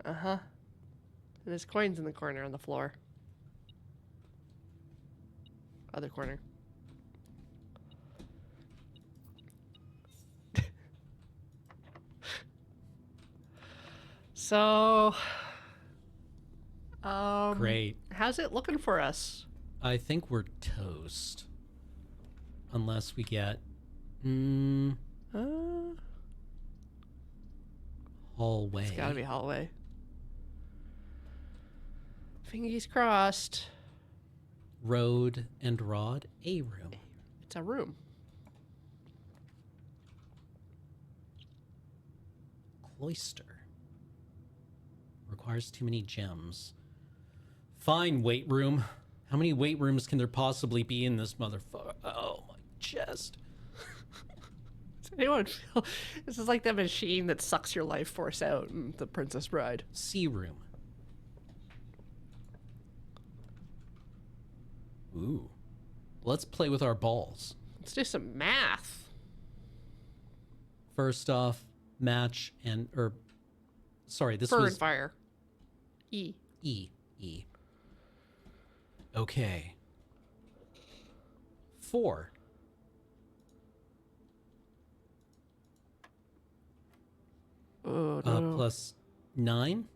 Uh-huh. And there's coins in the corner on the floor. Other corner. So, Great. how's it looking for us? I think we're toast. Unless we get. Hallway. It's gotta be hallway. Fingies crossed. Road and rod. A room. It's a room. Cloister. Requires too many gems. Fine, weight room. How many weight rooms can there possibly be in this motherfucker? Oh, my chest. Does anyone feel this is like the machine that sucks your life force out in The Princess Bride? C room. Ooh. Let's play with our balls. Let's do some math. First off, match and sorry, this Fur was and fire. E. E. Okay. 4. Oh, no. Plus 9.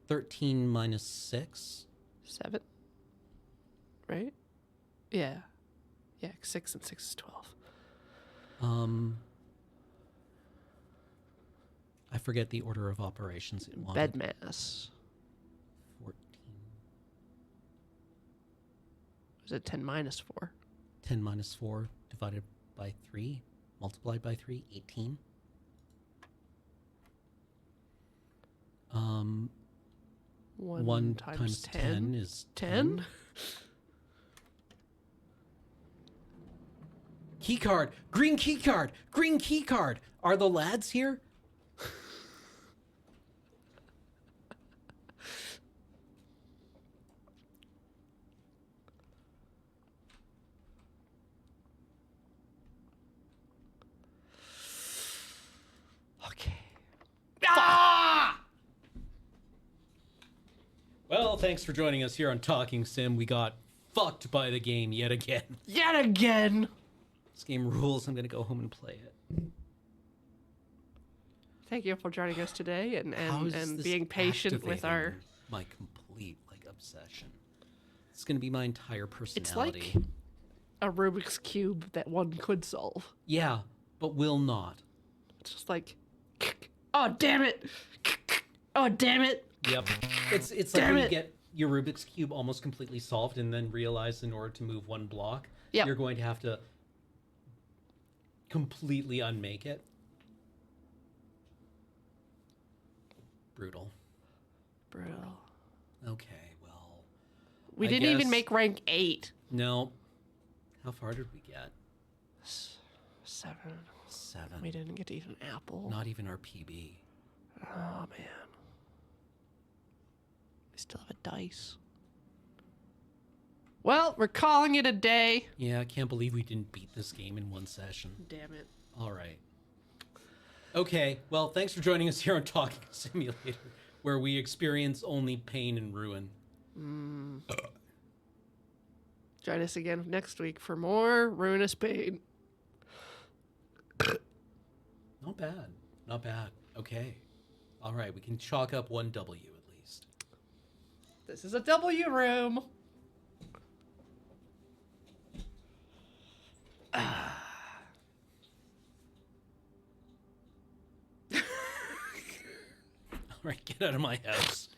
13 minus 6. 7. Right? Yeah. Yeah, 6 and 6 is 12. I forget the order of operations it wanted. Bed mass. 14. Was it 10 minus 4? 10 minus 4 divided by 3, multiplied by 3, 18. 1 times 10 is 10? Key card! Green key card! Green key card! Are the lads here? Okay. Well, thanks for joining us here on Talking Sim. We got fucked by the game yet again. Yet again! This game rules. I'm gonna go home and play it. Thank you for joining us today and How is and this being patient with our... activating my complete obsession. It's gonna be my entire It's personality. like a Rubik's Cube that one could solve. Yeah, but will not. It's just like, oh, damn it! Oh, damn it! Yep. It's like Damn when you it. get your Rubik's Cube almost completely solved and then realize in order to move one block, Yep. you're going to have to completely unmake it. Brutal. Brutal. Okay, well, We I didn't even guess- make rank 8. no. How far did we get? 7. 7. We didn't get to eat an apple. Not even our PB. Oh, man. We still have a dice. Well, we're calling it a day. Yeah, I can't believe we didn't beat this game in one session. Damn it. All right. Okay, well, thanks for joining us here on Talking Simulator, where we experience only pain and ruin. Join us again next week for more Ruinous Pain. Not bad. Not bad. Okay. All right, we can chalk up one W at least. This is a W room. All right, get out of my house.